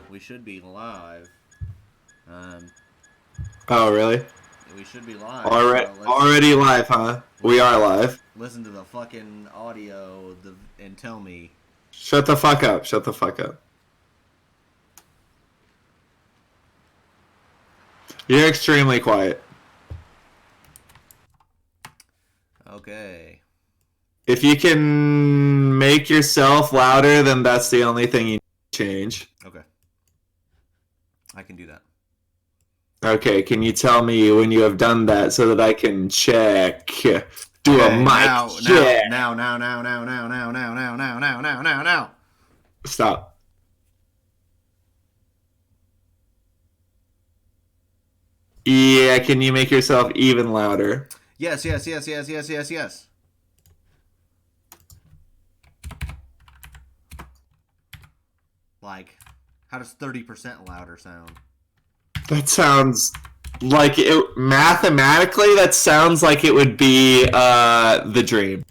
We should be live. Oh, really? We should be live. Already live, huh? We are live. Listen to the fucking audio and tell me. Shut the fuck up. Shut the fuck up. You're extremely quiet. Okay. If you can make yourself louder, then that's the only thing you need to change. Okay. I can do that. Okay, can you tell me when you have done that so that I can check? Do a mic check. Now. Stop. Yeah, can you make yourself even louder? Yes. Like, how does 30% louder sound? That sounds like it. Mathematically, that sounds like it would be the dream.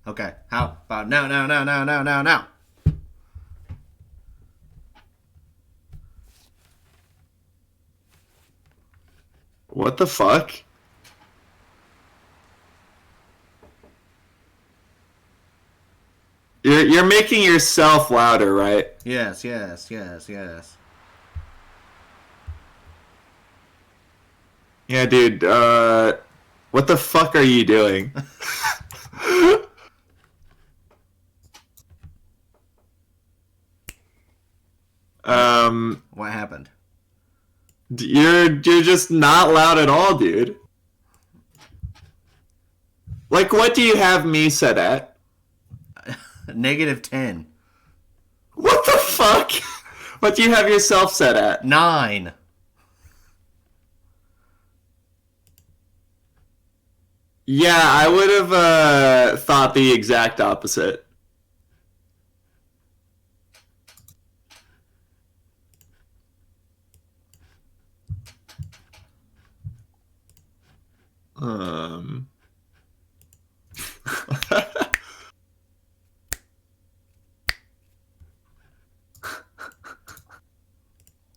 Okay, how about now? What the fuck? You're making yourself louder, right? Yes. Yeah, dude, what the fuck are you doing? What happened? You're just not loud at all, dude. Like, what do you have me set at? -10. What the fuck? What do you have yourself set at? 9. Yeah, I would have thought the exact opposite.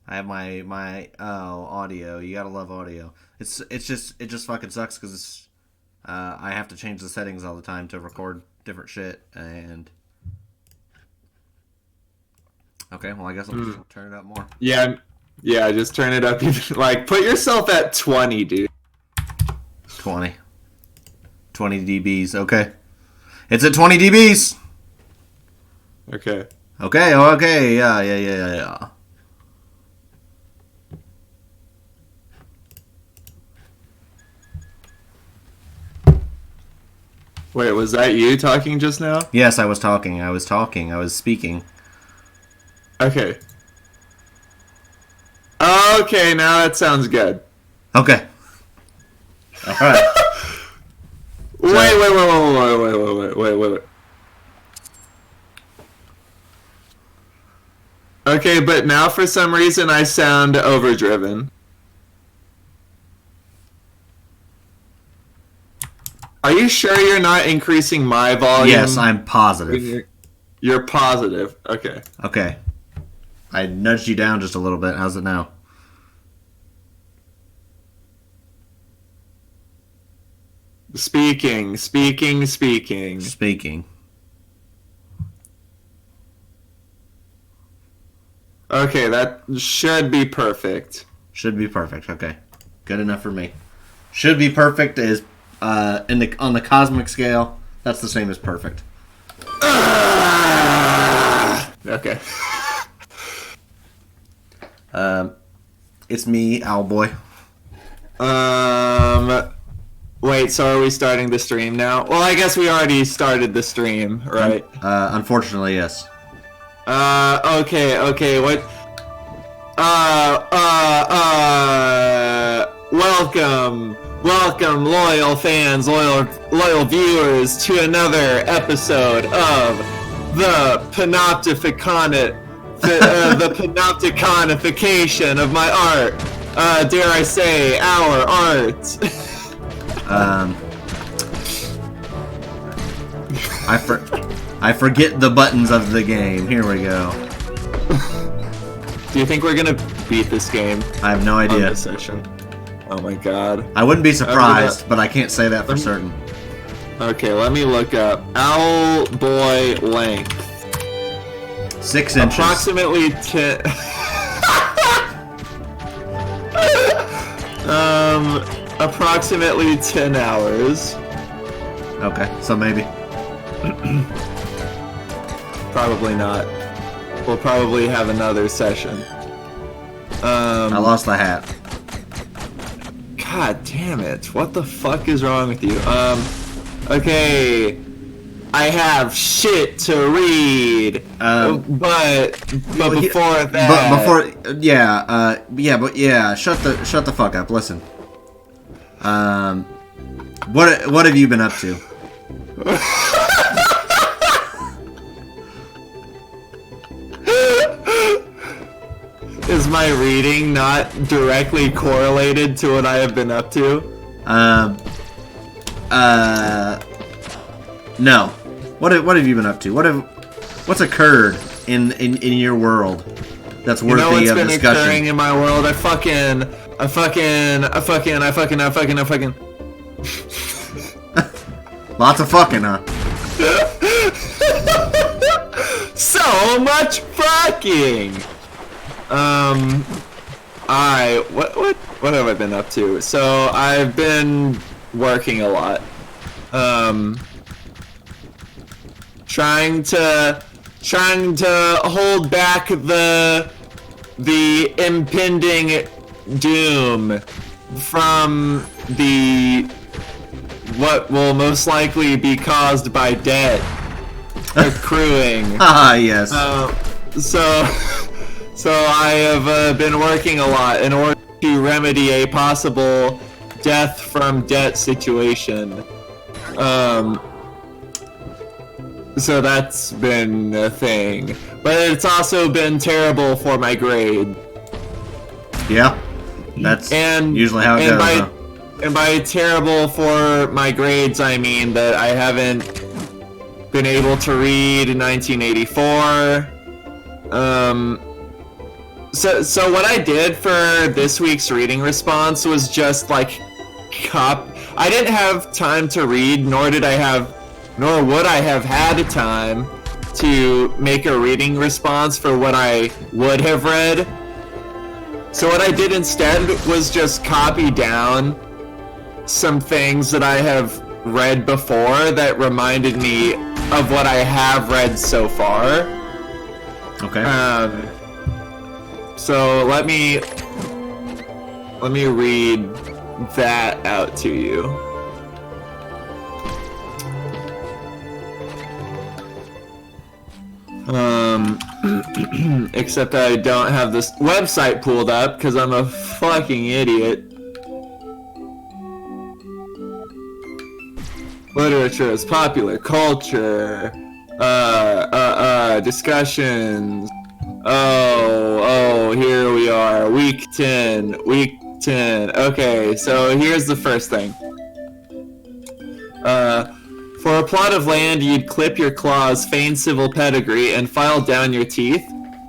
I have my audio. You gotta love audio. It just fucking sucks because I have to change the settings all the time to record different shit and. Okay, well I guess I'll just turn it up more. Yeah, just turn it up. Like, put yourself at 20, dude. 20 dBs. Okay, it's at 20 dBs. Okay. Okay. Yeah. Wait, was that you talking just now? Yes, I was talking. I was speaking. Okay. Okay, now that sounds good. Okay. All right. Wait. Okay, but now for some reason I sound overdriven. Are you sure you're not increasing my volume? Yes, I'm positive. You're positive. Okay. Okay. I nudged you down just a little bit. How's it now? Speaking. Okay, that should be perfect. Okay. Good enough for me. Should be perfect is on the cosmic scale. That's the same as perfect. Okay. It's me, Owlboy. Wait, so are we starting the stream now? Well, I guess we already started the stream, right? Unfortunately, yes. Okay, what? Welcome, loyal fans, loyal viewers, to another episode of the panopticonification of my art. Dare I say, our art. I forget the buttons of the game. Here we go. Do you think we're gonna beat this game? I have no On idea. this session. Oh my god. I wouldn't be surprised, but I can't say that for certain. Okay, let me look up. Owlboy length. 6 inches. Approximately 10. Approximately 10 hours. Okay, so maybe. Probably not. We'll probably have another session. I lost the hat. God damn it. What the fuck is wrong with you? Okay. I have shit to read. But before that. But before, shut the fuck up. Listen. What have you been up to? Is my reading not directly correlated to what I have been up to? No. What have you been up to? What's occurred in your world that's worthy what's of been discussion? Occurring in my world? I fucking. Lots of fucking, huh? So much fucking. Alright, what have I been up to? So I've been working a lot. Trying to hold back the impending doom from what will most likely be caused by debt accruing. Ah, yes. So I have been working a lot in order to remedy a possible death from debt situation. So that's been a thing. But it's also been terrible for my grade. Yeah. That's usually how it goes. And by terrible for my grades, I mean that I haven't been able to read in 1984. So what I did for this week's reading response was just like I didn't have time to read, nor would I have had time to make a reading response for what I would have read. So what I did instead was just copy down some things that I have read before that reminded me of what I have read so far. Okay. So let me read that out to you. Except I don't have this website pulled up because I'm a fucking idiot. Literature is popular culture. Discussions. Oh, here we are. Week 10. Okay, so here's the first thing. For a plot of land, you'd clip your claws, feign civil pedigree, and file down your teeth.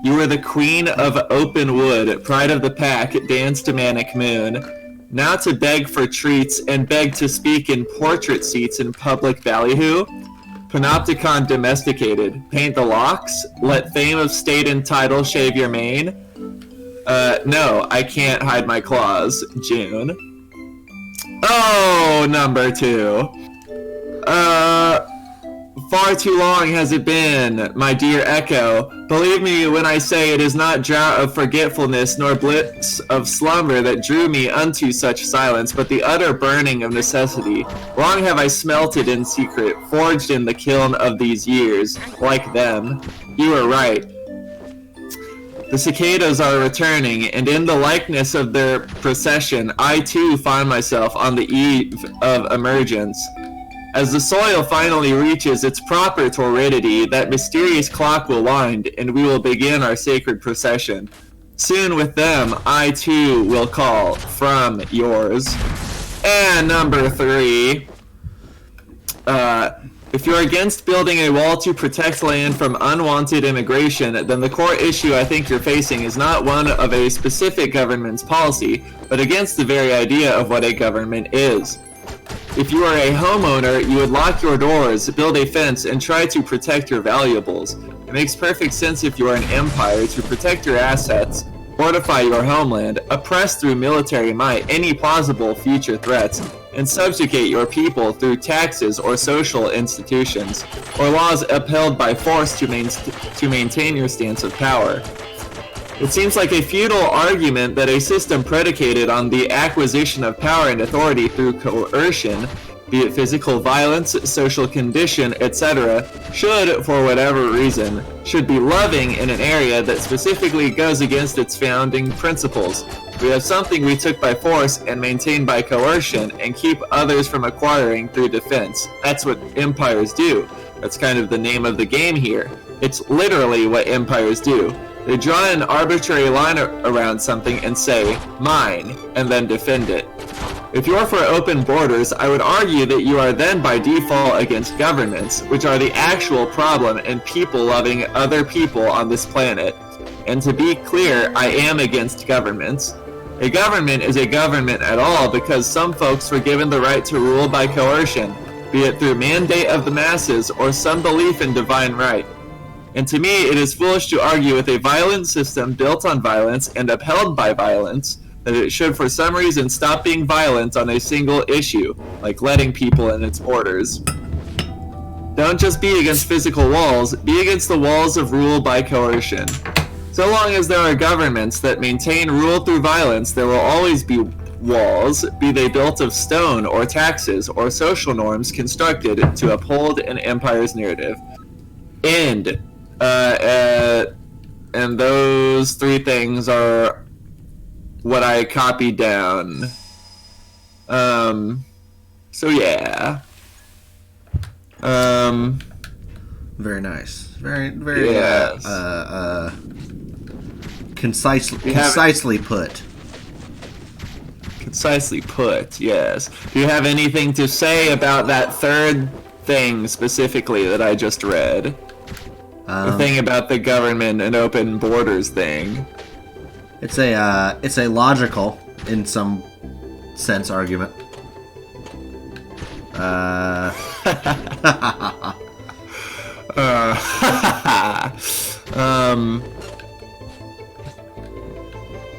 You were the queen of open wood, pride of the pack, dance to manic moon. Now to beg for treats and beg to speak in portrait seats in public ballyhoo. Panopticon domesticated, paint the locks, let fame of state and title shave your mane. No, I can't hide my claws, June. Oh, number 2. Far too long has it been, my dear Echo. Believe me when I say it is not drought of forgetfulness nor bliss of slumber that drew me unto such silence, but the utter burning of necessity. Long have I smelted in secret, forged in the kiln of these years, like them. You are right. The cicadas are returning, and in the likeness of their procession, I too find myself on the eve of emergence. As the soil finally reaches its proper torridity, that mysterious clock will wind, and we will begin our sacred procession. Soon with them, I too will call from yours. And number 3, If you're against building a wall to protect land from unwanted immigration, then the core issue I think you're facing is not one of a specific government's policy, but against the very idea of what a government is. If you are a homeowner, you would lock your doors, build a fence, and try to protect your valuables. It makes perfect sense if you are an empire to protect your assets, fortify your homeland, oppress through military might any plausible future threats, and subjugate your people through taxes or social institutions, or laws upheld by force to maintain your stance of power. It seems like a futile argument that a system predicated on the acquisition of power and authority through coercion, be it physical violence, social condition, etc., should, for whatever reason, should be loving in an area that specifically goes against its founding principles. We have something we took by force and maintain by coercion and keep others from acquiring through defense. That's what empires do. That's kind of the name of the game here. It's literally what empires do. They draw an arbitrary line around something and say, mine, and then defend it. If you're for open borders, I would argue that you are then by default against governments, which are the actual problem and people loving other people on this planet. And to be clear, I am against governments. A government is a government at all because some folks were given the right to rule by coercion, be it through mandate of the masses or some belief in divine right. And to me, it is foolish to argue with a violent system built on violence and upheld by violence that it should for some reason stop being violent on a single issue, like letting people in its borders. Don't just be against physical walls, be against the walls of rule by coercion. So long as there are governments that maintain rule through violence, there will always be walls, be they built of stone or taxes or social norms constructed to uphold an empire's narrative. End. And those three things are what I copied down. So yeah. Very nice. Very yes. Concisely put. Concisely put, yes. Do you have anything to say about that third thing specifically that I just read? The thing about the government and open borders thing. It's a logical, in some sense, argument.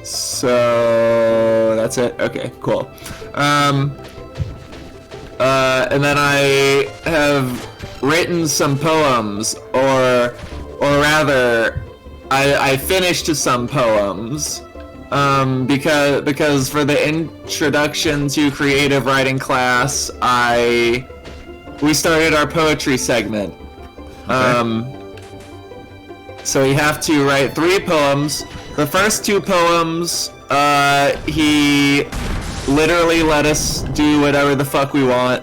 So that's it. Okay, cool. And then I have written some poems, or rather, I finished some poems, because for the introduction to creative writing class, we started our poetry segment. Okay. So you have to write 3 poems. The first 2 poems, he literally let us do whatever the fuck we want.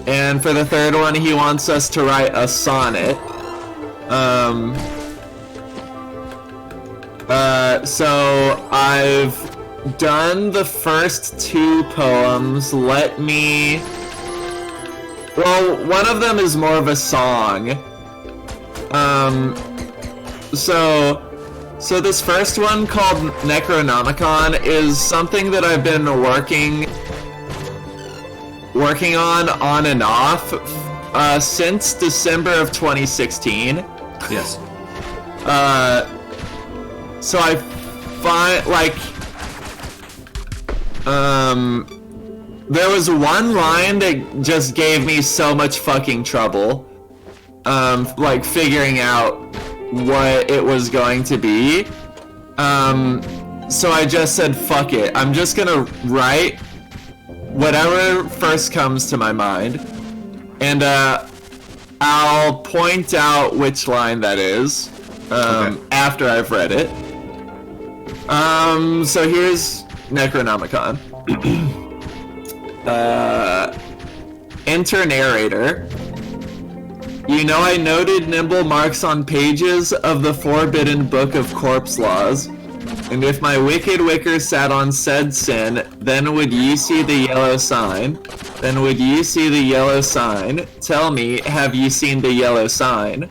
And for the third one, he wants us to write a sonnet. So I've done the first 2 poems. Well, one of them is more of a song. So this first one, called Necronomicon, is something that I've been working on and off since December of 2016. Yes. So I find, there was one line that just gave me so much fucking trouble, figuring out what it was going to be. So I just said, fuck it. I'm just gonna write whatever first comes to my mind, and I'll point out which line that is after I've read it. So here's Necronomicon. Enter narrator. You know, I noted nimble marks on pages of the forbidden book of corpse laws, and if my wicked wicker sat on said sin, then would ye see the yellow sign. then would you see the yellow sign? Tell me, have you seen the yellow sign?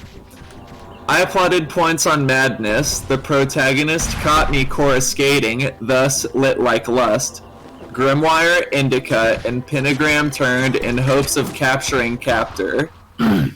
I plotted points on madness. The protagonist caught me coruscating, thus lit like lust. Grimoire, indica, and pentagram turned in hopes of capturing captor. You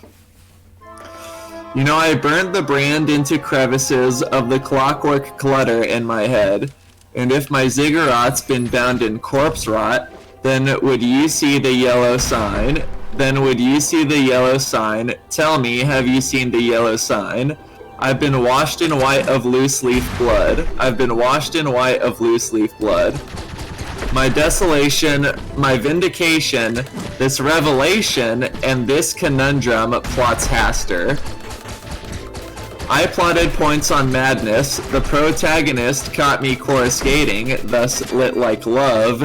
know, I burned the brand into crevices of the clockwork clutter in my head, and if my ziggurat's been bound in corpse rot, then would you see the yellow sign? Then would you see the yellow sign? Tell me, have you seen the yellow sign? I've been washed in white of loose leaf blood. I've been washed in white of loose leaf blood. My desolation, my vindication, this revelation, and this conundrum plots Haster. I plotted points on madness. The protagonist caught me coruscating, thus lit like love.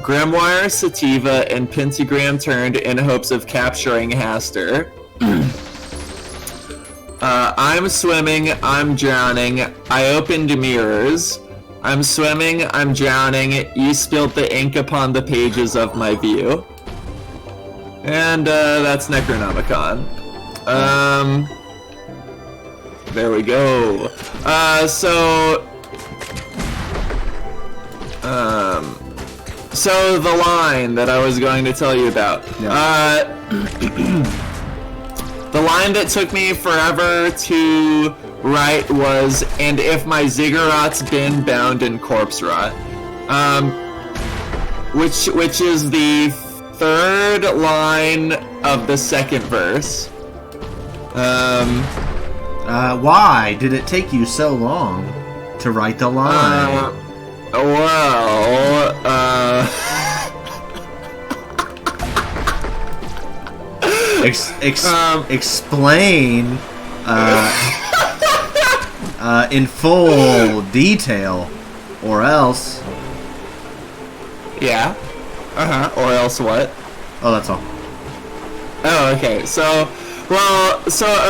Grimoire, sativa, and pentagram turned in hopes of capturing Haster. I'm swimming, I'm drowning. I opened mirrors. I'm swimming, I'm drowning. You spilt the ink upon the pages of my view. And that's Necronomicon. There we go. So the line that I was going to tell you about. Yeah. The line that took me forever to write was, and if my ziggurat's been bound in corpse rot. Which is the third line of the second verse. Why did it take you so long to write the line? Explain in full detail, or else. Yeah. Or else what? Oh, that's all. Oh, okay. So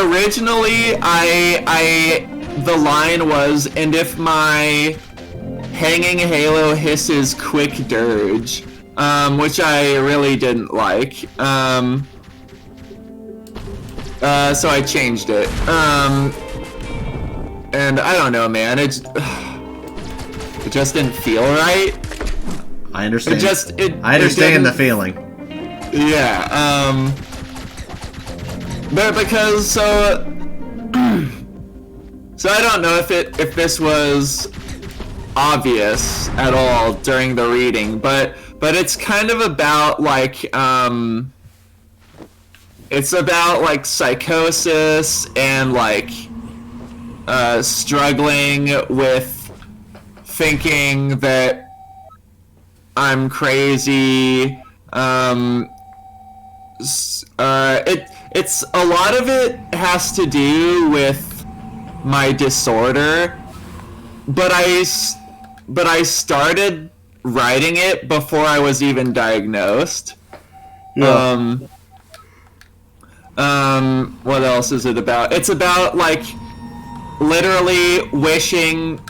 originally the line was, and if my hanging halo hisses quick dirge, which I really didn't like. So I changed it. And I don't know, man. It just didn't feel right. I understand. I understand the feeling. Yeah. But because so I don't know if this was obvious at all during the reading, but it's kind of about like it's about like psychosis and like struggling with thinking that I'm crazy. It's a lot of it has to do with my disorder, but I started writing it before I was even diagnosed. Yeah. What else is it about? It's about like literally wishing.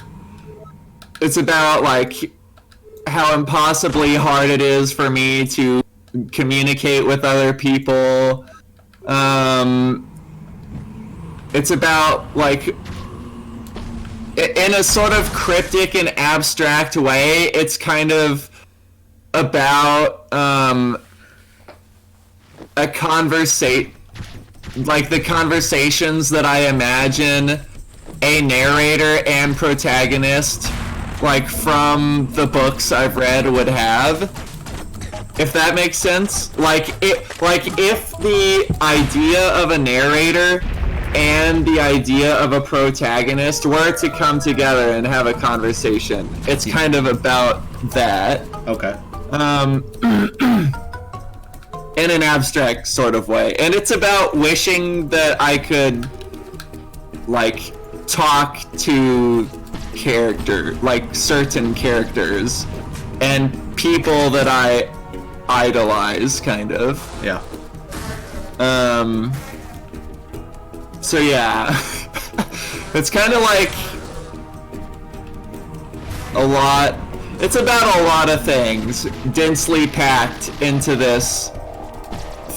It's about like how impossibly hard it is for me to communicate with other people. It's about like, in a sort of cryptic and abstract way, it's kind of about a the conversations that I imagine a narrator and protagonist, like from the books I've read, would have. If that makes sense. Like if the idea of a narrator and the idea of a protagonist were to come together and have a conversation, it's kind of about that. Okay. In an abstract sort of way. And it's about wishing that I could like talk to certain characters and people that I idolize, kind of. Yeah. So yeah. It's kind of like a lot. It's about a lot of things densely packed into this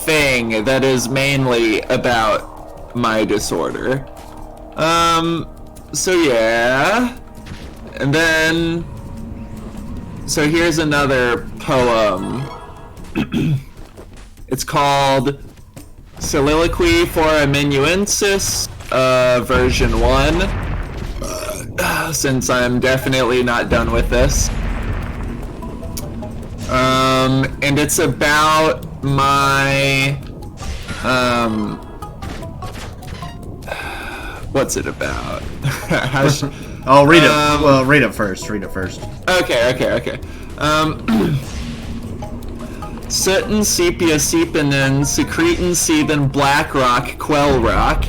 thing that is mainly about my disorder. So yeah. And then so here's another poem. It's called Soliloquy for Amanuensis, version 1. Since I'm definitely not done with this. And it's about my, what's it about? Oh, read it. Well, read it first. Read it first. Okay. Certain sepia seepinin, secretin seethin black rock, quell rock,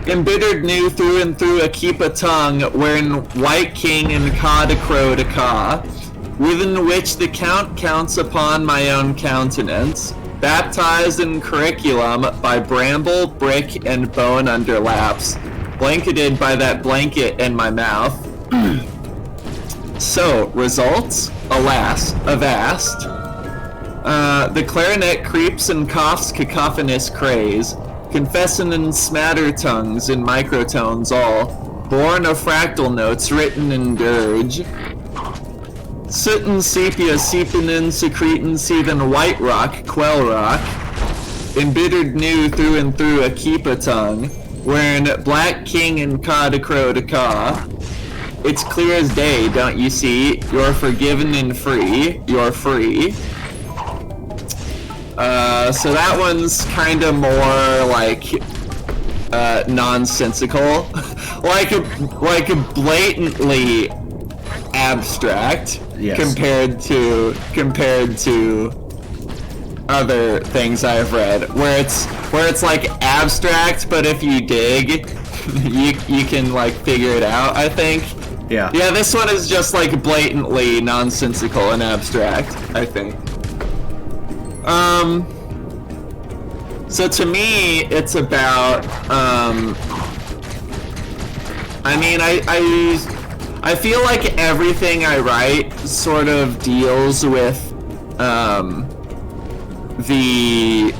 embittered new through and through a keep a tongue, wherein white king and ca de crow de ca, within which the count counts upon my own countenance, baptized in curriculum by bramble, brick, and bone underlaps, blanketed by that blanket in my mouth. So, results? Alas, avast. The clarinet creeps and coughs cacophonous craze, confessing in smatter tongues in microtones all, born of fractal notes written in dirge. Sittin' sepia seepinin, secretin, seethin' white rock, quell rock, embittered new through and through a keepa tongue, wherein black king and ca de crow de ca. It's clear as day, don't you see? You're forgiven and free. You're free. So that one's kind of more like nonsensical, like blatantly abstract. Yes. compared to other things I've read, where it's like abstract, but if you dig, you can like figure it out. I think. Yeah. Yeah, this one is just like blatantly nonsensical and abstract, I think. So to me, it's about, I mean, I feel like everything I write sort of deals with, the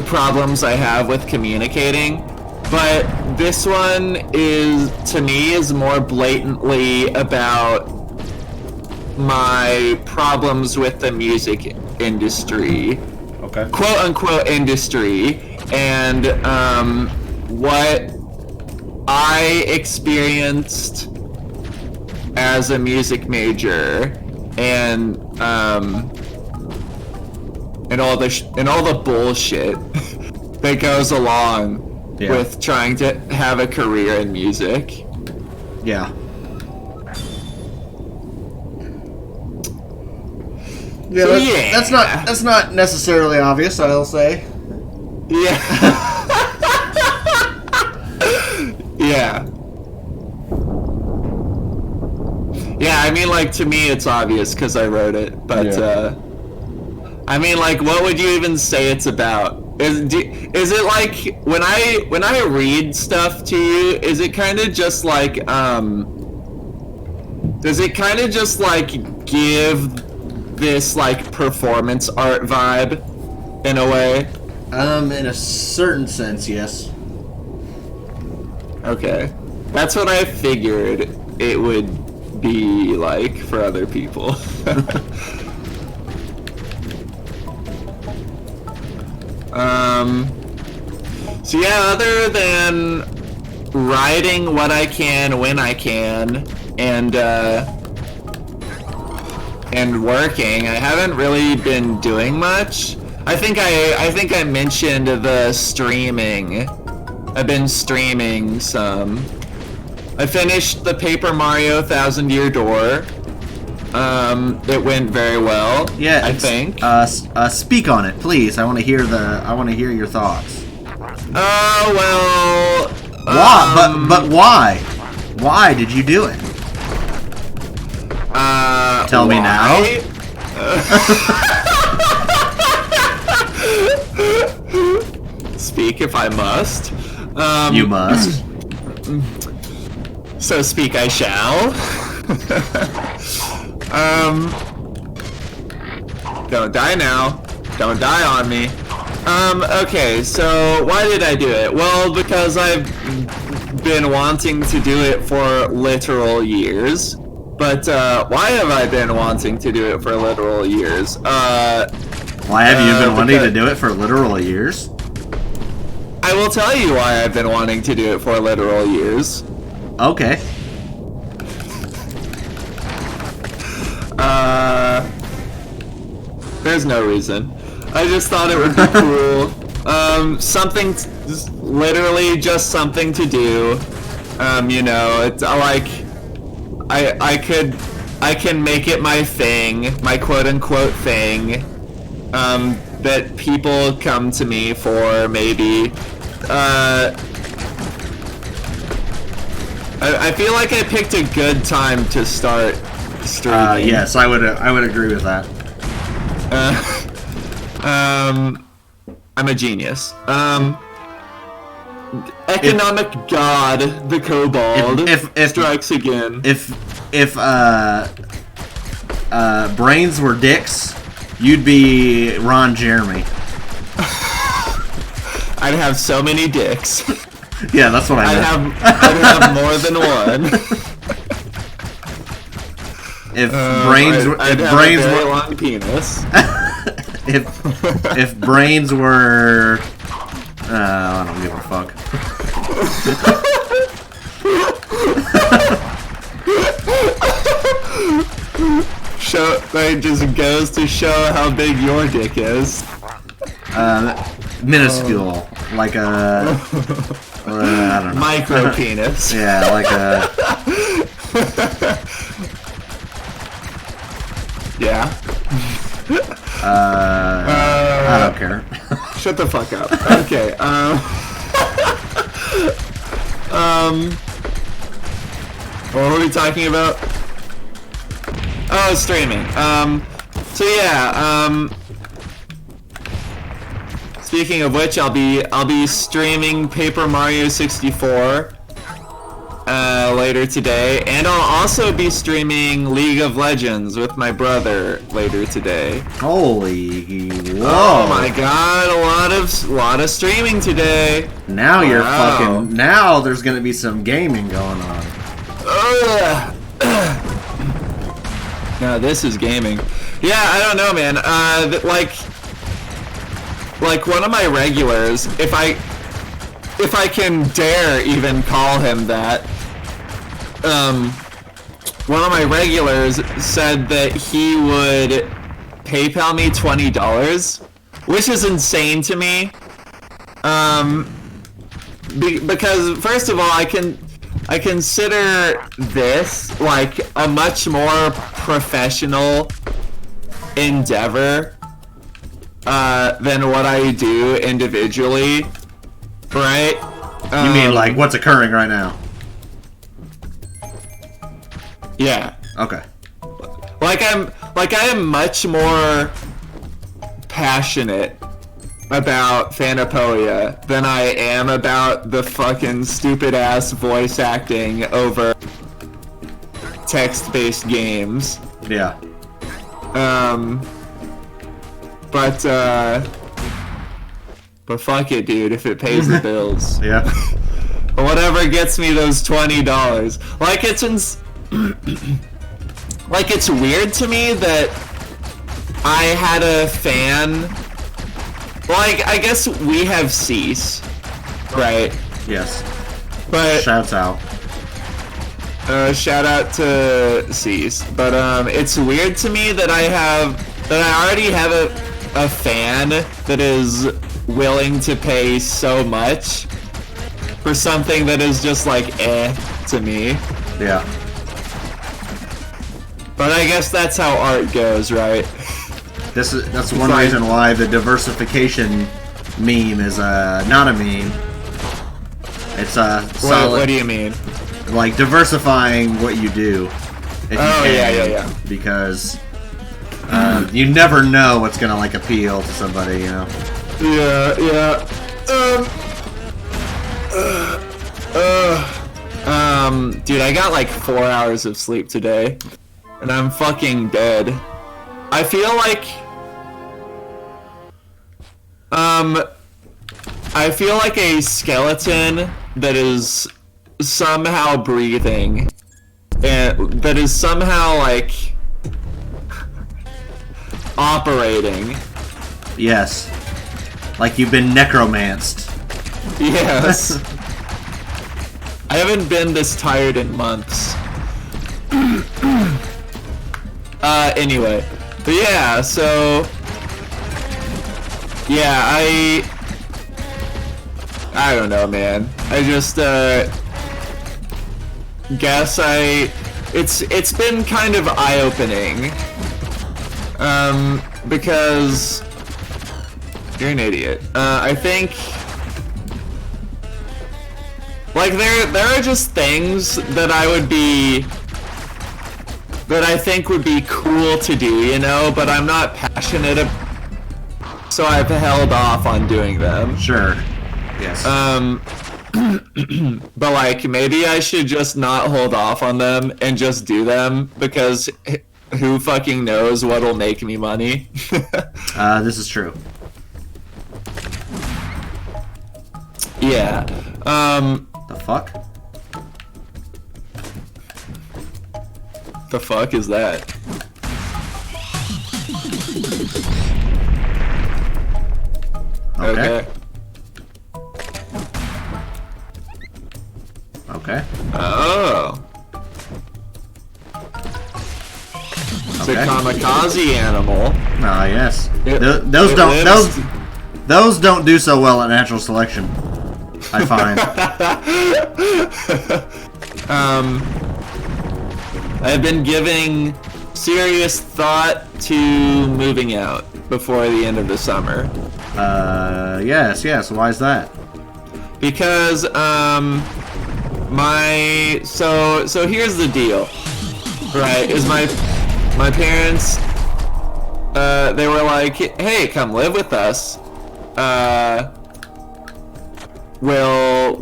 problems I have with communicating, but this one to me is more blatantly about my problems with the music industry. Okay. Quote unquote industry, and what I experienced as a music major, and all the bullshit that goes along with trying to have a career in music. Yeah. Yeah, So, that's not necessarily obvious, I'll say. Yeah. Yeah. Yeah, I mean, like, to me it's obvious because I wrote it, but, I mean, like, what would you even say it's about? Is it like, when I read stuff to you, is it kind of just like, does it kind of just, like, give this, like, performance art vibe, in a way? In a certain sense, yes. Okay. That's what I figured it would be like for other people. So yeah, other than writing what I can when I can, and working, I haven't really been doing much. I think I mentioned the streaming. I've been streaming some. I finished the Paper Mario Thousand Year Door. It went very well. Yeah, I think. Speak on it, please. I want to hear your thoughts. Well. Why? But why? Why did you do it? Tell me now. Speak if I must. You must. So speak I shall. Don't die now. Don't die on me. Okay, so why did I do it? Well, because I've been wanting to do it for literal years. But, why have I been wanting to do it for literal years? Why have you been wanting to do it for literal years? I will tell you why I've been wanting to do it for literal years. Okay. There's no reason. I just thought it would be cool. Literally just something to do. You know, it's like, I can make it my thing, my quote-unquote thing, that people come to me for, maybe. I feel like I picked a good time to start streaming. Yes, I would agree with that. I'm a genius. Economic god, the kobold, strikes again. If brains were dicks, you'd be Ron Jeremy. I'd have so many dicks. Yeah, that's what I meant. I'd have more than one. If I'd have a very long penis. if brains were, I don't give a fuck. It just goes to show how big your dick is. Minuscule, like a, I don't know. Micro penis. Yeah, like a. Yeah. I don't care. Shut the fuck up. Okay. What were we talking about? Oh, streaming. So yeah. Speaking of which, I'll be streaming Paper Mario 64 later today, and I'll also be streaming League of Legends with my brother later today. Holy whoa! Oh my god, a lot of streaming today. Now you're fucking. Now there's gonna be some gaming going on. Now this is gaming. Yeah, I don't know, man. Like one of my regulars, if I can dare even call him that, one of my regulars said that he would PayPal me $20, which is insane to me. Because first of all, I consider this like a much more professional endeavor than what I do individually, right? You mean like what's occurring right now? Yeah. Okay. I am much more passionate about Phanopoeia than I am about the fucking stupid ass voice acting over text-based games. Yeah. But fuck it, dude, if it pays the bills. Yeah. Whatever gets me those $20. Like it's weird to me that I had a fan. Like, I guess we have Cease, right? Yes. But shouts out. Shout out to Cease. But it's weird to me that I already have a fan that is willing to pay so much for something that is just like to me. Yeah. But I guess that's how art goes, right? That's one reason why the diversification meme is not a meme. It's a solid. What do you mean? Like diversifying what you do. If you can, yeah. Because you never know what's gonna like appeal to somebody, you know. Yeah. Dude, I got like 4 hours of sleep today. and I'm fucking dead. I feel like a skeleton that is somehow breathing and that is somehow like operating. Yes. Like you've been necromanced. Yes. I haven't been this tired in months. Anyway. But yeah, so yeah, I don't know, man. I just guess it's been kind of eye-opening. Because you're an idiot. I think like there are just things that I think would be cool to do, you know, but I'm not passionate so I've held off on doing them. Sure. Yes. But like maybe I should just not hold off on them and just do them, because who fucking knows what'll make me money. This is true. Yeah. The fuck? The fuck is that? Okay. Okay. Oh. It's a Okay. kamikaze animal. Ah, yes. It Those don't do so well at natural selection, I find. I've been giving serious thought to moving out before the end of the summer. Yes. Why is that? Because, so here's the deal, right, is my parents, they were like, hey, come live with us, we'll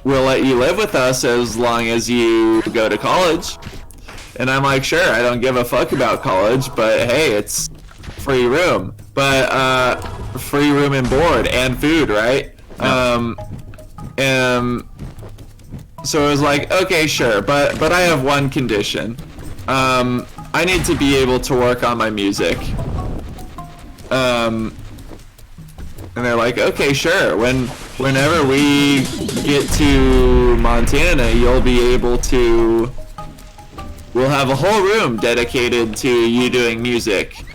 let you live with us as long as you go to college. And I'm like, sure, I don't give a fuck about college, but hey, it's free room. But, free room and board and food, right? Yeah. So I was like, okay, sure, but I have one condition. I need to be able to work on my music. And they're like, okay, sure. Whenever we get to Montana, you'll be able to. We'll have a whole room dedicated to you doing music.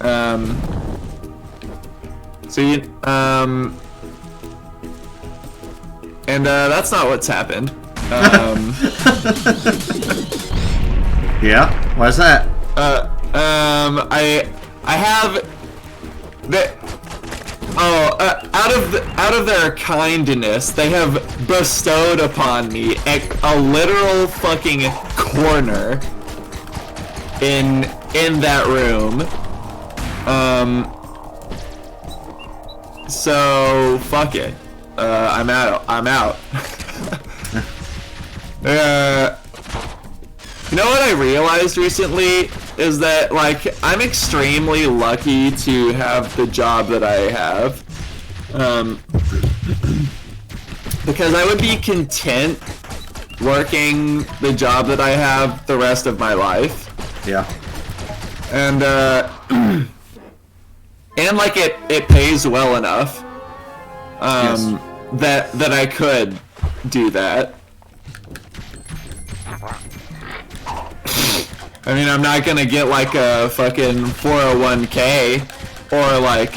And that's not what's happened. Yeah? Why is that? I have the. Oh, out of their kindness, they have bestowed upon me a literal fucking corner in that room. So fuck it. I'm out. You know what I realized recently is that, like, I'm extremely lucky to have the job that I have. Because I would be content working the job that I have the rest of my life. Yeah. And, and like it pays well enough, Yes. that I could do that. I mean, I'm not gonna get like a fucking 401k or like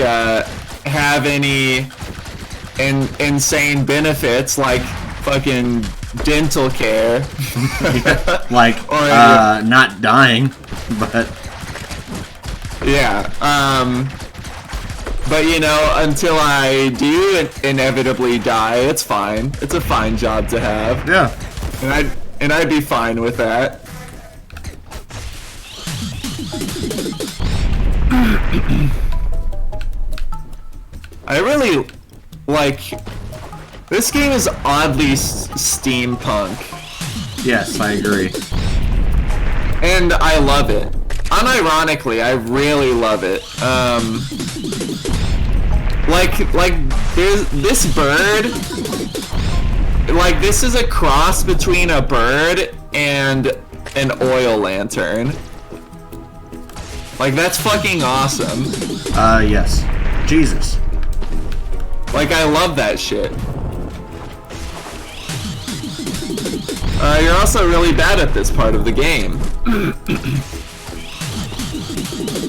have any insane benefits like fucking dental care. Like, Or not dying, but yeah. But you know, until I do inevitably die, it's fine. It's a fine job to have. yeah. And I'd be fine with that. I really like this game is oddly steampunk. Yes, I agree. and I love it. Unironically, I really love it. Like there's this bird. Like, this is a cross between a bird and an oil lantern. Like, that's fucking awesome. Yes. Jesus. Like, I love that shit. You're also really bad at this part of the game.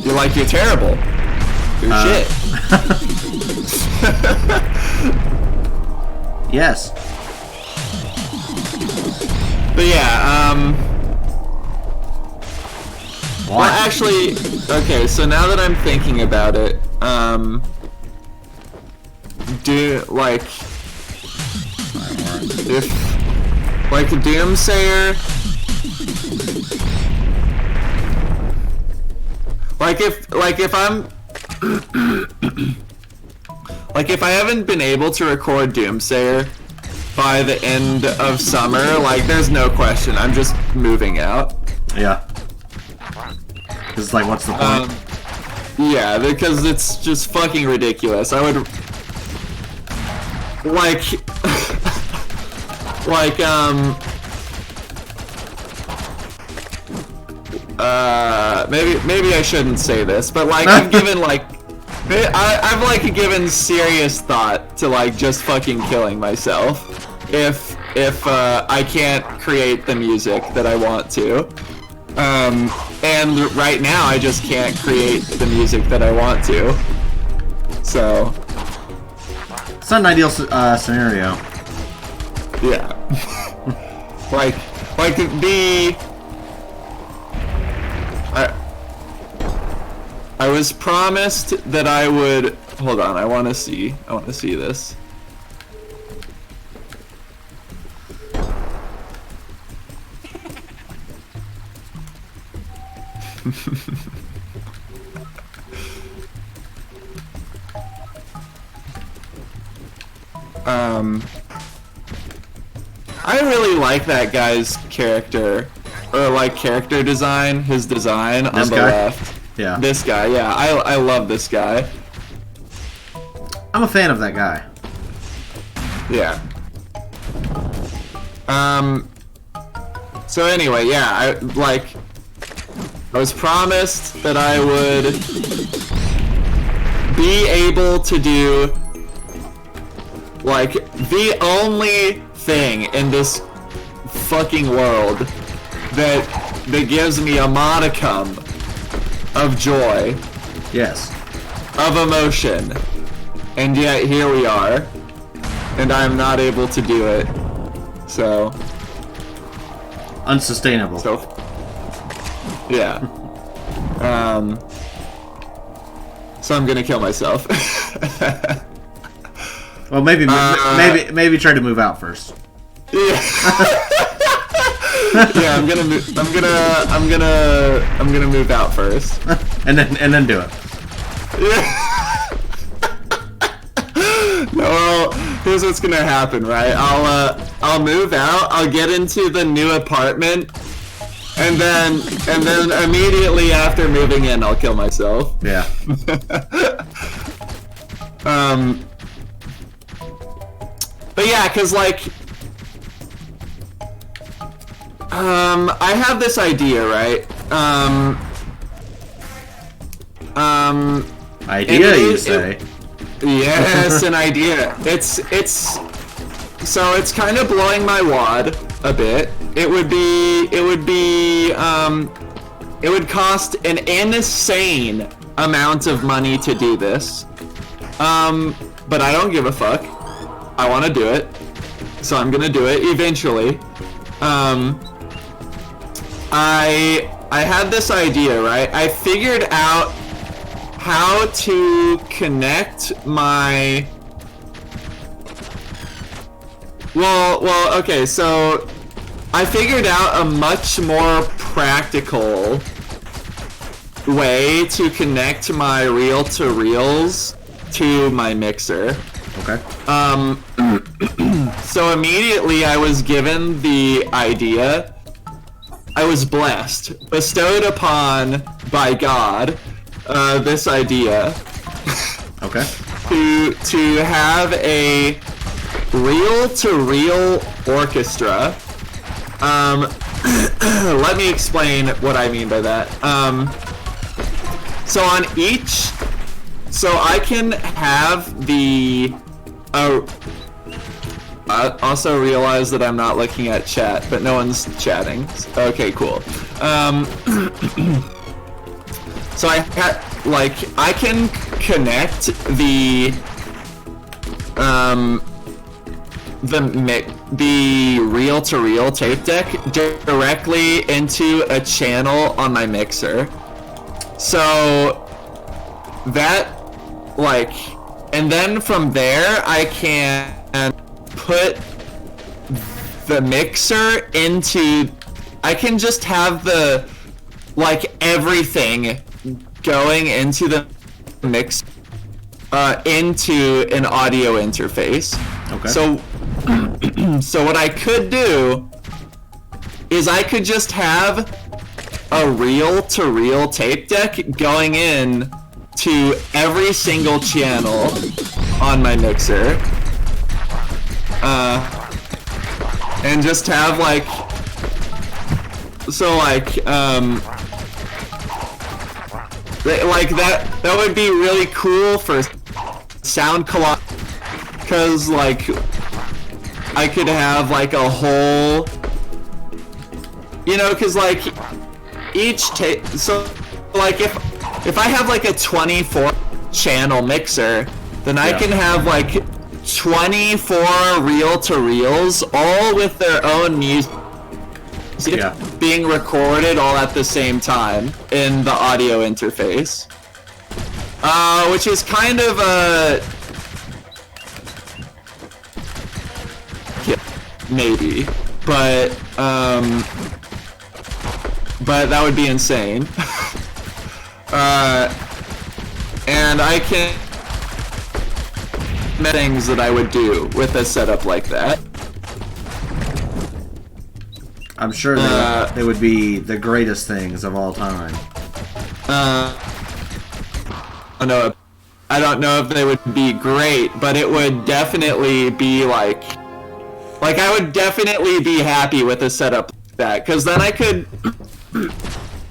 You're terrible. You're shit. Yes. But yeah, Why? well, actually, okay, so now that I'm thinking about it, if, like, a Doomsayer, if I'm, like, if I haven't been able to record Doomsayer by the end of summer, like, there's no question, I'm just moving out. Yeah. It's like, what's the point? Yeah, because it's just fucking ridiculous. I would, maybe I shouldn't say this, but, like, I've given, like, I've like given serious thought to, like, just fucking killing myself if I can't create the music that I want to. And right now I just can't create the music that I want to. So It's not an ideal scenario. yeah. like the I was promised that I would, hold on, I want to see this. I really like that guy's character, or like character design, his design on the left. Yeah. This guy, yeah, I love this guy. I'm a fan of that guy. Yeah. So anyway, yeah, I was promised that I would be able to do, like, the only thing in this fucking world that gives me a modicum of joy, Yes. of emotion, and yet here we are, and I'm not able to do it. So Unsustainable. Yeah. So I'm gonna kill myself. Well, maybe try to move out first. Yeah. Yeah, I'm gonna move out first. and then do it. Yeah. No, here's what's gonna happen, right? I'll move out, I'll get into the new apartment, and then immediately after moving in, I'll kill myself. Yeah. But yeah, cause like, I have this idea, right? Idea, you say? Yes, an idea. It's kind of blowing my wad a bit. It would cost an insane amount of money to do this. But I don't give a fuck. I want to do it, so I'm gonna do it eventually. I had this idea, right? I figured out how to connect my... Well, okay, so I figured out a much more practical way to connect my reel-to-reels to my mixer. Okay. So immediately I was given the idea. I was blessed, bestowed upon by God, this idea. Okay. To have a reel-to-reel orchestra. Let me explain what I mean by that. So on each, so I can have the. I also realize that I'm not looking at chat, but no one's chatting. Okay, cool. So I can connect the reel-to-reel tape deck directly into a channel on my mixer. So that, and then from there I can put the mixer into, I can just have the, everything going into the mix, into an audio interface. Okay. So what I could do is I could just have a reel-to-reel tape deck going in to every single channel on my mixer, and just have that would be really cool for sound collage, because I could have a whole, because each tape, so if I have a 24 channel mixer, then I can have 24 reel-to-reels, all with their own music being recorded all at the same time in the audio interface, which is kind of a maybe, but that would be insane. And I can things that I would do with a setup like that. I'm sure they would be the greatest things of all time. No, I don't know if they would be great, but it would definitely be I would definitely be happy with a setup like that, because then I could,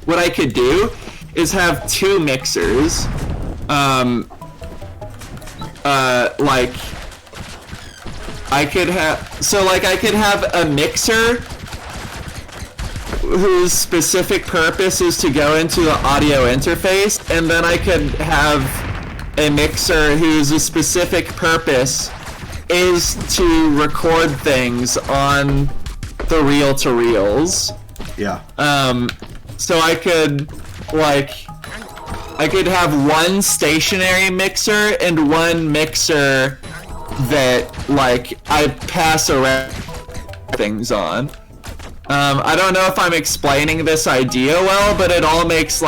what I could do is have two mixers, I could have a mixer whose specific purpose is to go into the audio interface, and then I could have a mixer whose specific purpose is to record things on the reel-to-reels. Yeah. So I could have one stationary mixer and one mixer that I pass around things on. I don't know if I'm explaining this idea well, but it all makes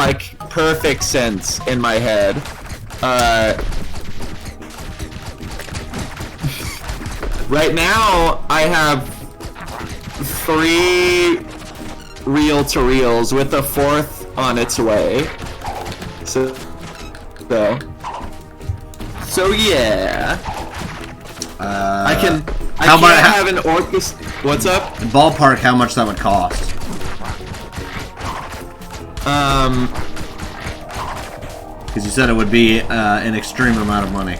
perfect sense in my head. Right now I have 3 reel-to-reels with a 4th on its way. So yeah. I can't have an orchestra. What's up? Ballpark, how much that would cost? Because you said it would be an extreme amount of money,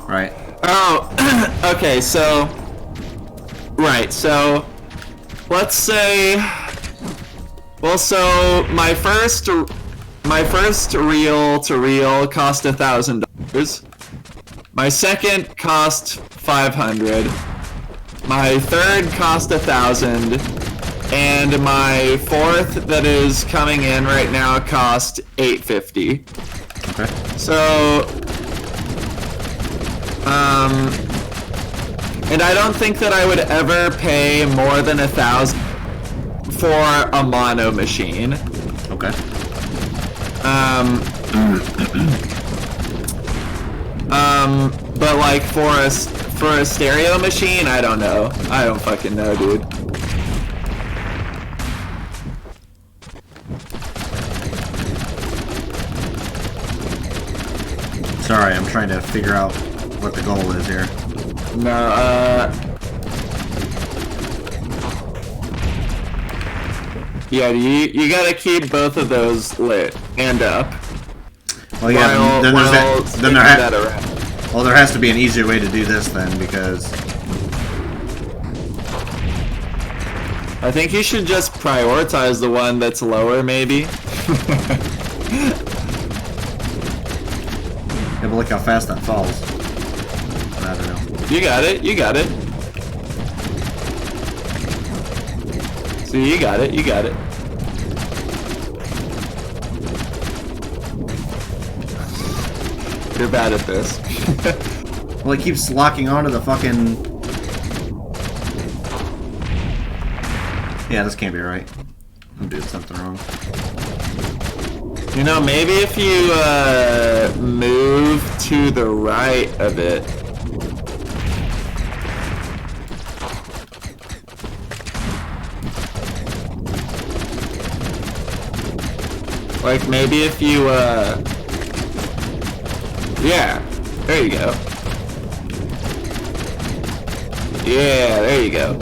right? Oh, okay. So, right. So, let's say. Well, so my first reel-to-reel cost $1,000. My second cost $500. My third cost $1,000, and my fourth that is coming in right now cost $850. Okay. So, and I don't think that I would ever pay more than $1,000 for a mono machine. Okay. But for a stereo machine, I don't know. I don't fucking know, dude. Sorry, I'm trying to figure out what the goal is here. No, yeah, you gotta keep both of those lit and up. Well, yeah, then there's that. Then well, there has to be an easier way to do this then, because I think you should just prioritize the one that's lower, maybe. Yeah, but look how fast that falls. I don't know. You got it. You got it. See, you got it. You got it. You're bad at this. Well, it keeps locking onto the fucking... Yeah, this can't be right. I'm doing something wrong. You know, maybe if you move to the right a bit. Like maybe if you yeah, there you go. Yeah, there you go.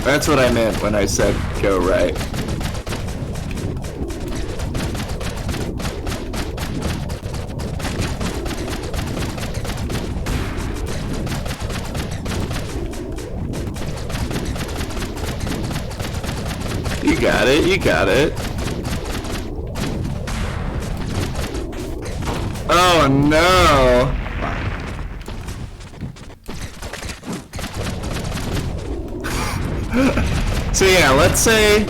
That's what I meant when I said go right. You got it, you got it. Oh no! So yeah, let's say...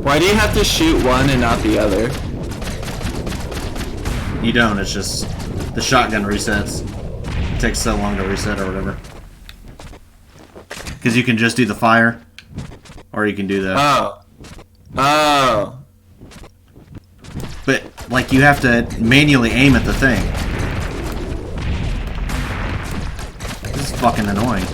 why do you have to shoot one and not the other? You don't, it's just... the shotgun resets. It takes so long to reset or whatever. Because you can just do the fire, or you can do the... Oh. Oh. But, like, you have to manually aim at the thing. This is fucking annoying.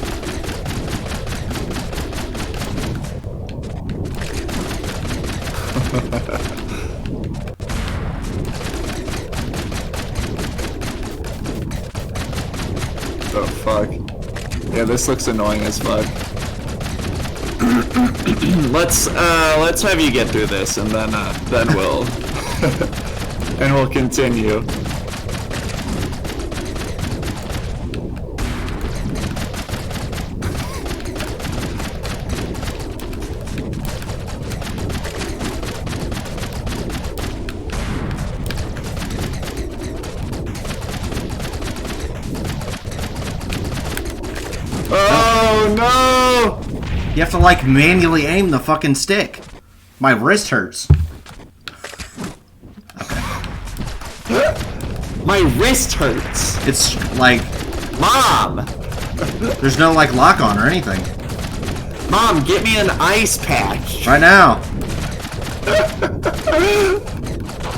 Oh, fuck. Yeah, this looks annoying as fuck. Let's have you get through this, and then we'll and we'll continue. Oh no! You have to, like, manually aim the fucking stick. My wrist hurts. My wrist hurts. It's, like... Mom! There's no, like, lock on or anything. Mom, get me an ice pack. Right now.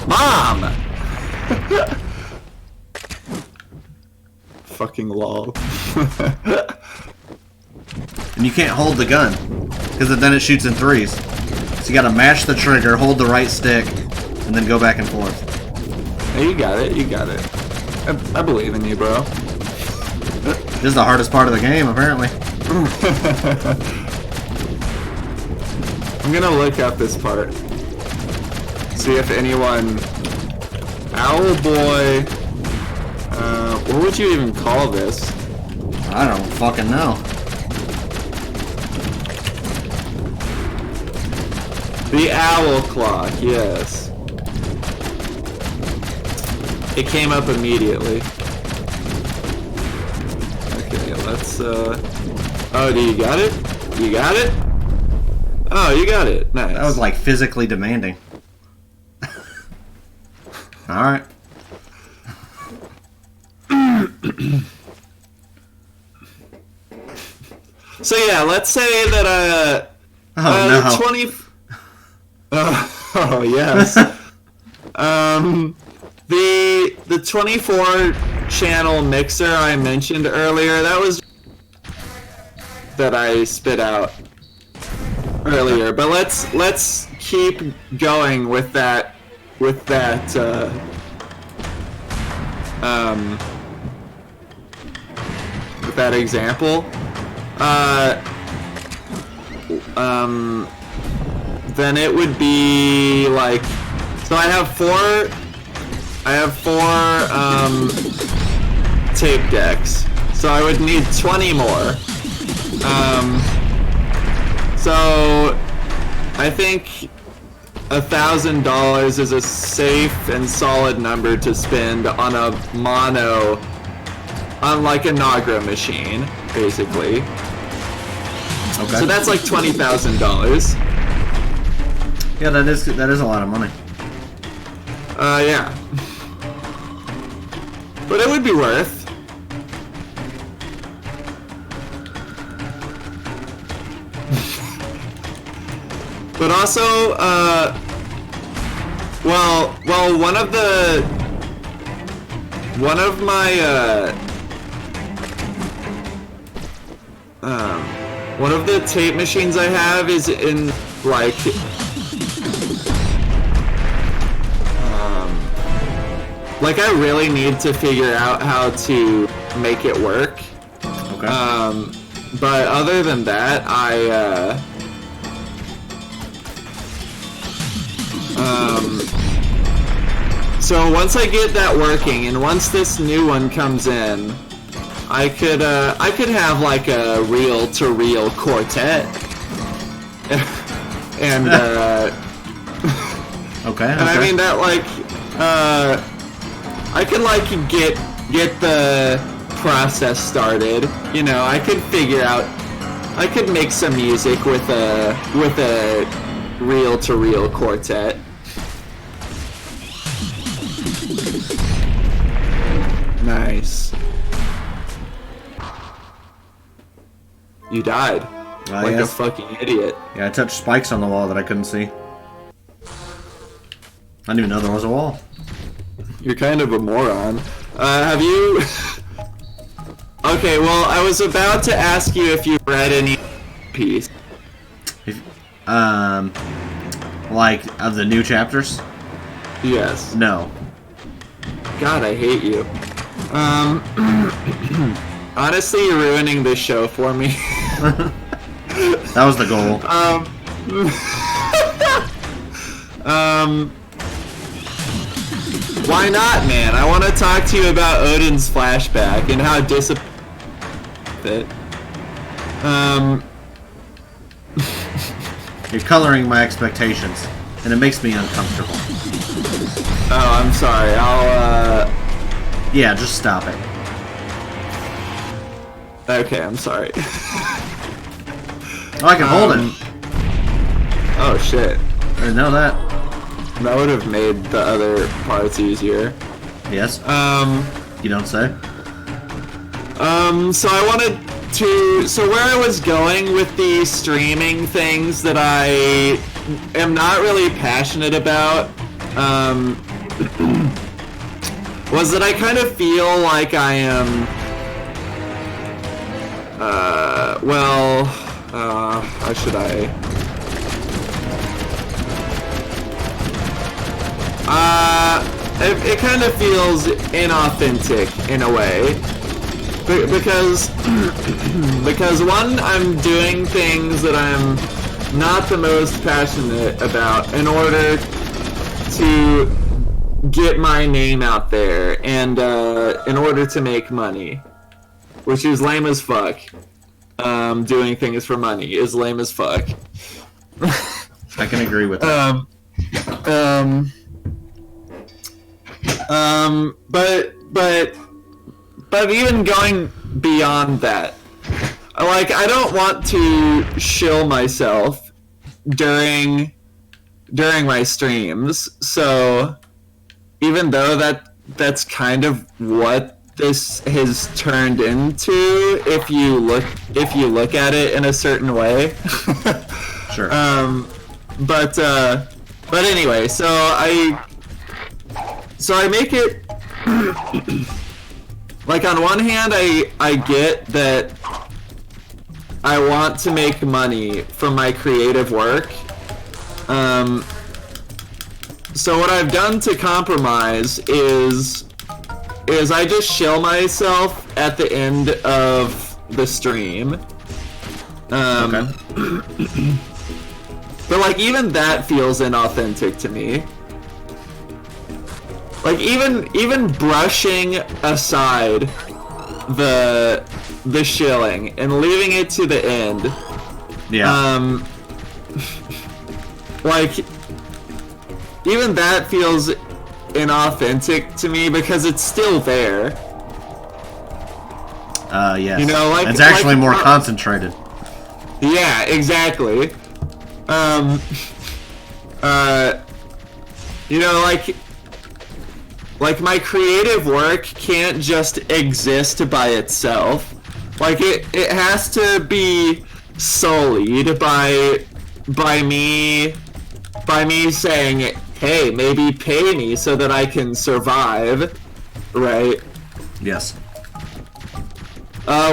Mom! Fucking lol. And you can't hold the gun, because then it shoots in threes. So you gotta mash the trigger, hold the right stick, and then go back and forth. Hey, you got it, you got it. I believe in you, bro. This is the hardest part of the game, apparently. I'm gonna look up this part. See if anyone... Owlboy... what would you even call this? I don't fucking know. The owl clock, yes. It came up immediately. Okay, let's, Oh, do you got it? You got it? Oh, you got it. Nice. That was, like, physically demanding. Alright. So yeah, let's say that, no. 20... oh, yes. The 24 channel mixer I mentioned earlier, that was that I spit out earlier. But let's keep going with that with that example. Then it would be like, so I have four tape decks, so I would need 20 more. So I think $1,000 is a safe and solid number to spend on a mono, on like a Nagra machine, basically. Okay. So that's like $20,000. Yeah, that is a lot of money. Yeah. But it would be worth. But also, well, one of the tape machines I have is in like I really need to figure out how to make it work. Okay. But other than that, so once I get that working, and once this new one comes in, I could have like a reel-to-reel quartet, and okay. and I mean that like I could like get the process started. You know, I could make some music with a reel-to-reel quartet. Nice. You died. Like yes. a fucking idiot. Yeah, I touched spikes on the wall that I couldn't see. I didn't even know there was a wall. You're kind of a moron. Have you... Okay, well, I was about to ask you if you've read any piece. Like, of the new chapters? Yes. No. God, I hate you. Honestly, you're ruining this show for me. That was the goal. Why not, man? I want to talk to you about Odin's flashback and how disappointed. You're coloring my expectations, and it makes me uncomfortable. Oh, I'm sorry. Yeah, just stop it. Okay, I'm sorry. Oh, I can hold it. Oh, shit. I didn't know that. That would have made the other parts easier. Yes. You don't say. So I wanted to... So where I was going with the streaming things that I am not really passionate about, was that I kind of feel like I am... how should I... It kind of feels inauthentic in a way, because one, I'm doing things that I'm not the most passionate about in order to get my name out there and in order to make money, which is lame as fuck. Doing things for money is lame as fuck. I can agree with that. But even going beyond that, like, I don't want to shill myself during my streams. So even though that's kind of what this has turned into, if you look at it in a certain way. Sure. But anyway, so I make it like, on one hand, I get that I want to make money from my creative work. So what I've done to compromise is I just shill myself at the end of the stream. Okay. But like even that feels inauthentic to me. Like even brushing aside the shilling and leaving it to the end. Yeah. Like even that feels inauthentic to me because it's still there. Yes. You know, like it's actually like, more concentrated. Yeah, exactly. You know, like my creative work can't just exist by itself. Like it has to be sullied by me saying, hey, maybe pay me so that I can survive, right? Yes.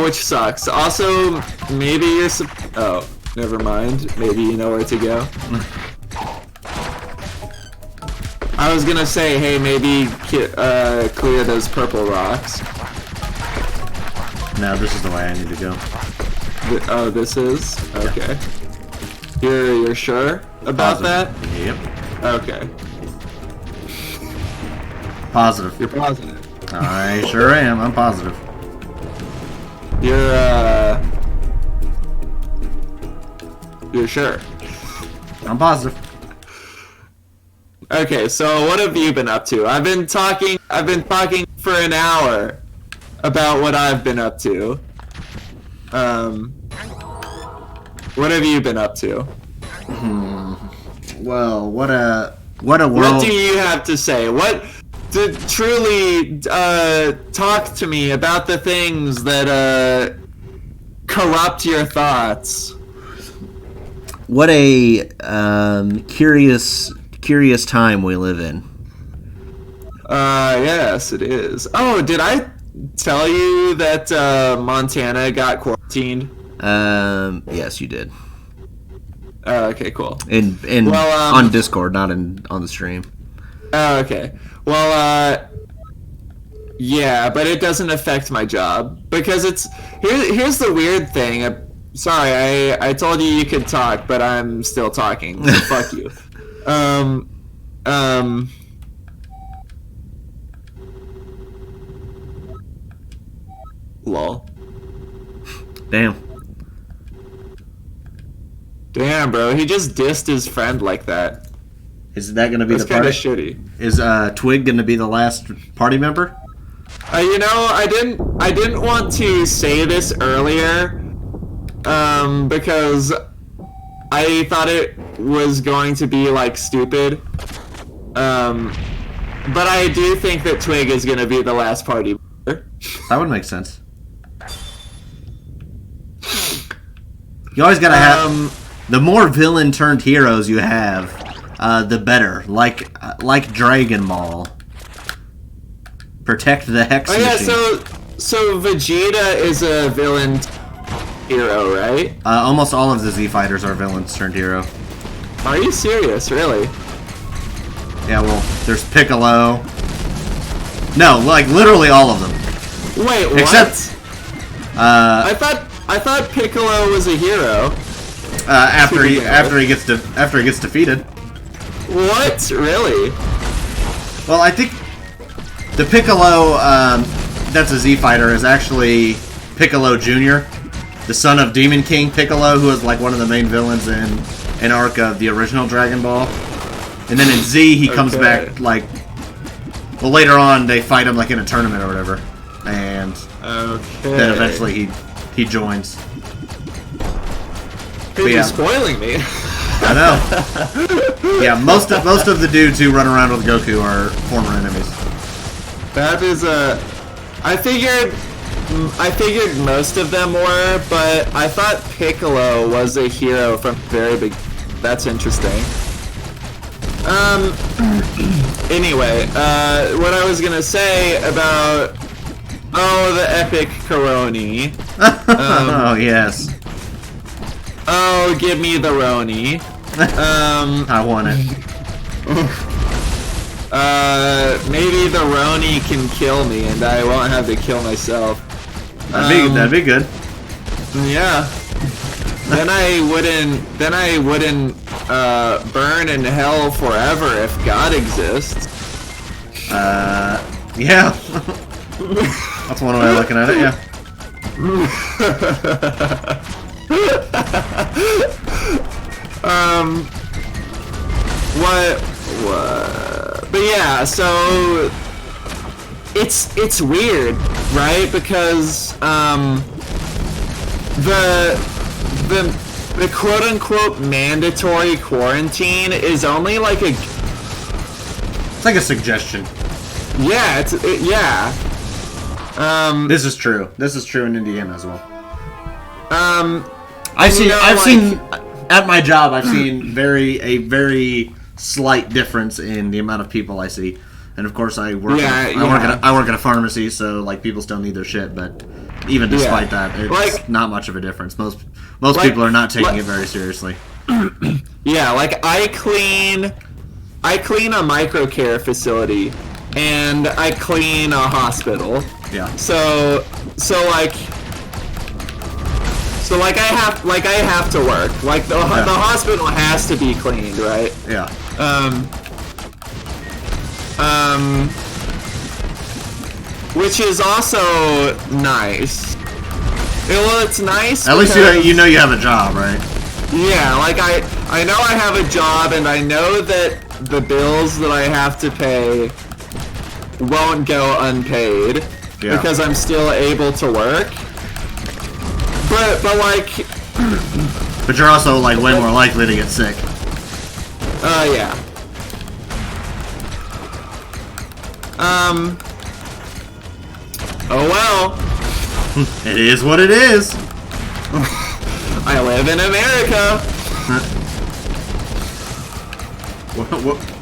Which sucks. Also, maybe you're oh, never mind. Maybe you know where to go. I was gonna say, hey, maybe clear those purple rocks. No, this is the way I need to go. Oh, this is? Okay. You're sure about that? Yep. Okay. Positive. You're positive. I sure am. I'm positive. You're sure? I'm positive. Okay, so what have you been up to? I've been talking for an hour about what I've been up to. What have you been up to? Well, what a world. What do you have to say? What to truly talk to me about the things that corrupt your thoughts? What a curious time we live in. Yes, it is. Oh, did I tell you that Montana got quarantined? Yes, you did. Okay, cool. Well, on Discord, not on the stream. Okay. Well, yeah, but it doesn't affect my job because here's the weird thing. Sorry, I told you could talk, but I'm still talking. So fuck you. Lol. Damn, bro. He just dissed his friend like that. Is that going to be That's the party? That's kind of shitty. Is Twig going to be the last party member? You know, I didn't want to say this earlier, because I thought it was going to be like stupid. But I do think that Twig is going to be the last party member. That would make sense. You always gotta have the more villain turned heroes you have, the better. Like Dragon Ball. Protect the Hex machine. So Vegeta is a villain hero, right? Almost all of the Z fighters are villains turned hero. Are you serious? Really? Yeah. Well, there's Piccolo. No, like literally all of them. Wait, what? Except, I thought Piccolo was a hero. After he gets defeated. What? Really? Well, I think the Piccolo that's a Z fighter is actually Piccolo Jr., the son of Demon King Piccolo, who was like one of the main villains in an arc of the original Dragon Ball. And then in Z, he comes back like. Well, later on they fight him like in a tournament or whatever, and then eventually he joins. You're spoiling me. I know. Yeah, most of the dudes who run around with Goku are former enemies. That is I figured most of them were, but I thought Piccolo was a hero from the very big. That's interesting. Anyway, what I was gonna say about the epic Coroni. Oh yes. Oh, give me the Roni. I want it. Maybe the Roni can kill me, and I won't have to kill myself. That'd be good. Yeah. Then I wouldn't burn in hell forever if God exists. Yeah. That's one way of looking at it, yeah. What? But yeah, so it's weird, right? Because the quote unquote mandatory quarantine is only like It's like a suggestion. yeah, yeah. This is true. This is true in Indiana as well. I've seen at my job. I've seen a very slight difference in the amount of people I see, and of course I work. I work at a pharmacy, so like people still need their shit. But even despite that, it's like, not much of a difference. Most people are not taking it very seriously. Yeah, like I clean a microcare facility, and I clean a hospital. Yeah. So I have to work. Like the hospital has to be cleaned, right? Yeah. Which is also nice. Well, it's nice. At least you know you have a job, right? Yeah, like I know I have a job, and I know that the bills that I have to pay won't go unpaid because I'm still able to work. But like. But you're also like way more likely to get sick. Yeah. Oh well. It is what it is. I live in America.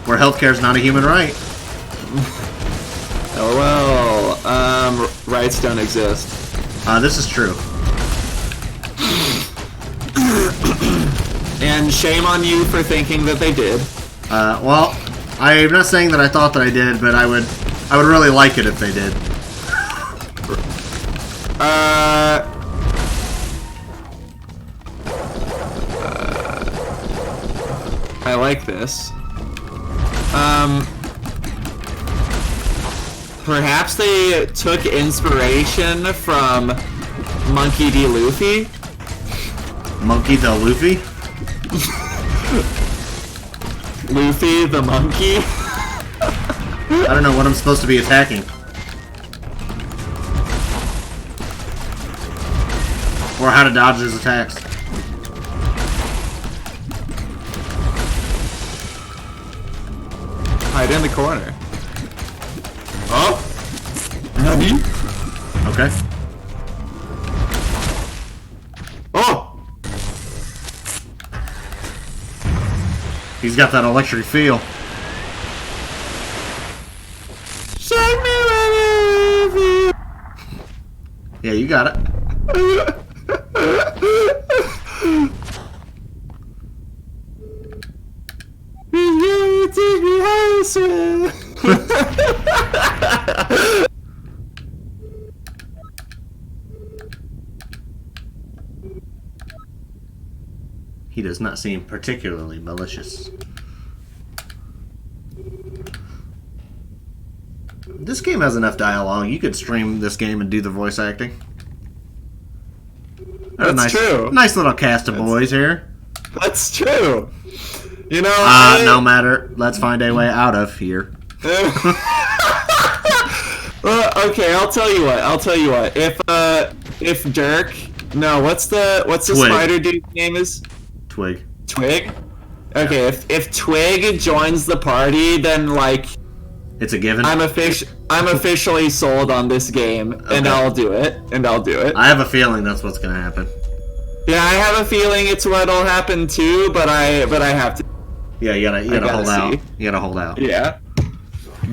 Where healthcare is not a human right. Oh well. Rights don't exist. This is true. And shame on you for thinking that they did. Well, I'm not saying that I thought that I did, but I would really like it if they did. I like this. Perhaps they took inspiration from Monkey D. Luffy? Monkey the Luffy? Luffy the monkey? I don't know what I'm supposed to be attacking. Or how to dodge his attacks. Hide in the corner. Oh? Nani? Okay. Oh! He's got that electric feel. Show me what Yeah, you got it. He does not seem particularly malicious. This game has enough dialogue. You could stream this game and do the voice acting. That's true. Nice little cast of boys here. That's true. You know, no matter. Let's find a way out of here. Well, okay, I'll tell you what. If Dirk, no, what's the Twig. spider dude's name is? Twig. Twig? Okay, if Twig joins the party, then like it's a given. I'm officially sold on this game, and Okay. I'll do it. I have a feeling that's what's gonna happen. Yeah, I have a feeling it's what'll happen too, but I have to. Yeah, you gotta hold out. see. You gotta hold out. Yeah.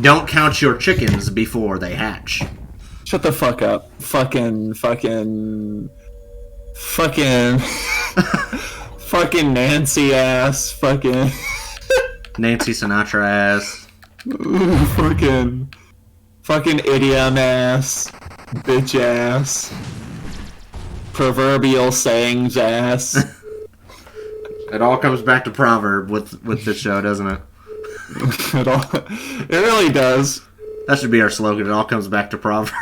Don't count your chickens before they hatch. Shut the fuck up. Fucking. Fucking Nancy ass. Fucking. Nancy Sinatra ass. Fucking idiom ass. Bitch ass. Proverbial sayings ass. It all comes back to proverb with this show, doesn't it? It really does. That should be our slogan. It all comes back to proverb.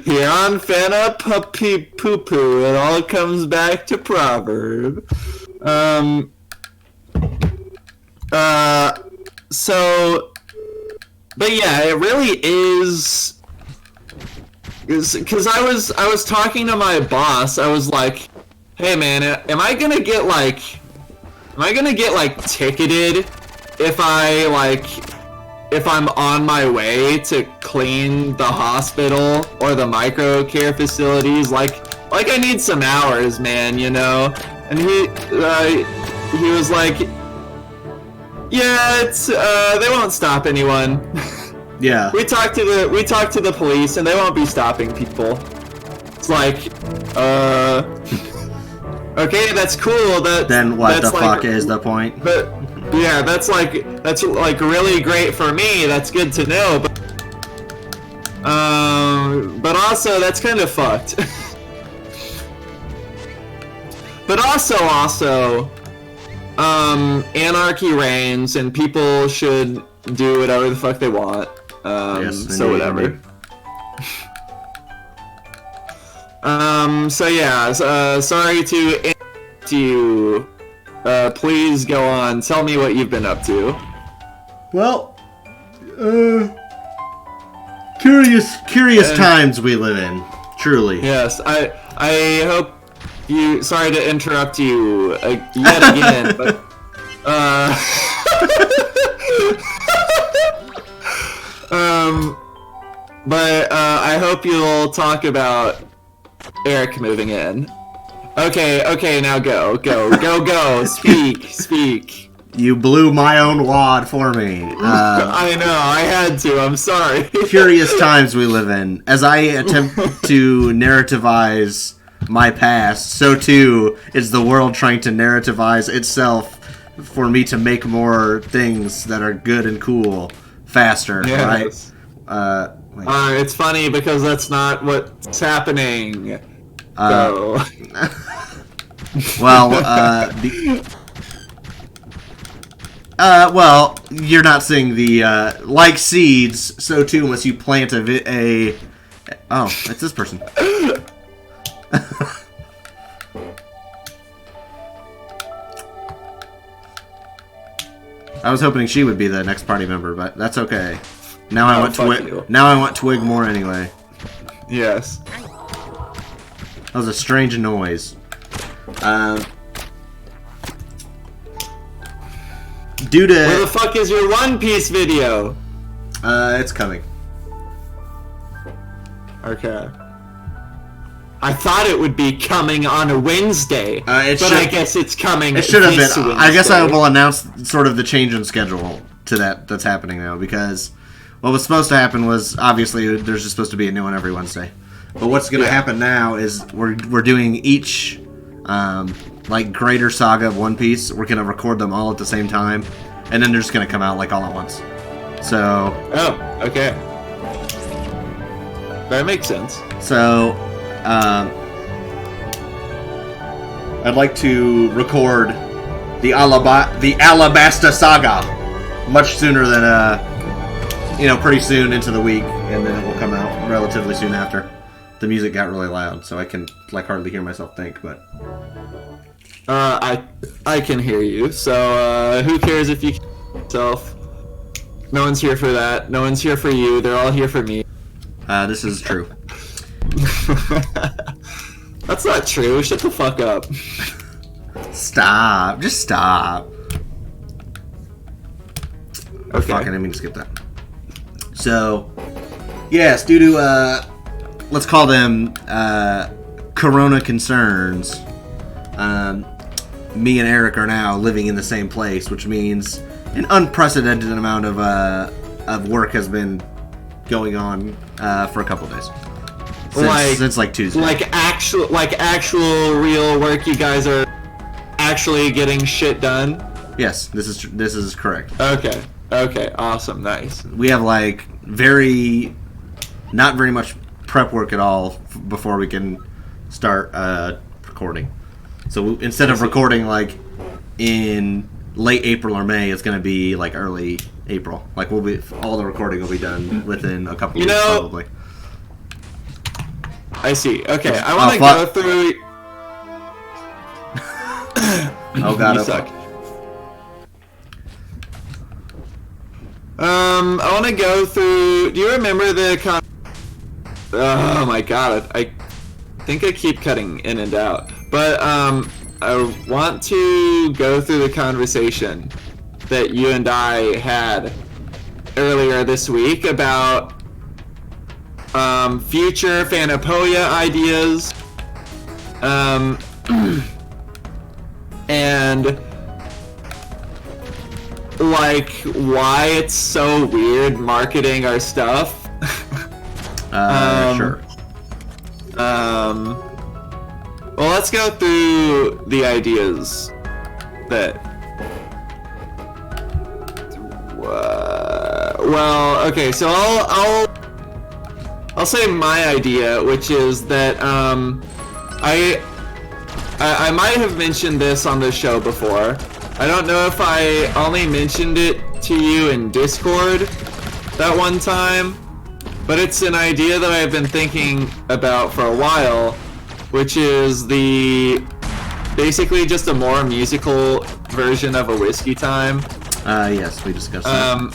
Here on Phanopoeia, it all comes back to proverb. So, but yeah, it really is. Because I was talking to my boss. I was like, "Hey man, am I gonna get ticketed if I'm on my way to clean the hospital or the micro-care facilities? Like I need some hours, man, you know?" And he was like, "Yeah, it's they won't stop anyone." Yeah. We talked to the police, and they won't be stopping people. It's like, okay, that's cool. Then what that's the fuck is the point? But yeah, that's really great for me. That's good to know. But also that's kind of fucked. But also, anarchy reigns, and people should do whatever the fuck they want. Yes, so whatever. indeed. So yeah, sorry to interrupt you. Please go on. Tell me what you've been up to. Well, curious times we live in. Truly. Yes, I hope you. Sorry to interrupt you yet again, but I hope you'll talk about Eric moving in. Okay, now go. Speak. You blew my own wad for me. I know, I had to, I'm sorry. Curious times we live in. As I attempt to narrativize my past, so too is the world trying to narrativize itself for me to make more things that are good and cool faster, Yes. right? It's funny because that's not what's happening. So. Well, well, you're not seeing the, like seeds, so too must you plant a oh, it's this person. I was hoping she would be the next party member, but that's okay. Now I want Twig. Now I want Twig more anyway. Yes. That was a strange noise. Due to Where the fuck is your One Piece video? it's coming. Okay. I thought it would be coming on a Wednesday, but I guess it's coming. It should have been. Wednesday. I guess I will announce sort of the change in schedule to that's happening now, because what was supposed to happen was obviously there's just supposed to be a new one every Wednesday. But what's going to happen now is we're doing each like greater saga of One Piece. We're going to record them all at the same time, and then they're just going to come out like all at once. So. Oh, okay. That makes sense. So, I'd like to record the Alabasta Saga much sooner than pretty soon into the week, and then it will come out relatively soon after. The music got really loud, so I can hardly hear myself think. But I can hear you. So who cares if you can hear yourself? No one's here for that. No one's here for you. They're all here for me. This is true. That's not true. Shut the fuck up. Stop. Just stop. Oh, Okay. fuck, I didn't mean to skip that. So, yes, due to, let's call them, Corona concerns, me and Eric are now living in the same place, which means an unprecedented amount of work has been going on, for a couple days. since like Tuesday. Like actual real work. You guys are actually getting shit done. Yes, this is correct. Okay. Okay. Awesome. Nice. We have like not very much prep work at all before we can start recording. So instead of recording like in late April or May, it's going to be like early April. Like all the recording will be done within a couple weeks probably. I see. Okay, I want to go through. Oh god, you suck. I want to go through. Do you remember the Oh my god, I think I keep cutting in and out. But I want to go through the conversation that you and I had earlier this week about future Phanopoeia ideas, and like why it's so weird marketing our stuff. Sure. Well, let's go through the ideas that. Well, okay, so I'll say my idea, which is that I might have mentioned this on the show before. I don't know if I only mentioned it to you in Discord that one time, but it's an idea that I've been thinking about for a while, which is basically just a more musical version of a Whiskey Time. Yes, we discussed that.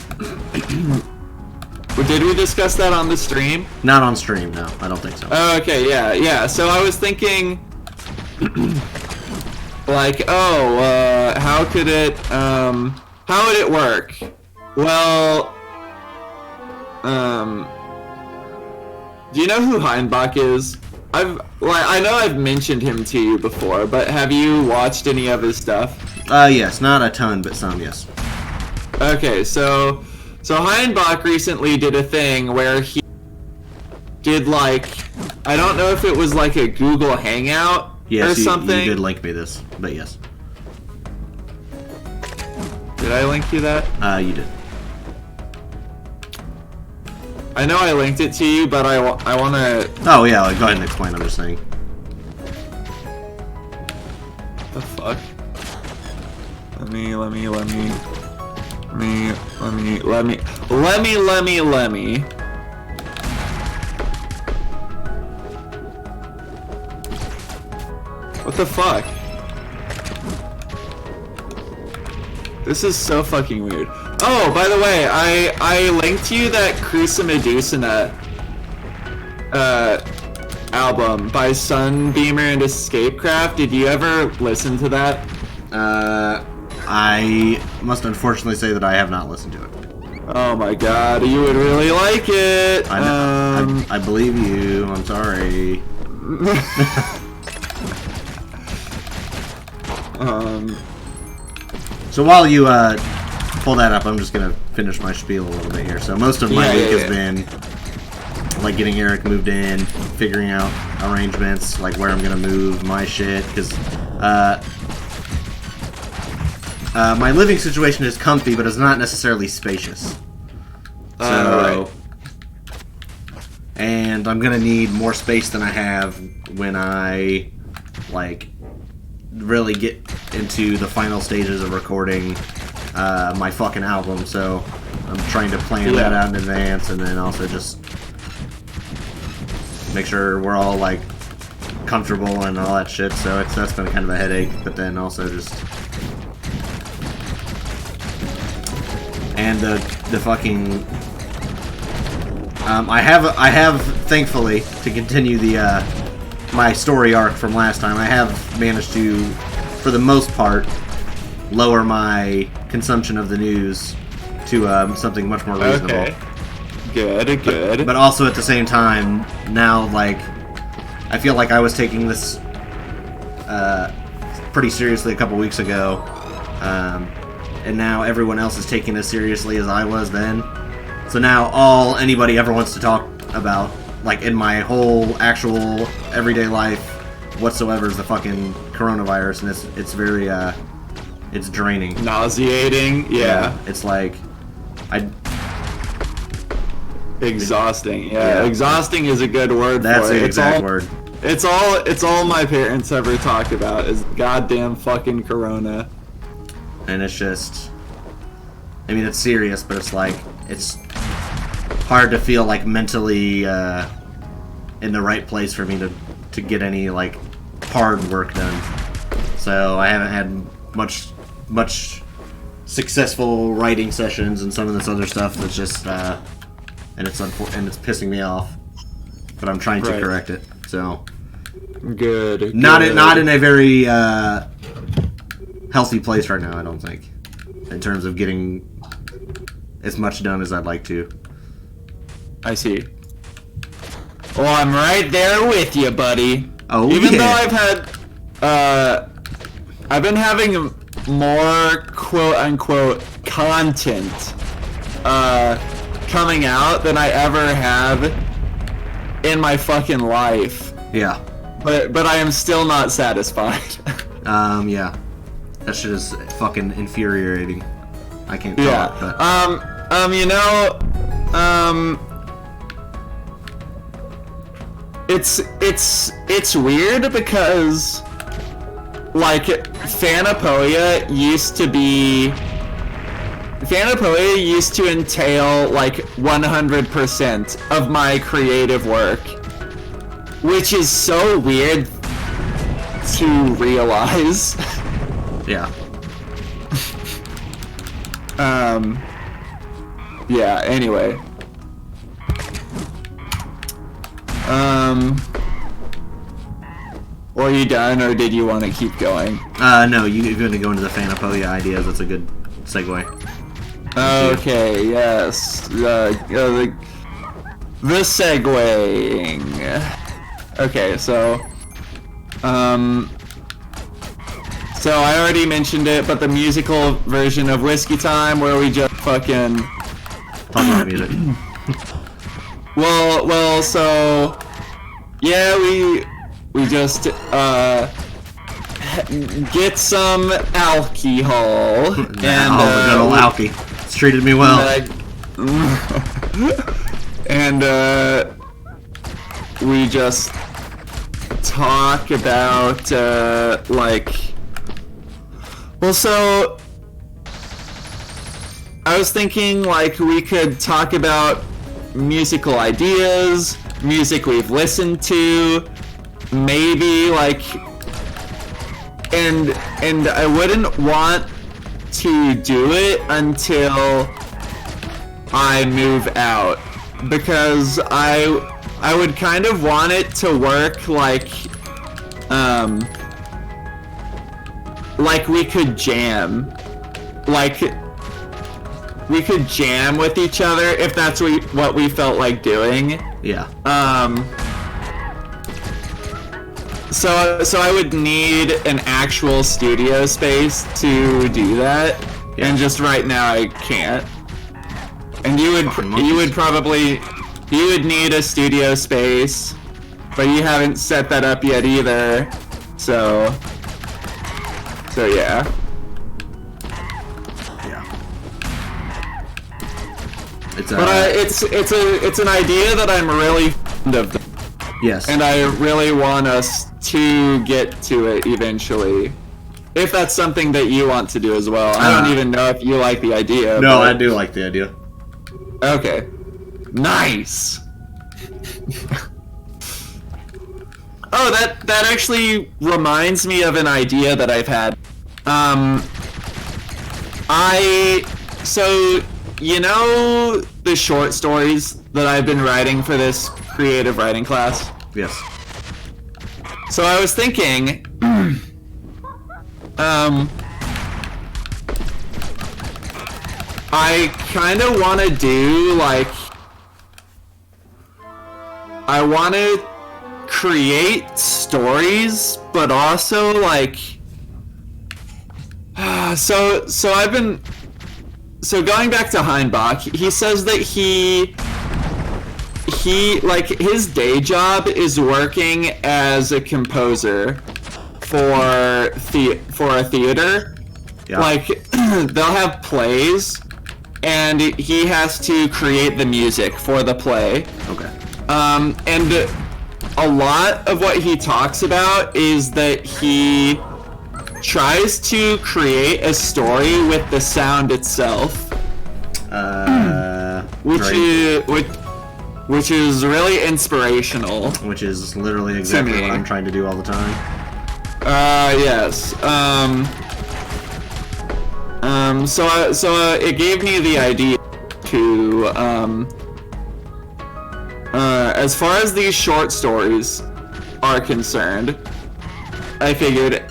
Did we discuss that on the stream? Not on stream, no. I don't think so. Oh, okay, yeah. So I was thinking, like, how could it, how would it work? Well, do you know who Heinbach is? I know I've mentioned him to you before, but have you watched any of his stuff? Yes, not a ton, but some, yes. Okay, so Heinbach recently did a thing where he did like, I don't know if it was like a Google Hangout or something. You did link me this, but yes. Did I link you that? You did. I know I linked it to you, but I want to... Oh yeah, go ahead and explain, I'm just saying. The fuck? Let me. What the fuck? This is so fucking weird. Oh, by the way, I linked you that Crusa Medusina album by Sunbeamer and Escapecraft. Did you ever listen to that? I must unfortunately say that I have not listened to it. Oh my god, you would really like it. I believe you. I'm sorry. So while you pull that up, I'm just gonna finish my spiel a little bit here. So most of my week has been like getting Eric moved in, figuring out arrangements, like where I'm gonna move my shit, because my living situation is comfy, but it's not necessarily spacious. So, and I'm gonna need more space than I have when I like really get into the final stages of recording my fucking album. So I'm trying to plan that out in advance, and then also just make sure we're all like comfortable and all that shit. So that's been kind of a headache, but then also just. And the fucking I have thankfully, to continue the my story arc from last time, I have managed to, for the most part, lower my consumption of the news to something much more reasonable. Okay. Good. But also at the same time, now like I feel like I was taking this pretty seriously a couple weeks ago. And now everyone else is taking as seriously as I was then. So now all anybody ever wants to talk about like in my whole actual everyday life whatsoever is the fucking coronavirus, and it's very it's draining, nauseating. Yeah. It's like exhausting. Yeah, exhausting is a good word. That's for it. the exact word. It's all my parents ever talk about is goddamn fucking corona. And it's just, I mean, it's serious, but it's like, it's hard to feel like mentally in the right place for me to get any like hard work done. So I haven't had much successful writing sessions and some of this other stuff that's just and it's pissing me off. But I'm trying to correct it. So good. Not in a very healthy place right now, I don't think, in terms of getting as much done as I'd like to. I see. Well, I'm right there with you, buddy. Oh, Even though I've been having more quote-unquote content coming out than I ever have in my fucking life. Yeah. But I am still not satisfied. Yeah. That shit is fucking infuriating. I can't call it, but... It's weird because, like, Phanopoeia used to entail, like, 100% of my creative work, which is so weird to realize. Yeah. Yeah, anyway. Are you done, or did you want to keep going? No, you're going to go into the Phanopoeia ideas. That's a good segue. Okay, yes. The segueing. Okay, so I already mentioned it, but the musical version of Whiskey Time, where we just fucking talk about music. well, so yeah, we just get some alcohol and good old alky. It's treated me well. And we just talk about well, so I was thinking like we could talk about musical ideas, music we've listened to, maybe like, and I wouldn't want to do it until I move out, because I would kind of want it to work like we could jam, like we could jam with each other if that's what we felt like doing. Yeah. So I would need an actual studio space to do that, and just right now I can't. And you would need a studio space, but you haven't set that up yet either. So yeah. It's an idea that I'm really fond of. Yes. And I really want us to get to it eventually. If that's something that you want to do as well. I don't even know if you like the idea. No, I do like the idea. Okay. Nice. Oh, that actually reminds me of an idea that I've had. So you know the short stories that I've been writing for this creative writing class? Yes. So I was thinking, I kind of want to do like, I want to create stories, but also like, so going back to Heinbach, he says that he his day job is working as a composer for a theater. Yeah. Like, they'll have plays, and he has to create the music for the play. Okay. And a lot of what he talks about is that he tries to create a story with the sound itself. Which is really inspirational. Which is literally exactly what I'm trying to do all the time. Yes. So it gave me the idea to, as far as these short stories are concerned, I figured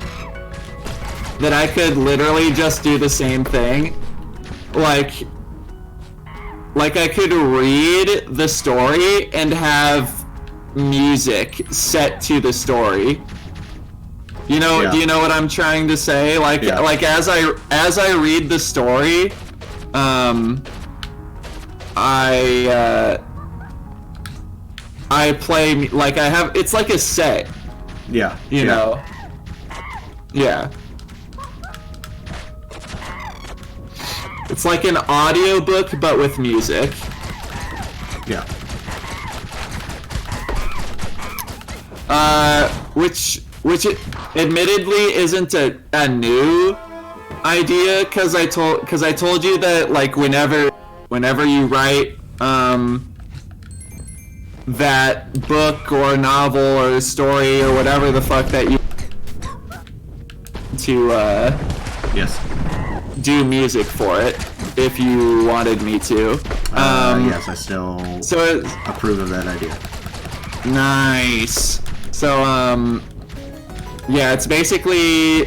that I could literally just do the same thing. Like I could read the story and have music set to the story. You know, Do you know what I'm trying to say? Like as I read the story, I play, like, I have, it's like a set. Yeah. You know? Yeah. It's like an audiobook, but with music. Yeah. Which admittedly isn't a new idea, because I told you that, like, whenever you write that book or novel or story or whatever the fuck that you to yes, do music for it, if you wanted me to. Yes, I still approve of that idea. Nice. So yeah, it's basically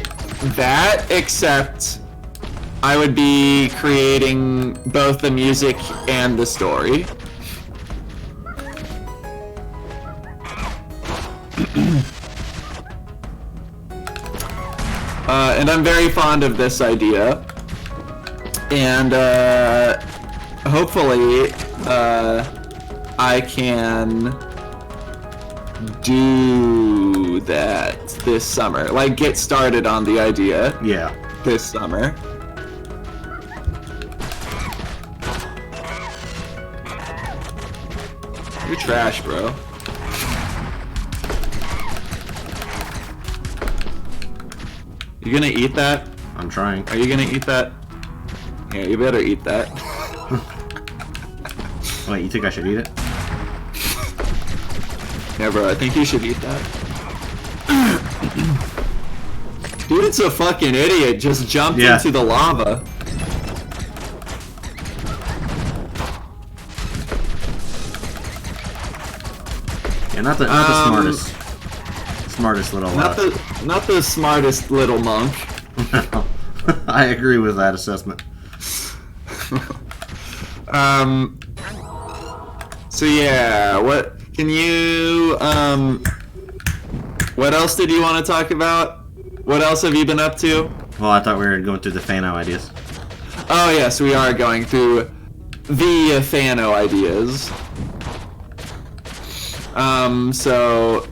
that, except I would be creating both the music and the story. And I'm very fond of this idea, and hopefully I can do that this summer. Like, get started on the idea. Yeah. This summer. You're trash, bro. You gonna eat that? I'm trying. Are you gonna eat that? Yeah, you better eat that. Wait, you think I should eat it? Yeah, bro, I think you should eat that. Dude, it's a fucking idiot. Just jumped into the lava. Yeah, not the smartest little. Not the smartest little monk. I agree with that assessment. So yeah, what can you what else did you want to talk about? What else have you been up to? Well, I thought we were going through the Phano ideas. Oh yes, we are going through the Phano ideas. So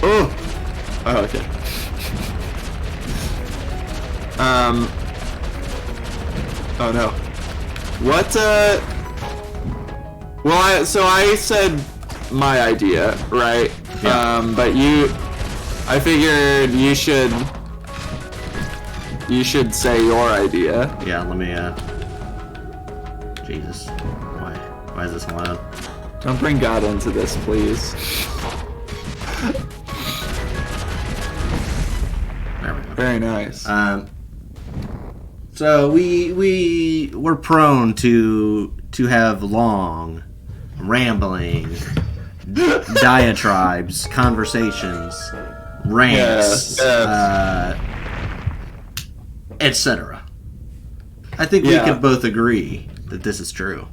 oh, okay. Oh no. What, well, so I said my idea, right? Yeah. But I figured you should say your idea. Yeah, let me, Jesus. Why is this loud? Don't bring God into this, please. There we go. Very nice. So we're prone to have long, rambling diatribes, conversations, rants, etc. I think we can both agree that this is true.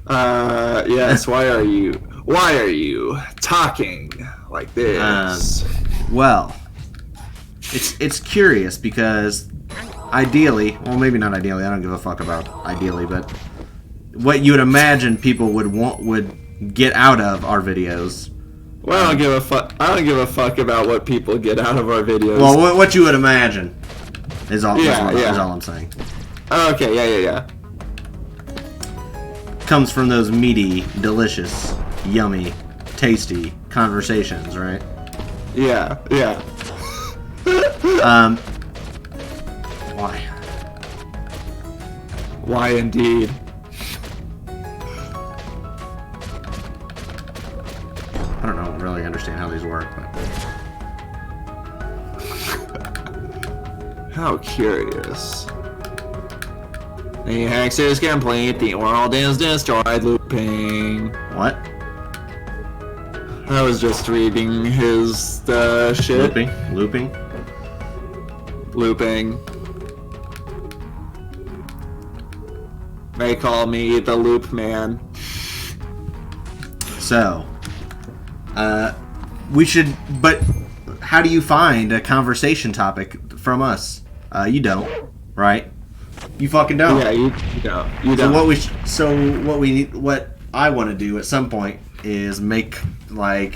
Yes. Why are you talking like this? Well, it's curious because ideally, well, maybe not ideally. I don't give a fuck about ideally, but what you would imagine people would get out of our videos. Well, I don't give a fuck. I don't give a fuck about what people get out of our videos. Well, what you would imagine is all. Yeah, is all I'm saying. Oh, okay, yeah. Comes from those meaty, delicious, yummy, tasty conversations, right? Yeah. Why? Why indeed? I don't really understand how these work, but How curious. The hex is complete. The world is destroyed. Looping. what? I was just reading his shit. Looping. Looping. They call me the Loop Man. So, we should. But how do you find a conversation topic from us? You don't, right? You fucking don't. Yeah, you don't. You So don't. what I want to do at some point is make like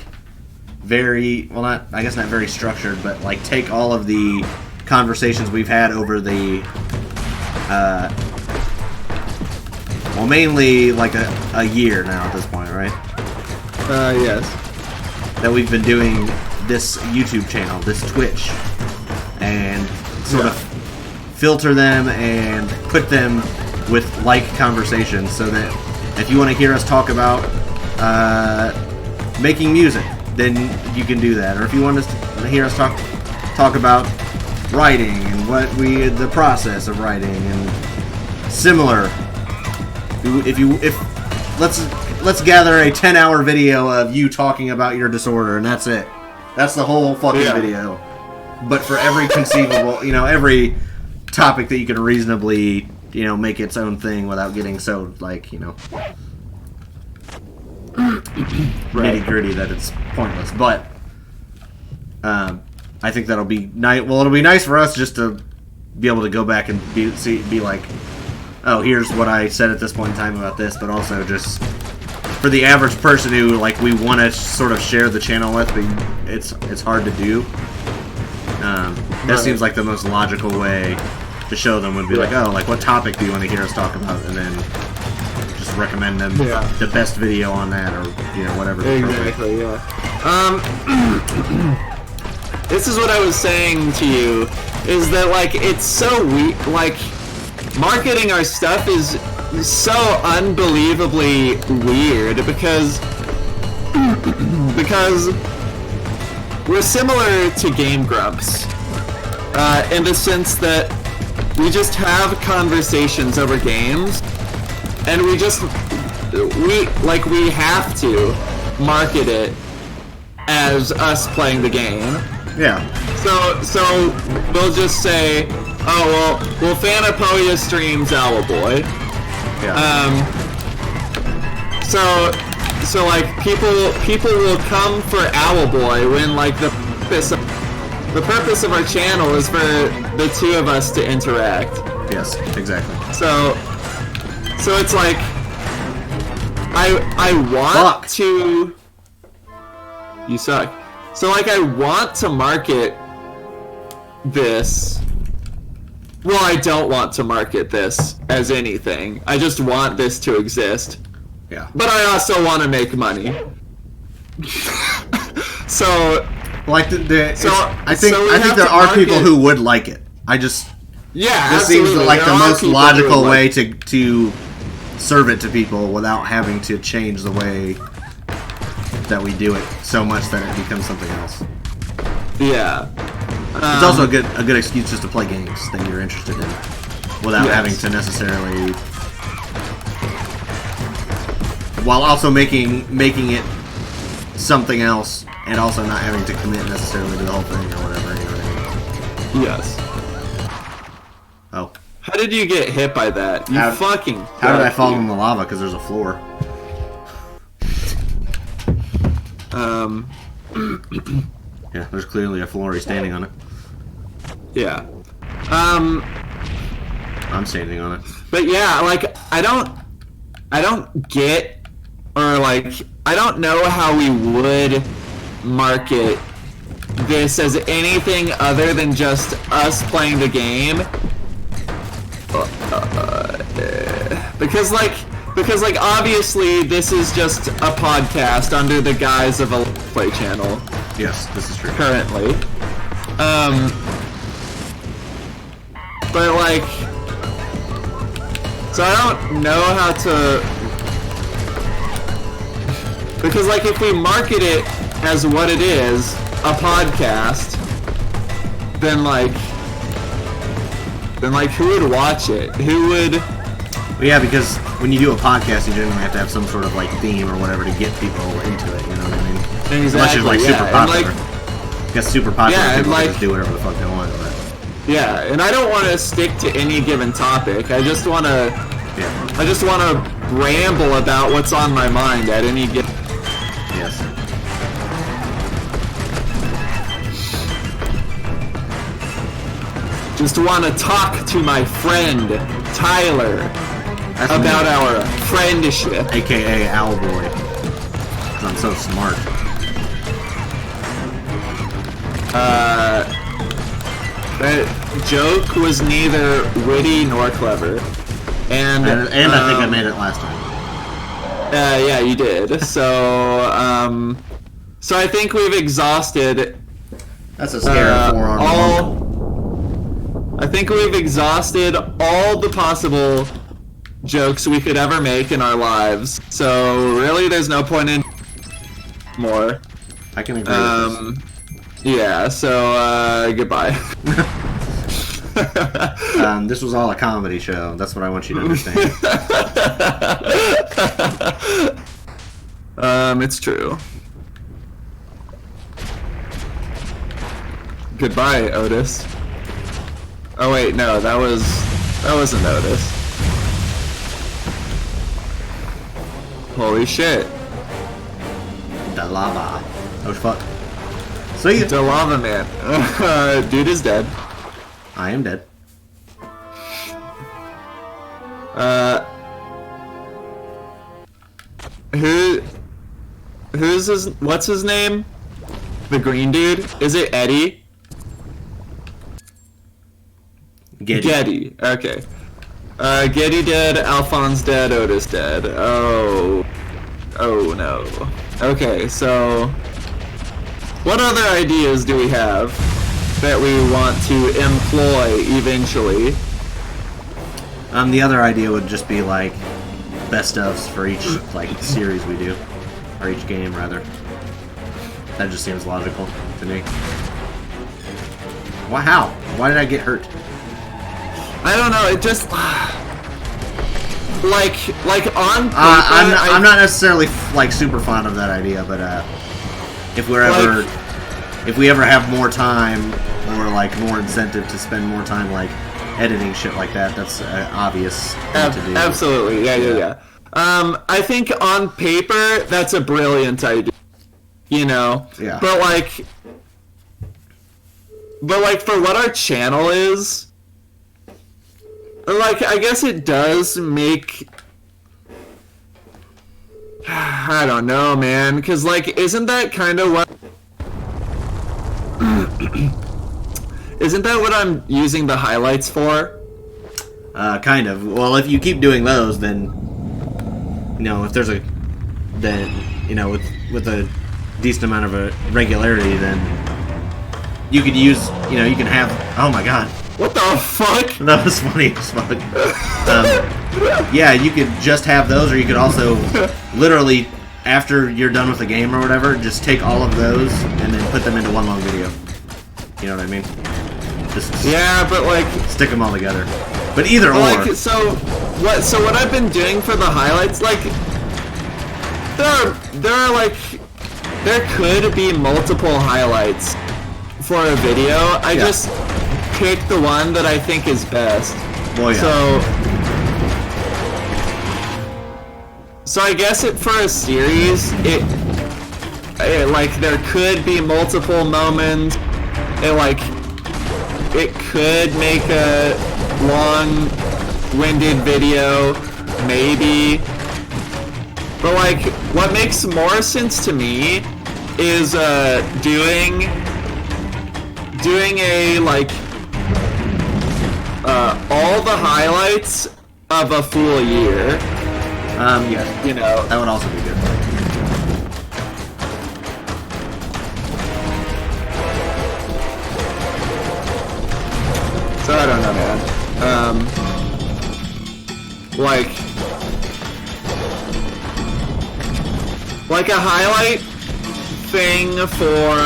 very not very structured, but like take all of the conversations we've had over the mainly like a year now at this point, right? Yes. That we've been doing this YouTube channel, this Twitch, and sort of filter them and put them with like conversations so that if you want to hear us talk about making music, then you can do that. Or if you want us to hear us talk about writing and the process of writing and similar. If let's gather a 10-hour video of you talking about your disorder and that's it. That's the whole fucking video. But for every conceivable, every topic that you can reasonably, make its own thing without getting so nitty gritty that it's pointless. But I think that'll be nice. Well, it'll be nice for us just to be able to go back and be like, oh, here's what I said at this point in time about this. But also just for the average person who we want to sort of share the channel with, but it's hard to do. That seems like the most logical way to show them would be like, oh, what topic do you want to hear us talk about, and then just recommend them the best video on that, or whatever. Exactly. Yeah. This is what I was saying to you, is that it's so weak. Marketing our stuff is so unbelievably weird because we're similar to Game Grumps in the sense that we just have conversations over games, and we have to market it as us playing the game. Yeah. So we'll just say, oh well, Phanopoeia streams Owlboy. Yeah. So people will come for Owlboy when the purpose of our channel is for the two of us to interact. Yes, exactly. So it's I want to. You suck. So I want to market this. Well, I don't want to market this as anything. I just want this to exist. Yeah. But I also want to make money. So I think there are people who would like it. This seems like the most logical way to serve it to people without having to change the way that we do it so much that it becomes something else. Yeah. It's also a good excuse just to play games that you're interested in without having to necessarily, while also making it something else and also not having to commit necessarily to the whole thing or whatever. You know what I mean? Yes. Oh. How did you get hit by that? How did I fall in the lava? Because there's a floor. Yeah, there's clearly a floor. He's standing on it. Yeah. I'm standing on it. But yeah, like I don't get, or like I don't know how we would market this as anything other than just us playing the game. Because like obviously this is just a podcast under the guise of a Let's Play channel. Yes, this is true. Currently. But like, so I don't know how to, because like if we market it as what it is, a podcast, then like who would watch it? Who would? Well, yeah, because when you do a podcast, you generally have to have some sort of like theme or whatever to get people into it. You know what I mean? Exactly. Unless you're like super popular. Like, guess super popular yeah, people like, can just do whatever the fuck they want. But. Yeah, and I don't want to stick to any given topic. I just want to. Yeah. I just want to ramble about what's on my mind at any given. Yes. Just want to talk to my friend Tyler about our friendship. AKA Owlboy. Because I'm so smart. That joke was neither witty nor clever. And I think I made it last time. Yeah, you did. So, so I think we've exhausted. That's a scary forearm. I think we've exhausted all the possible jokes we could ever make in our lives. So really, there's no point in more. I can agree with this. Yeah. So goodbye. This was all a comedy show. That's what I want you to understand. It's true. Goodbye, Otis. Oh wait, no, that wasn't Otis. Holy shit. The lava. Oh fuck. See ya. The lava man. Dude is dead. I am dead. What's his name? The green dude? Is it Eddie? Getty. Okay. Getty dead, Alphonse dead, Otis dead. Oh no. Okay, so what other ideas do we have that we want to employ eventually? The other idea would just be like best ofs for each like series we do, or each game rather. That just seems logical to me. Why? How? Why did I get hurt? I don't know. It just like on paper. I'm not necessarily like super fond of that idea, but if we ever have more time or like more incentive to spend more time like editing shit like that, that's obvious thing to do. Absolutely, yeah. I think on paper that's a brilliant idea. You know, yeah. But like for what our channel is, like I guess it does make. I don't know, man, because like isn't that kind of what? Isn't that what I'm using the highlights for? Kind of. Well, if you keep doing those, then you know with a decent amount of a regularity, then you could use. You can have. Oh my god. What the fuck? That was funny as fuck. Yeah, you could just have those, or you could also literally, after you're done with the game or whatever, just take all of those and then put them into one long video. You know what I mean? Yeah, but like stick them all together. But either or. Like, so what I've been doing for the highlights, like there could be multiple highlights for a video. I just pick the one that I think is best. Well, yeah. So I guess for a series, it like there could be multiple moments. It could make a long winded video, maybe. But like, what makes more sense to me is doing a like all the highlights of a full year. Yeah. You know, That would also be good. So I don't know, man. Like a highlight thing for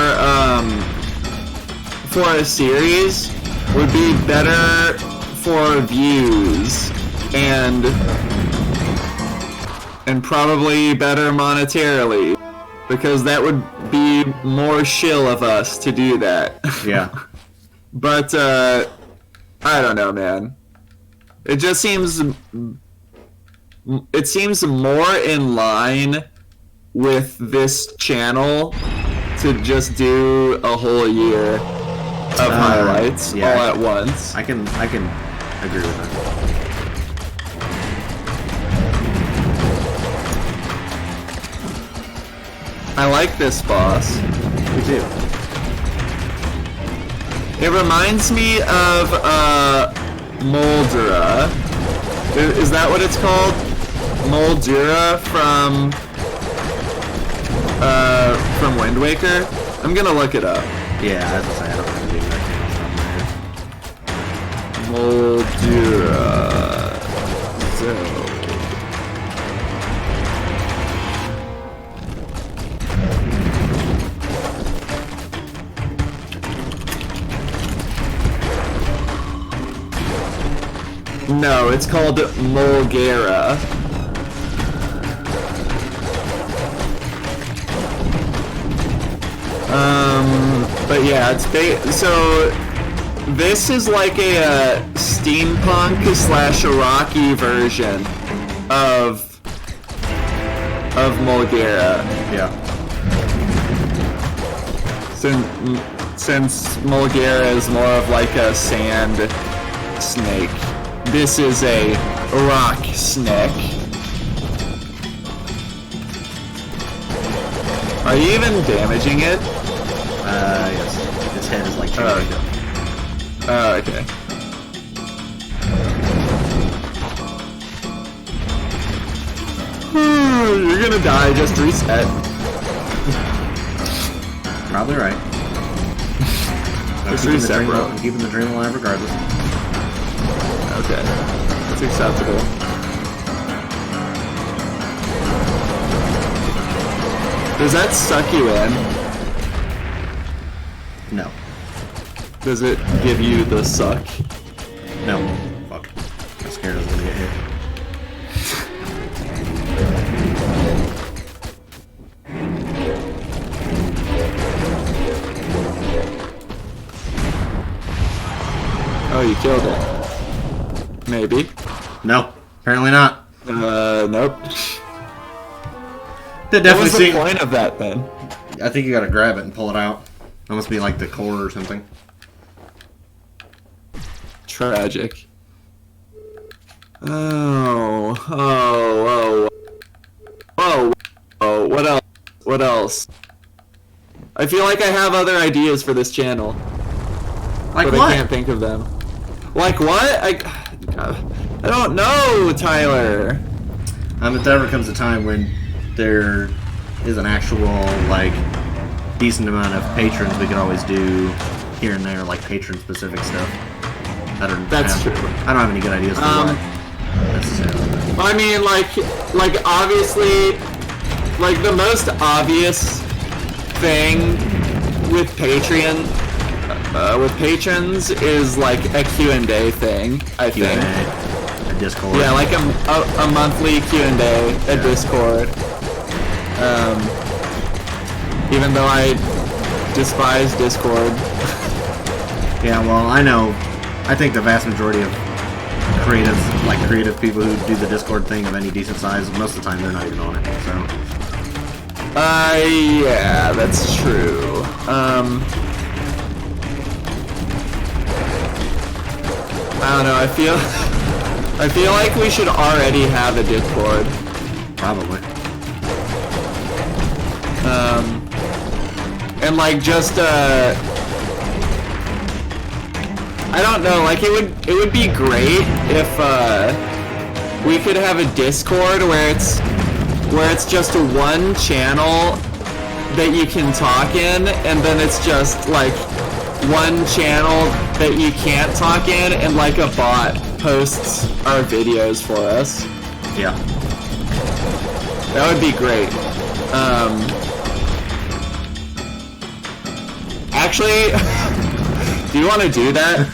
a series would be better for views and probably better monetarily, because that would be more shill of us to do that. Yeah. But I don't know, man. It just seems more in line with this channel to just do a whole year of highlights all at once. I can agree with that. I like this boss. Me too. It reminds me of Moldura. Is that what it's called? Moldura from Wind Waker? I'm gonna look it up. Yeah, I was gonna say, I don't know the exact name off the top of my head. Moldura. So. No, it's called Molgera. But yeah, it's so this is like a steampunk / Iraqi version of Molgera. Yeah. Since Molgera is more of like a sand snake, this is a rock snake. Are you even damaging it? Yes. Its head is like changing. Oh, okay. You're gonna die, just reset. Probably right. Just reset, bro. I'm keeping the dream alive regardless. Okay. That's acceptable. Does that suck you in? No. Does it give you the suck? No. Fuck. I'm scared I was gonna get hit. Oh, you killed it. Maybe. No. Apparently not. Nope. That What definitely was the seemed. point of that then? I think you gotta grab it and pull it out. That must be like the core or something. Tragic. Oh, what else? What else? I feel like I have other ideas for this channel, Like but what? I can't think of them. Like what? I don't know, Tyler. If there ever comes a time when there is an actual, like, decent amount of patrons, we could always do here and there, like, patron-specific stuff. That's true. I don't have any good ideas for what necessarily. I mean, like obviously, like the most obvious thing with Patreon, with patrons is like a Q&A thing, I think. Q&A, a Discord. Yeah, like a monthly Q&A, a Discord. Even though I despise Discord. Yeah, well, I know. I think the vast majority of creative people who do the Discord thing of any decent size, most of the time they're not even on it, so. Yeah, that's true. I don't know, I feel I feel like we should already have a Discord. Probably. And like just I don't know, like it would be great if we could have a Discord where it's just one channel that you can talk in, and then it's just like one channel that you can't talk in, and like a bot posts our videos for us. Yeah. That would be great. Actually, do you want to do that?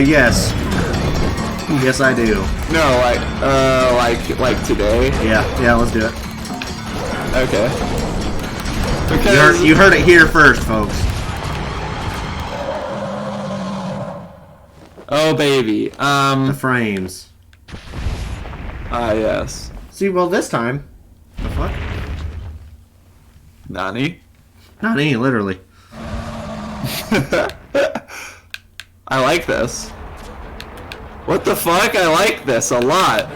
Yes. Yes, I do. No, like today? Yeah, let's do it. Okay. Because You heard it here first, folks. oh baby, The frames. yes. See, well, this time, the fuck? Nani? Not any, literally. I like this. What the fuck? I like this a lot.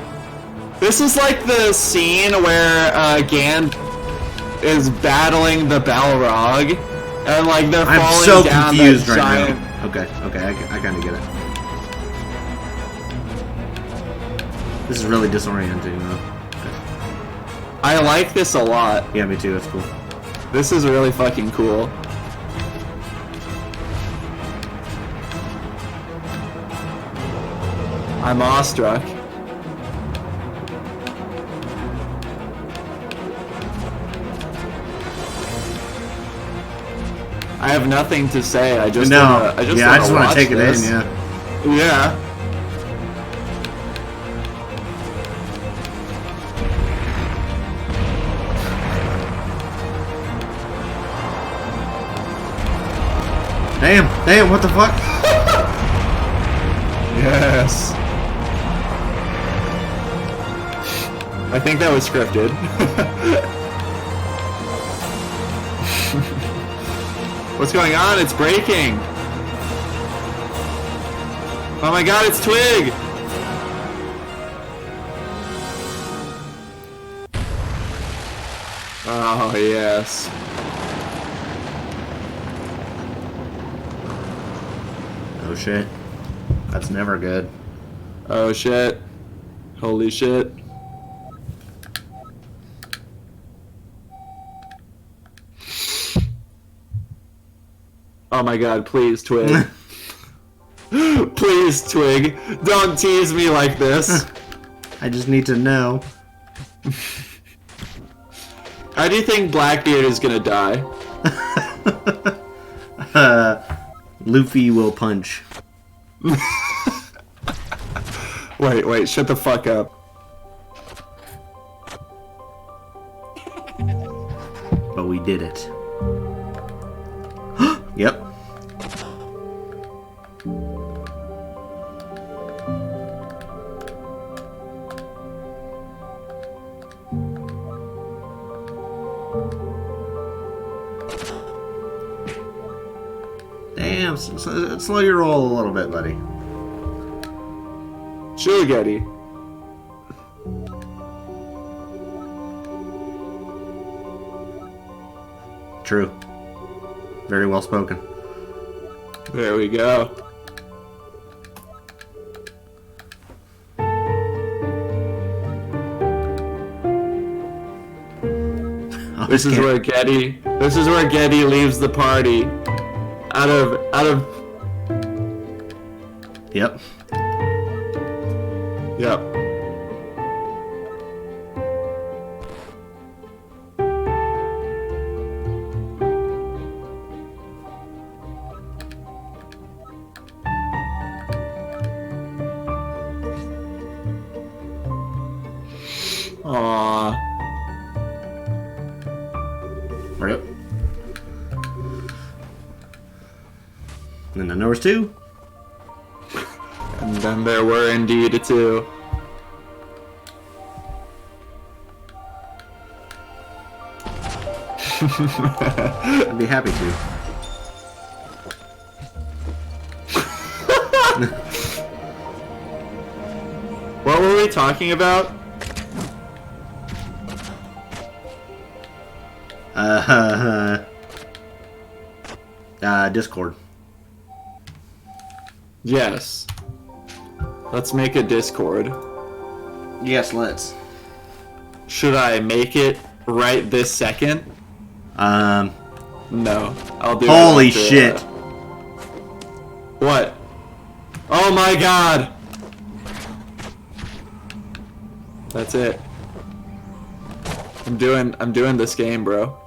This is like the scene where Gan is battling the Balrog, and like they're I'm falling so down confused that right giant... now. Okay, I kind of get it. This is really disorienting, though. Okay. I like this a lot. Yeah, me too. It's cool. This is really fucking cool. I'm awestruck. I have nothing to say. I just No, I just yeah, I just want watch to take this. it in. Yeah. Yeah. Damn, what the fuck? Yes. I think that was scripted. What's going on? It's breaking. Oh my god, it's Twig. Oh, yes. Oh shit. That's never good. Oh shit. Holy shit. Oh my god, please, Twig. Please, Twig. Don't tease me like this. I just need to know. How do you think Blackbeard is gonna die? Luffy will punch. Wait, shut the fuck up. But we did it. Yep. Damn, slow your roll a little bit, buddy. Sure, Getty. True. Very well spoken. There we go. Oh, This is where Getty leaves the party. Out of Yep. Yep. Aww. Yep. And then there was two. And then there were indeed two. I'd be happy to. were we talking about? Discord. Yes. Let's make a Discord. Yes, let's. Should I make it right this second? No. I'll do it. Holy shit. What? Oh my god! That's it. I'm doing this game, bro.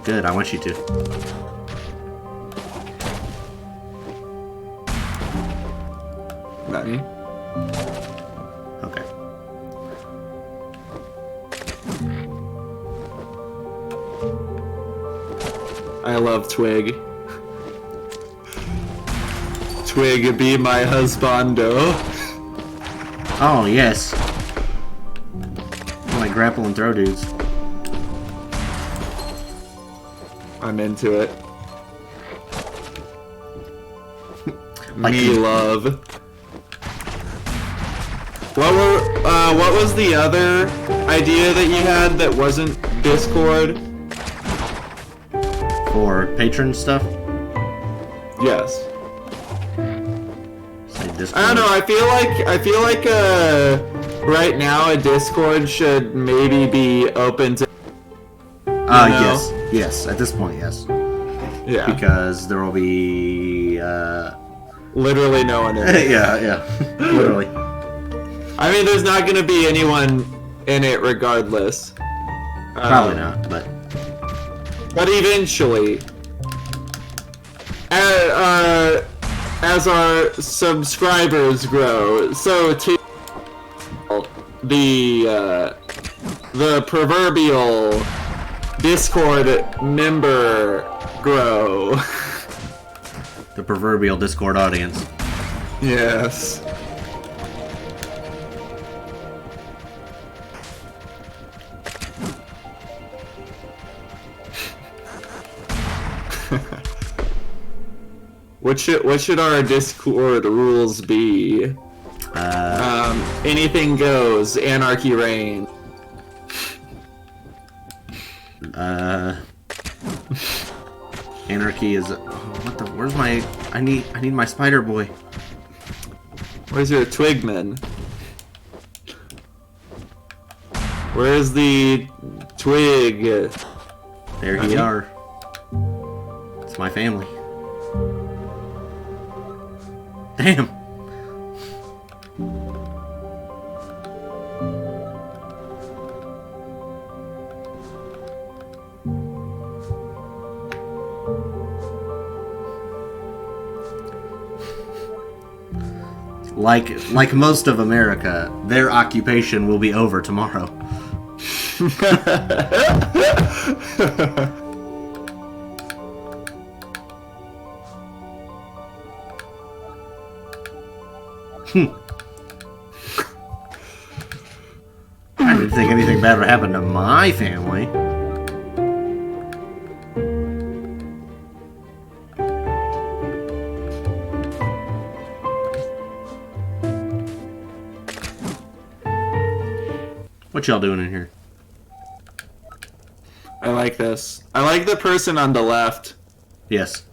Good, I want you to. Nani? Okay. I love Twig. Twig, be my husbando. Oh, yes. My grapple and throw dudes. I'm into it. Like Me love. What was the other idea that you had that wasn't Discord? For patron stuff? Yes. Say Discord. I don't know. I feel like right now a Discord should maybe be open to. Yes. Yes, at this point, yes. Yeah. Because there will be, Literally no one in it. yeah. Literally. I mean, there's not gonna be anyone in it regardless. Probably not, but... But eventually, as our subscribers grow, so too the proverbial Discord member grow. The proverbial Discord audience. Yes. What should our Discord rules be? Anything goes. Anarchy reigns. Anarchy is... what the... where's my... I need my spider boy. Where's your Twigman? Where's the Twig? There you are. It's my family. Damn. Like most of America, their occupation will be over tomorrow. I didn't think anything bad would happen to my family. What y'all doing in here? I like this. I like the person on the left. Yes.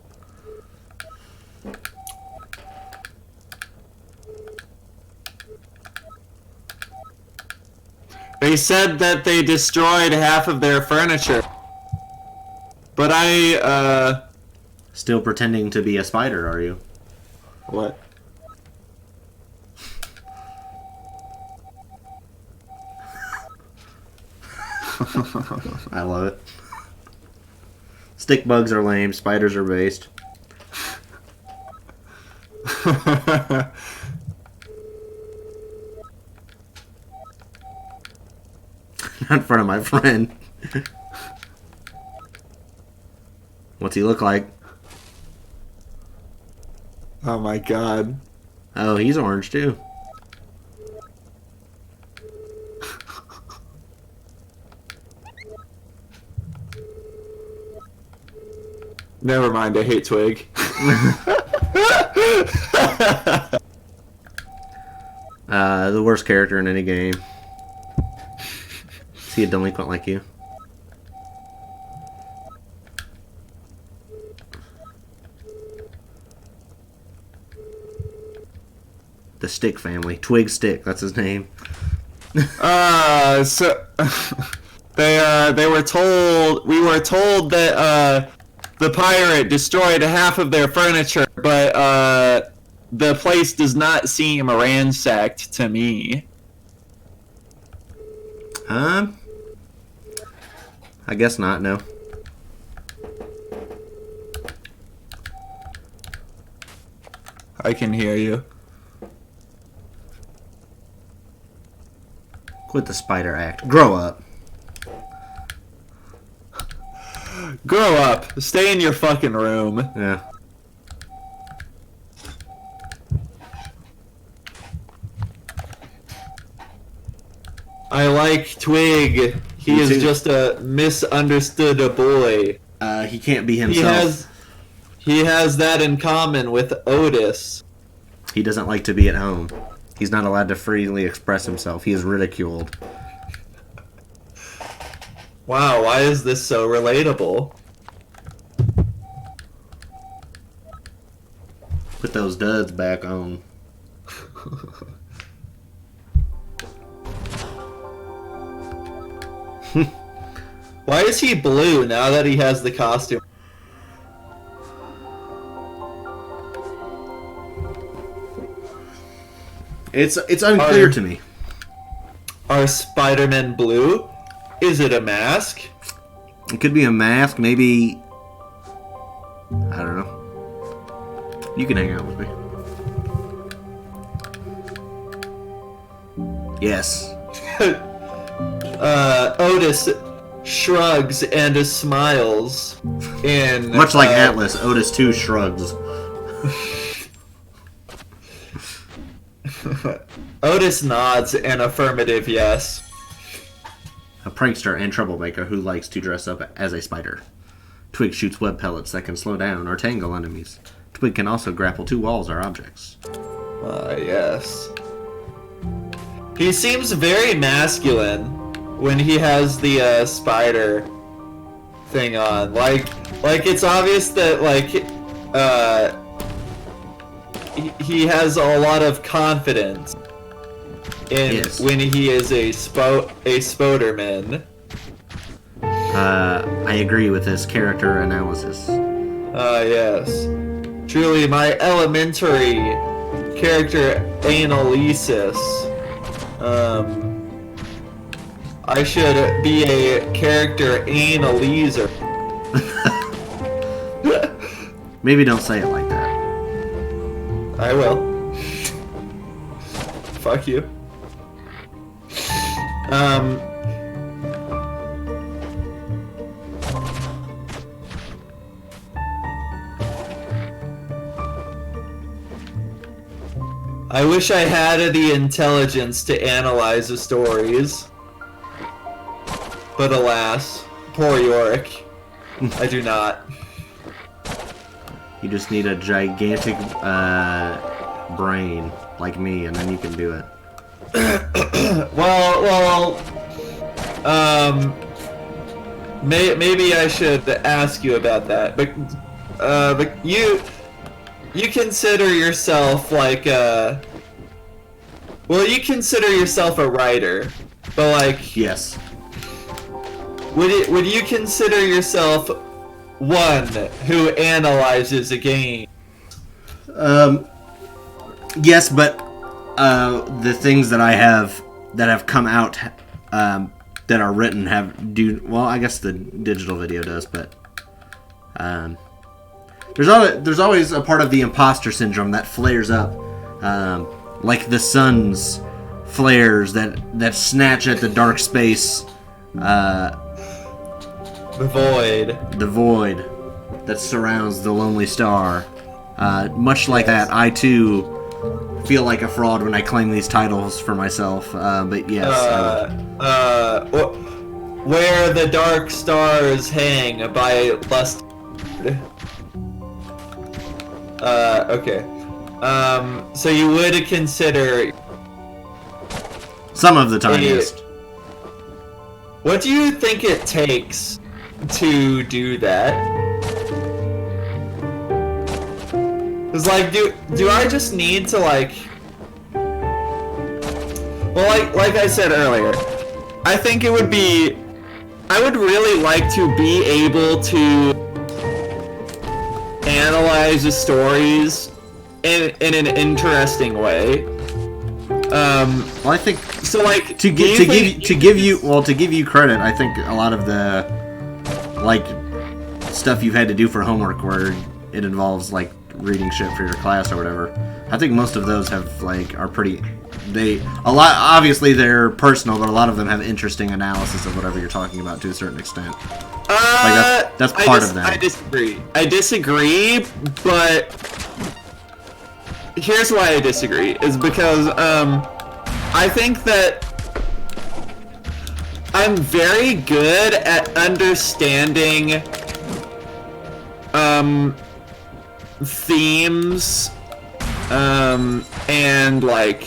They said that they destroyed half of their furniture. But Still pretending to be a spider, are you? What? I love it. Stick bugs are lame, spiders are based. Not in front of my friend. What's he look like? Oh my god. Oh, he's orange too. Never mind, I hate Twig. The worst character in any game. Is he a delinquent like you? The Stick family. Twig Stick, that's his name. So they were told, we were told that the pirate destroyed half of their furniture, but the place does not seem ransacked to me. I guess not, no. I can hear you. Quit the spider act. Grow up. Grow up. Stay in your fucking room. Yeah. I like Twig. He Me is too. just a misunderstood boy. He can't be himself. He has that in common with Otis. He doesn't like to be at home. He's not allowed to freely express himself. He is ridiculed. Wow, why is this so relatable? Put those duds back on. Why is he blue now that he has the costume? It's unclear to me. Are Spider-Men blue? Is it a mask? It could be a mask, maybe. I don't know. You can hang out with me. Yes. Otis shrugs and smiles. In Much like Atlas, Otis too shrugs. Otis nods an affirmative yes. A prankster and troublemaker who likes to dress up as a spider. Twig shoots web pellets that can slow down or tangle enemies. Twig can also grapple to walls or objects. Yes. He seems very masculine when he has the spider thing on. Like it's obvious that he has a lot of confidence in when he is a Spoderman. I agree with this character analysis. Yes. Truly my elementary character analysis. I should be a character analyzer. Maybe don't say it like that. I will. Fuck you. I wish I had the intelligence to analyze the stories. But alas, poor Yorick, I do not. You just need a gigantic brain like me, and then you can do it. Maybe I should ask you about that. But you consider yourself like you consider yourself a writer, but like Yes. Would you consider yourself one who analyzes a game? Yes, but the things that I have that have come out that are written well, I guess the digital video does, but there's always a part of the imposter syndrome that flares up, like the sun's flares that snatch at the dark space. The void that surrounds the lonely star. Much like that, I too feel like a fraud when I claim these titles for myself. But yes. Where the dark stars hang by lust. Okay. So you would consider Some of the tiniest. What do you think it takes to do that? Cause like, do I just need to like? Well, like I said earlier, I think it would be. I would really like to be able to analyze the stories in an interesting way. Well, I think so. Like to give you credit, I think a lot of the like stuff you've had to do for homework, where it involves like reading shit for your class or whatever. I think most of those have are pretty. Obviously they're personal, but a lot of them have interesting analysis of whatever you're talking about to a certain extent. That's part of that. I disagree, but here's why I disagree. Is because I think that I'm very good at understanding themes and like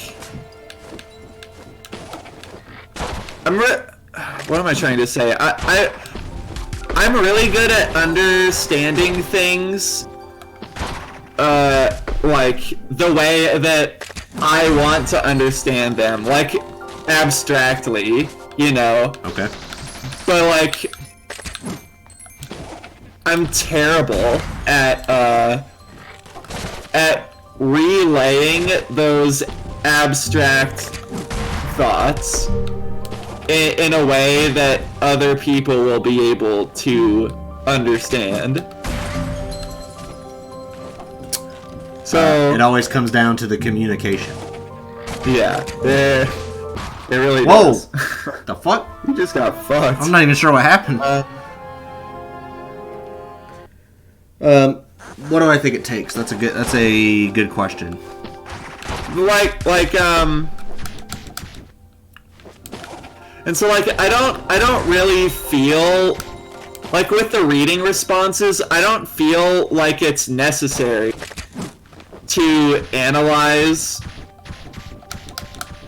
what am I trying to say? I'm really good at understanding things like the way that I want to understand them, like abstractly, you know. Okay. But like I'm terrible at relaying those abstract thoughts in a way that other people will be able to understand. So it always comes down to the communication. Yeah, it really Whoa! does. The fuck? You just got fucked. I'm not even sure what happened. What do I think it takes? That's a good question. And so like I don't really feel like with the reading responses, I don't feel like it's necessary to analyze.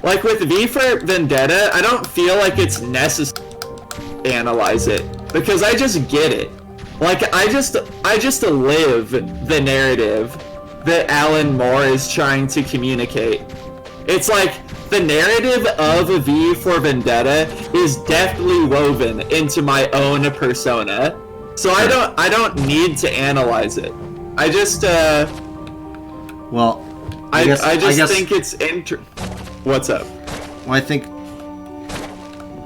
Like with V for Vendetta, I don't feel like it's necessary to analyze it because I just get it. Like I just live the narrative that Alan Moore is trying to communicate. It's like the narrative of V for Vendetta is deftly woven into my own persona. So I don't need to analyze it. I just well, I just think it's What's up? Well, I think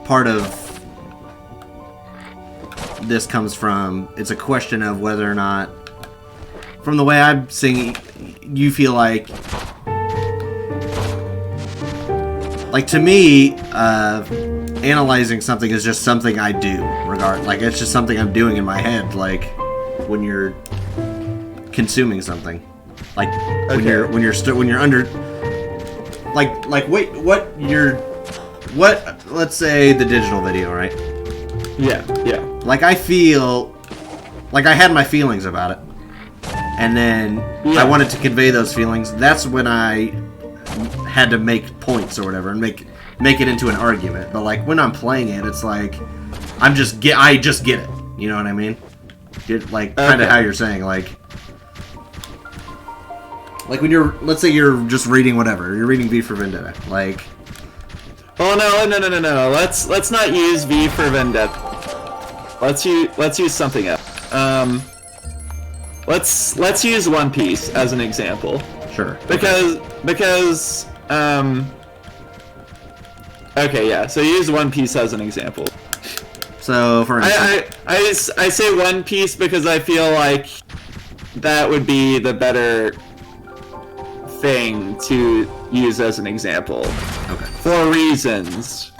part of this comes from, it's a question of whether or not, from the way I'm seeing, you feel like to me, analyzing something is just something I do, like it's just something I'm doing in my head, like when you're consuming something, like when you're under, let's say the digital video, right? Yeah. Like I feel, like I had my feelings about it, and then I wanted to convey those feelings. That's when I had to make points or whatever and make it into an argument. But like when I'm playing it, it's like I just get it. You know what I mean? Kind of how you're saying, like when let's say you're just reading whatever, you're reading V for Vendetta, like. Oh no! Let's not use V for Vendetta. Let's use something else. Let's use One Piece as an example. Sure. Because okay, yeah. So use One Piece as an example. So for instance, I say One Piece because I feel like that would be the better thing to use as an example. Okay. For reasons.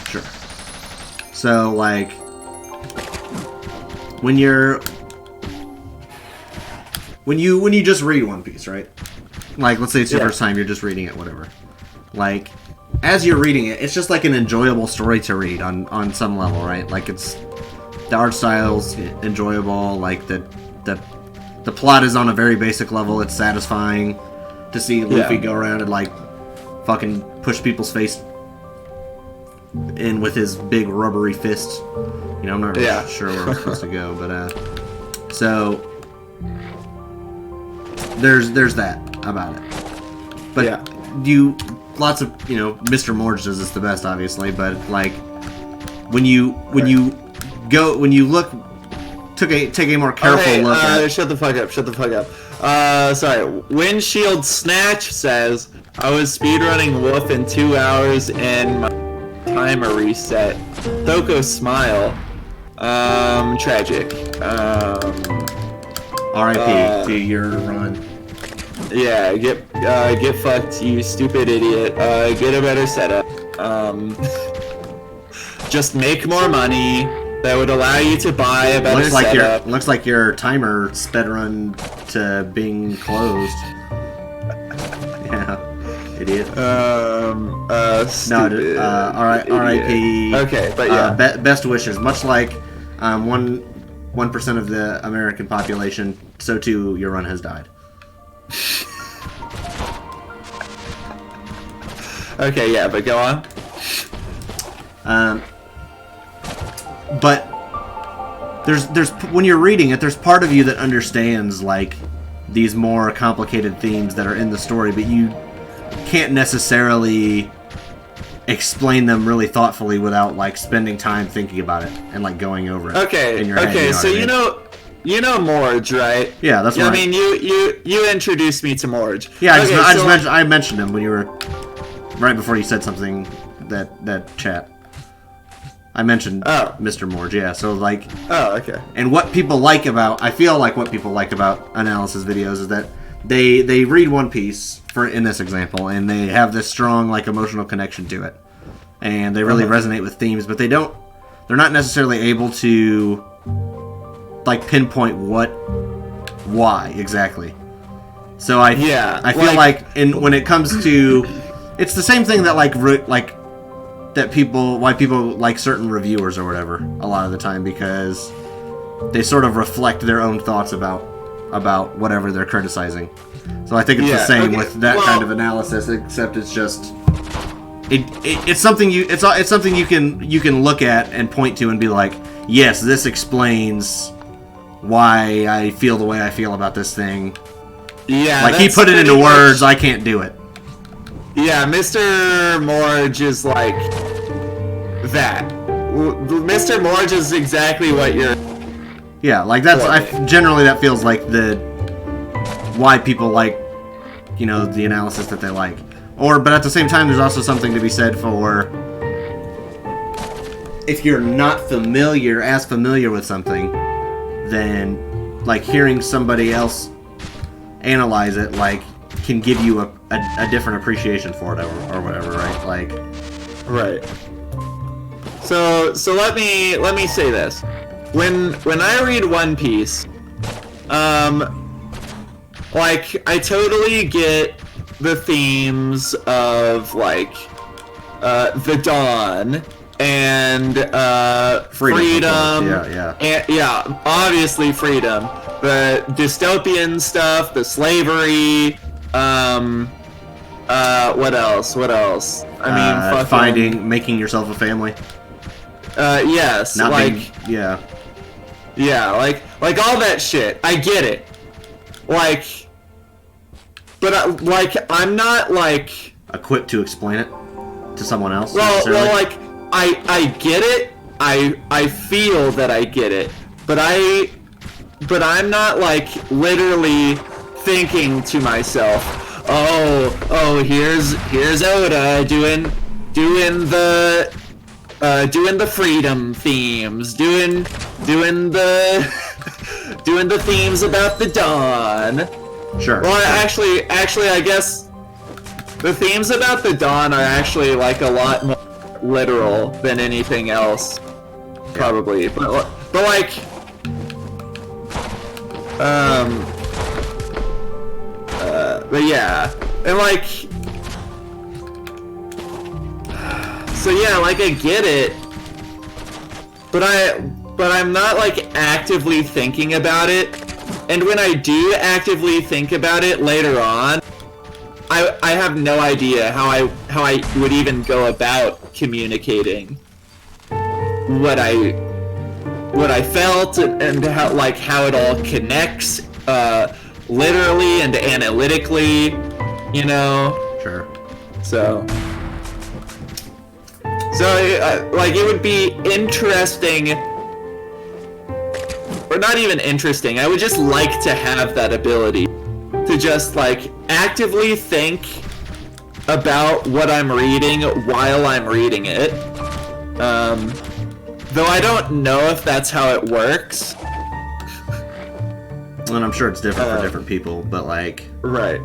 Sure. So like when you just read One Piece, right? Like let's say it's your first time, you're just reading it, whatever. Like as you're reading it, it's just like an enjoyable story to read on some level, right? Like it's the art style's enjoyable, like the plot is on a very basic level. It's satisfying to see Luffy go around and like fucking push people's face in with his big rubbery fists. You know, I'm not really sure where I'm supposed to go, but so there's that about it. But lots of, you know, Mr. Morge does this the best, obviously, but like when you look, take a more careful look at. Shut the fuck up. Sorry. Windshield Snatch says, I was speedrunning Wolf in 2 hours and my timer reset. Thoko Smile. Tragic. R.I.P. to your run. Yeah, get fucked, you stupid idiot. Get a better setup. Just make more money. That would allow you to buy a better setup. Looks like your timer sped run to being closed. Yeah, idiot. Stupid. R.I.P. Okay, but yeah. Best wishes. Much like 1% of the American population, so too your run has died. Okay, yeah, but go on. But there's when you're reading it, there's part of you that understands like these more complicated themes that are in the story, but you can't necessarily explain them really thoughtfully without like spending time thinking about it and like going over it. Okay. In your head, Okay. So you know Morge, right? Yeah, that's right. I mean, you introduced me to Morge. Yeah, I mentioned him when you were right before you said something that chat. I mentioned Mr. Morge, yeah. So like, okay. And what people like about, I feel like what people like about analysis videos is that they read One Piece in this example, and they have this strong like emotional connection to it, and they really resonate with themes, but they're not necessarily able to like pinpoint why exactly. So I feel like when it comes to, it's the same thing that why people like certain reviewers or whatever a lot of the time, because they sort of reflect their own thoughts about whatever they're criticizing. So I think it's the same with that kind of analysis, except it's just it's something you can look at and point to and be like, yes, this explains why I feel the way I feel about this thing. Yeah, like he put it into words, I can't do it. Yeah, Mr. Morge is like that. Mr. Morge is exactly what you're... Yeah, like generally that feels like why people like, you know, the analysis that they like. But at the same time, there's also something to be said for if you're not as familiar with something, then like hearing somebody else analyze it, like, can give you a different appreciation for it or whatever, right? Like, right. So let me say this. When I read One Piece, like I totally get the themes of like the dawn and freedom. Yeah, obviously freedom. The dystopian stuff, the slavery. What else? I mean, making yourself a family. Yes. Yeah, like all that shit. I get it. Like, but I'm not like equipped to explain it to someone else. Well, like I get it. I feel that I get it, but I'm not like literally thinking to myself, oh, here's Oda doing the freedom themes, doing the themes about the dawn. Sure. Well, actually, I guess the themes about the dawn are actually like a lot more literal than anything else, probably. But like, but yeah, and like, so yeah, like I get it, but I'm not like actively thinking about it, and when I do actively think about it later on, I have no idea how I would even go about communicating what I felt and how it all connects literally and analytically, you know. Sure. So like it would be interesting, or not even interesting. I would just like to have that ability to just like actively think about what I'm reading while I'm reading it. Though I don't know if that's how it works. And I'm sure it's different for different people, but like... Right.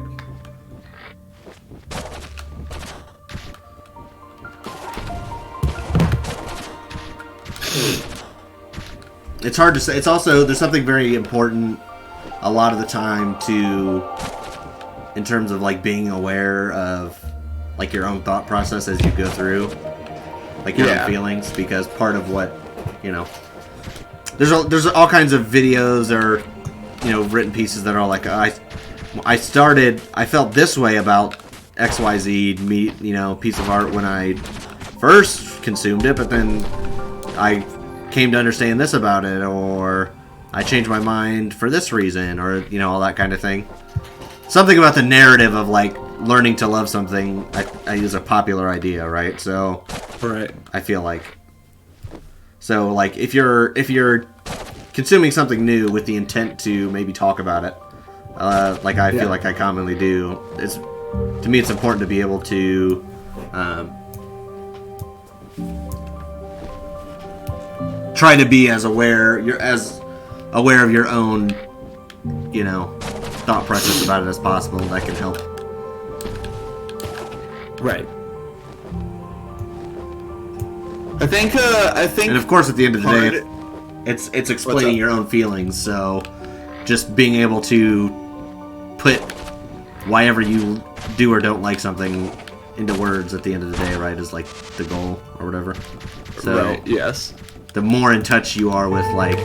It's hard to say. It's also, there's something very important a lot of the time to, in terms of like being aware of like your own thought process as you go through, like your own feelings, because part of what, you know, there's all kinds of videos or, you know, written pieces that are like, I felt this way about XYZ, you know, piece of art when I first consumed it, but then I came to understand this about it, or I changed my mind for this reason, or, you know, all that kind of thing. Something about the narrative of like learning to love something I use a popular idea, right? So right. I feel like, so like if you're consuming something new with the intent to maybe talk about it, like I feel like I commonly do, to me it's important to be able to try to be as aware of your own, you know, thought process about it as possible. That can help. Right. I think and of course at the end of the day it's explaining your own feelings, so just being able to put why ever you do or don't like something into words at the end of the day, right, is like the goal or whatever. So right, yes. The more in touch you are with like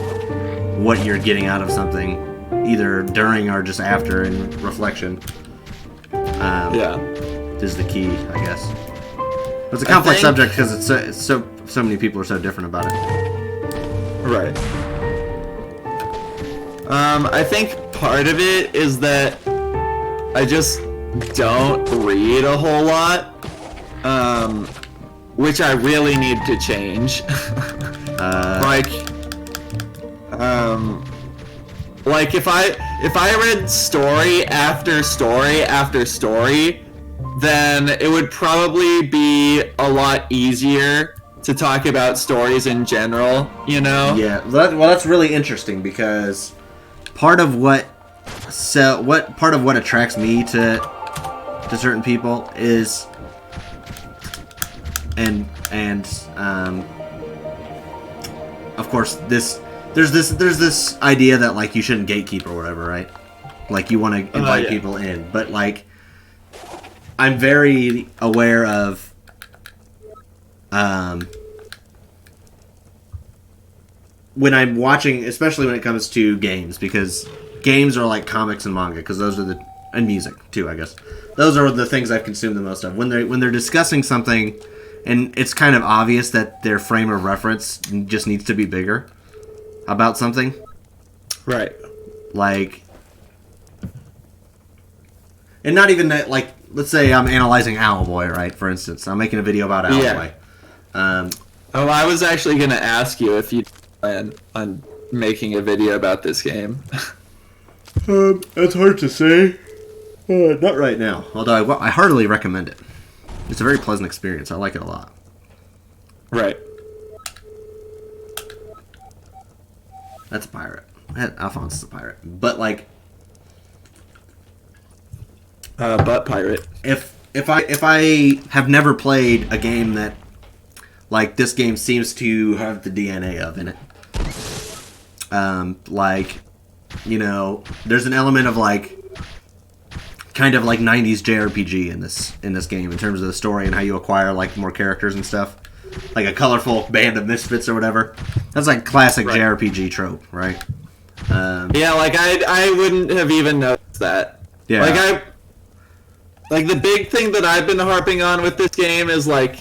what you're getting out of something, either during or just after in reflection, is the key, I guess. But it's a complex subject because it's so many people are so different about it. Right. I think part of it is that I just don't read a whole lot, which I really need to change. Like if I read story after story after story, then it would probably be a lot easier to talk about stories in general, you know? Yeah, well that's really interesting, because part of what attracts me to certain people is and of course there's this idea that like you shouldn't gatekeep or whatever, right? Like you want to invite people in, but like I'm very aware of when I'm watching, especially when it comes to games, because games are like comics and manga, because those are and music too, I guess. Those are the things I've consumed the most of. When they're discussing something, and it's kind of obvious that their frame of reference just needs to be bigger about something. Right. Like, and not even that, like, let's say I'm analyzing Owlboy, right, for instance. I'm making a video about Owlboy. I was actually going to ask you if you plan on making a video about this game. It's hard to say. Not right now. Although I heartily recommend it. It's a very pleasant experience. I like it a lot. Right. That's a pirate. Alphonse is a pirate. But like, butt pirate. If I have never played a game that like this game seems to have the DNA of in it, like, you know, there's an element of like kind of like 90s JRPG in this game in terms of the story and how you acquire like more characters and stuff, like a colorful band of misfits or whatever. That's like classic JRPG trope, right? Yeah, like I wouldn't have even noticed that. Yeah. Like Like the big thing that I've been harping on with this game is like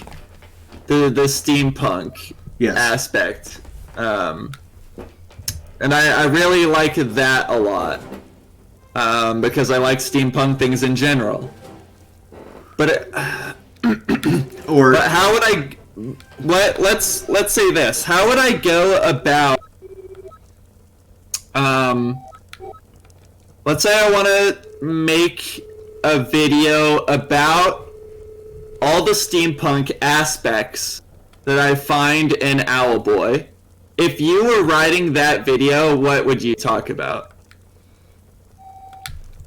the steampunk Yes. aspect, and I really like that a lot, because I like steampunk things in general. But but how would I? Let's say this. How would I go about? Let's say I want to make a video about all the steampunk aspects that I find in Owlboy. If you were writing that video, what would you talk about?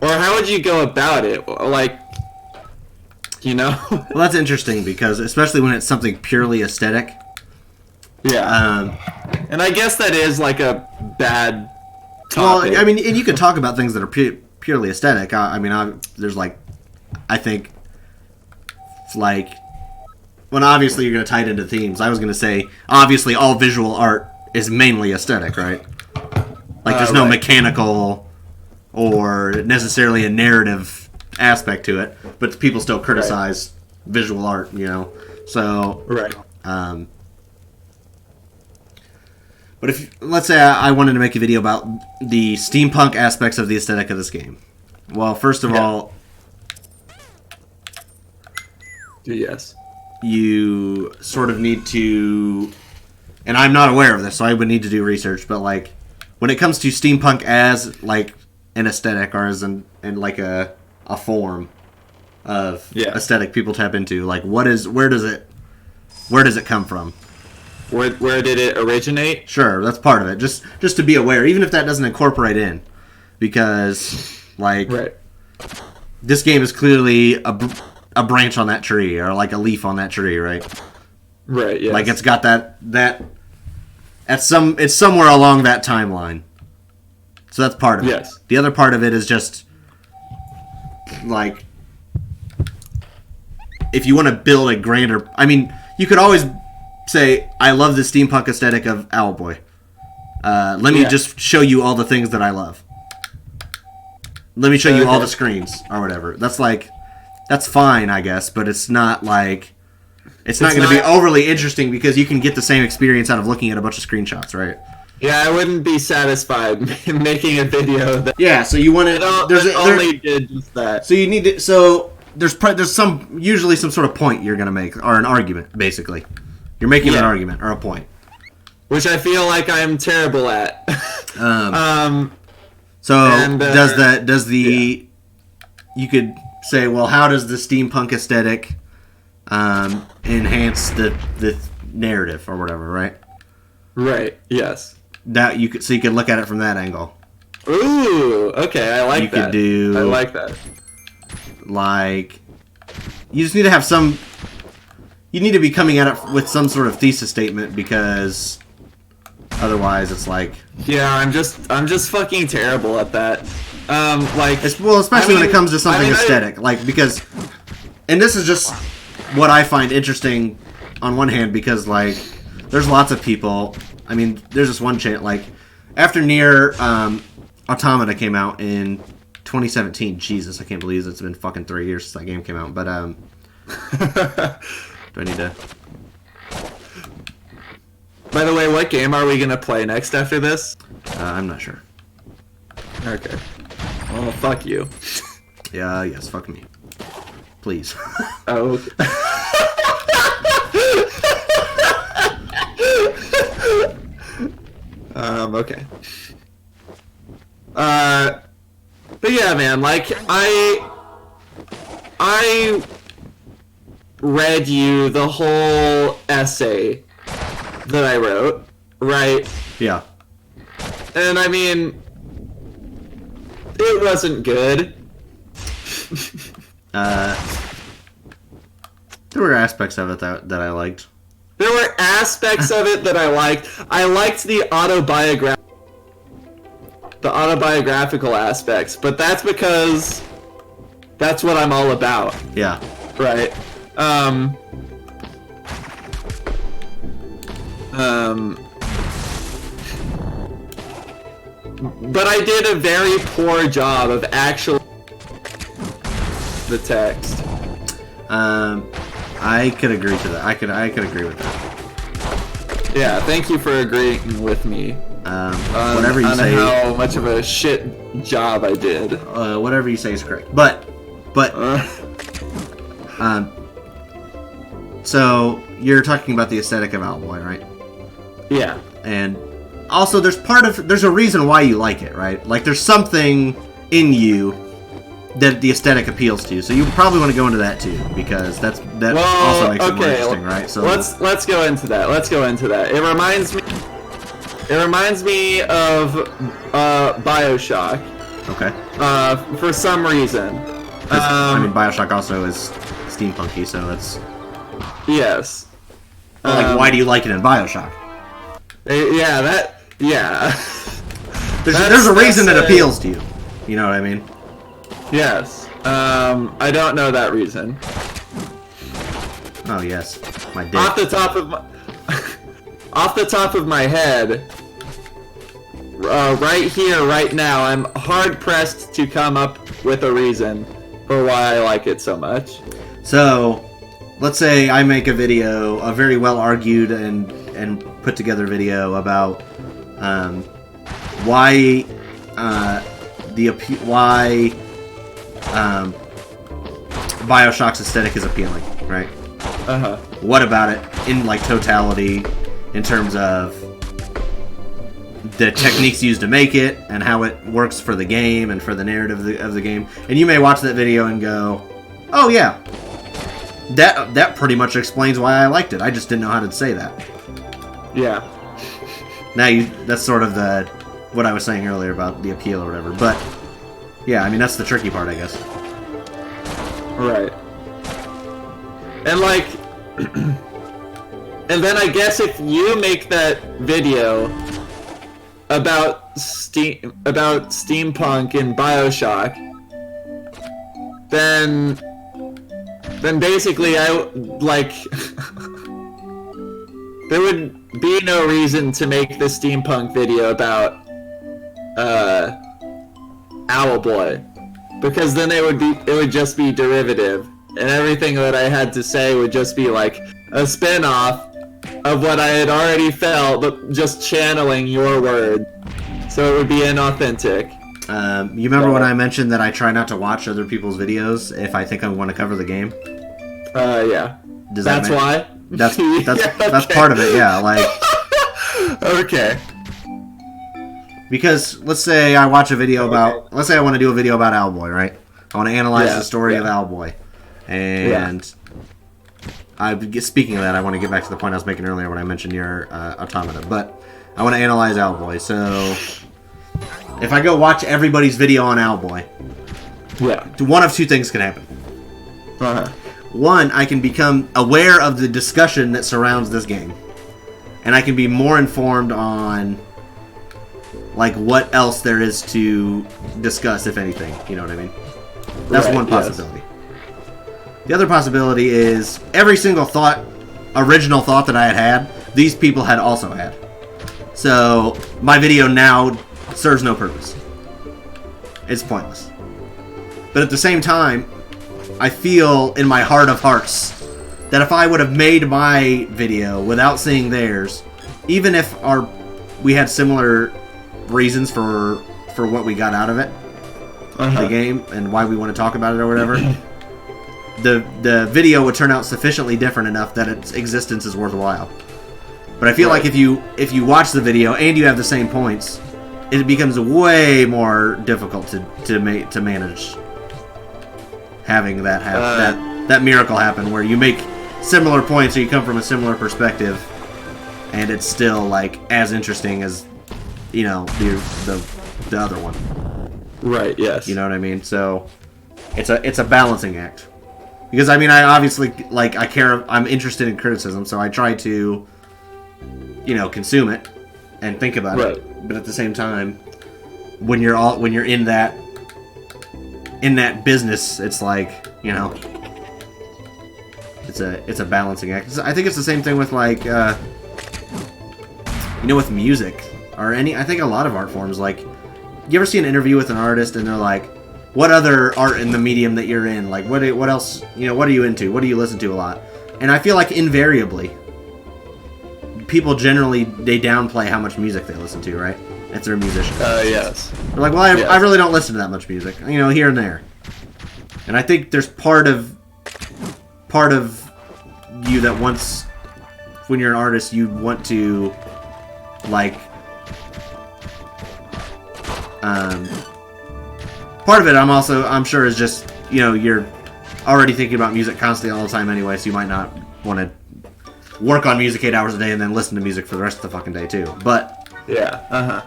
Or how would you go about it? Like, you know? Well, that's interesting because especially when it's something purely aesthetic. Yeah. And I guess that is like a bad topic. Well, I mean, and you could talk about things that are purely aesthetic. There's like, I think, like, when obviously you're going to tie it into themes. I was going to say, obviously, all visual art is mainly aesthetic, right? Like, there's no mechanical or necessarily a narrative aspect to it, but people still criticize visual art, you know? So, but if, let's say I wanted to make a video about the steampunk aspects of the aesthetic of this game. Well, first of all, yes, you sort of need to, and I'm not aware of this, so I would need to do research, but like, when it comes to steampunk as like an aesthetic or as in like a form of aesthetic people tap into, like where does it come from? Where did it originate? Sure, that's part of it. Just to be aware, even if that doesn't incorporate in, because like this game is clearly a branch on that tree or like a leaf on that tree, right? Right. Yes. Like it's got that it's somewhere along that timeline. So that's part of it. Yes. The other part of it is just like if you want to build a grander. I mean, you could always say, I love the steampunk aesthetic of Owlboy. Let me just show you all the things that I love. Let me show you all the screens or whatever. That's fine, I guess, but it's not like it's not going to be overly interesting because you can get the same experience out of looking at a bunch of screenshots, right? Yeah, I wouldn't be satisfied making a video that so you want to only did just that. So you need to there's usually some sort of point you're going to make or an argument basically. You're making an argument or a point, which I feel like I'm terrible at. You could say, well, how does the steampunk aesthetic enhance the narrative or whatever, right? Right. Yes. That you could look at it from that angle. Ooh. Okay, I like that. You could do. I like that. Like, you just need to have some. You need to be coming at it with some sort of thesis statement because otherwise it's like... Yeah, I'm just fucking terrible at that. Especially when it comes to something aesthetic. Because... And this is just what I find interesting on one hand because, like, there's lots of people... I mean, there's this one chant, like, after Nier Automata came out in 2017, Jesus, I can't believe it's been fucking 3 years since that game came out, but, do I need to... By the way, what game are we gonna play next after this? I'm not sure. Okay. Well, fuck you. Yeah, yes, fuck me. Please. Oh, okay. Okay. But yeah, man, like, I read you the whole essay that I wrote, right? Yeah. And I mean, it wasn't good. There were aspects of it that I liked. There were aspects of it that I liked. I liked the autobiographical aspects, but that's because that's what I'm all about. Yeah. Right. But I did a very poor job of actually the text. I could agree to that. I could agree with that. Yeah, thank you for agreeing with me. Whatever you say. How much of a shit job I did. Whatever you say is correct. But so you're talking about the aesthetic of Owlboy, right? Yeah. And also, there's a reason why you like it, right? Like, there's something in you that the aesthetic appeals to. So you probably want to go into that too, because that also makes it more interesting, right? So let's go into that. It reminds me of BioShock. Okay. For some reason. I mean, BioShock also is steampunky, so that's... Yes. Like, why do you like it in BioShock? Yeah. There's a reason it appeals to you. You know what I mean? Yes. I don't know that reason. Oh yes, my dick. Off the top of my head, right here, right now, I'm hard pressed to come up with a reason for why I like it so much. So, let's say I make a video, a very well argued and put together video about why BioShock's aesthetic is appealing, right? Uh-huh. What about it in like totality, in terms of the techniques used to make it and how it works for the game and for the narrative of the game? And you may watch that video and go, "Oh yeah, that pretty much explains why I liked it. I just didn't know how to say that." Yeah. Now that's sort of what I was saying earlier about the appeal or whatever. But yeah, I mean, that's the tricky part, I guess. Right. And like, and then I guess if you make that video about steampunk in BioShock, then basically there would be no reason to make the steampunk video about Owlboy, because then it would just be derivative, and everything that I had to say would just be like a spin-off of what I had already felt, but just channeling your word. So it would be inauthentic. You remember when I mentioned that I try not to watch other people's videos if I think I want to cover the game? Yeah. That's why? That's Yeah, that's part of it, yeah. Like, okay. Because let's say I watch a video about, let's say I want to do a video about Owlboy, right? I want to analyze the story of Owlboy, and speaking of that, I want to get back to the point I was making earlier when I mentioned your automata. But I want to analyze Owlboy. So if I go watch everybody's video on Owlboy, one of two things can happen. One, I can become aware of the discussion that surrounds this game, and I can be more informed on like what else there is to discuss, if anything. You know what I mean? That's one possibility. Yes. The other possibility is every single original thought that I had, these people had also had. So my video now serves no purpose. It's pointless. But at the same time, I feel in my heart of hearts that if I would have made my video without seeing theirs, even if we had similar reasons for what we got out of it, the game, and why we want to talk about it or whatever, the video would turn out sufficiently different enough that its existence is worthwhile. But I feel like if you watch the video and you have the same points, it becomes way more difficult to manage having that happen, that miracle happen where you make similar points or you come from a similar perspective, and it's still like as interesting as the other one. Right. Yes. You know what I mean? So it's a balancing act. Because I mean, I obviously I'm interested in criticism, so I try to consume it and think about it. But at the same time, when you're in that business, it's like, it's a balancing act. I think it's the same thing with like with music or I think a lot of art forms. Like, you ever see an interview with an artist and they're like, what other art in the medium that you're in, like what else, what are you into? What do you listen to a lot? And I feel like invariably, people generally, they downplay how much music they listen to, right? If they're a musician. Yes. They're like, well, I really don't listen to that much music, here and there. And I think there's part of you that wants, when you're an artist, you want to, like, part of it I'm sure is just, you're already thinking about music constantly all the time anyway, so you might not want to work on music 8 hours a day and then listen to music for the rest of the fucking day too. But yeah,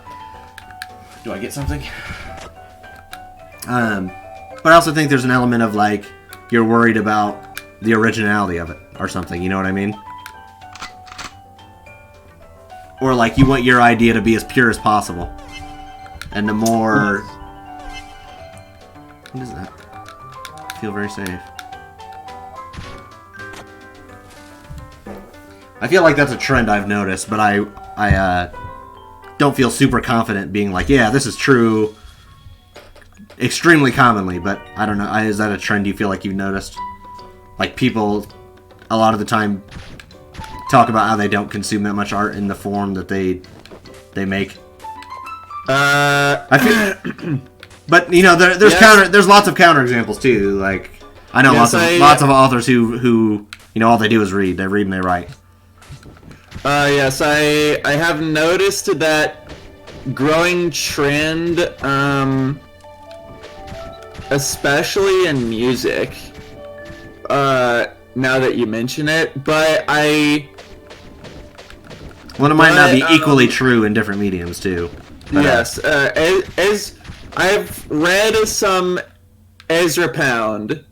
do I get something? But I also think there's an element of, like, you're worried about the originality of it or something, you know what I mean? Or, like, you want your idea to be as pure as possible. And the more... What is that? I feel very safe. I feel like that's a trend I've noticed, but I don't feel super confident being like, yeah, this is true extremely commonly, but I don't know. Is that a trend you feel like you've noticed? Like, people, a lot of the time, talk about how they don't consume that much art in the form that they make. I feel, but there's there's lots of counterexamples too. Like, I know lots of authors who all they do is read. They read and they write. Yes, I have noticed that growing trend, especially in music. Now that you mention it, but Well, it might not be equally true in different mediums too. But, yes, as I've read some Ezra Pound,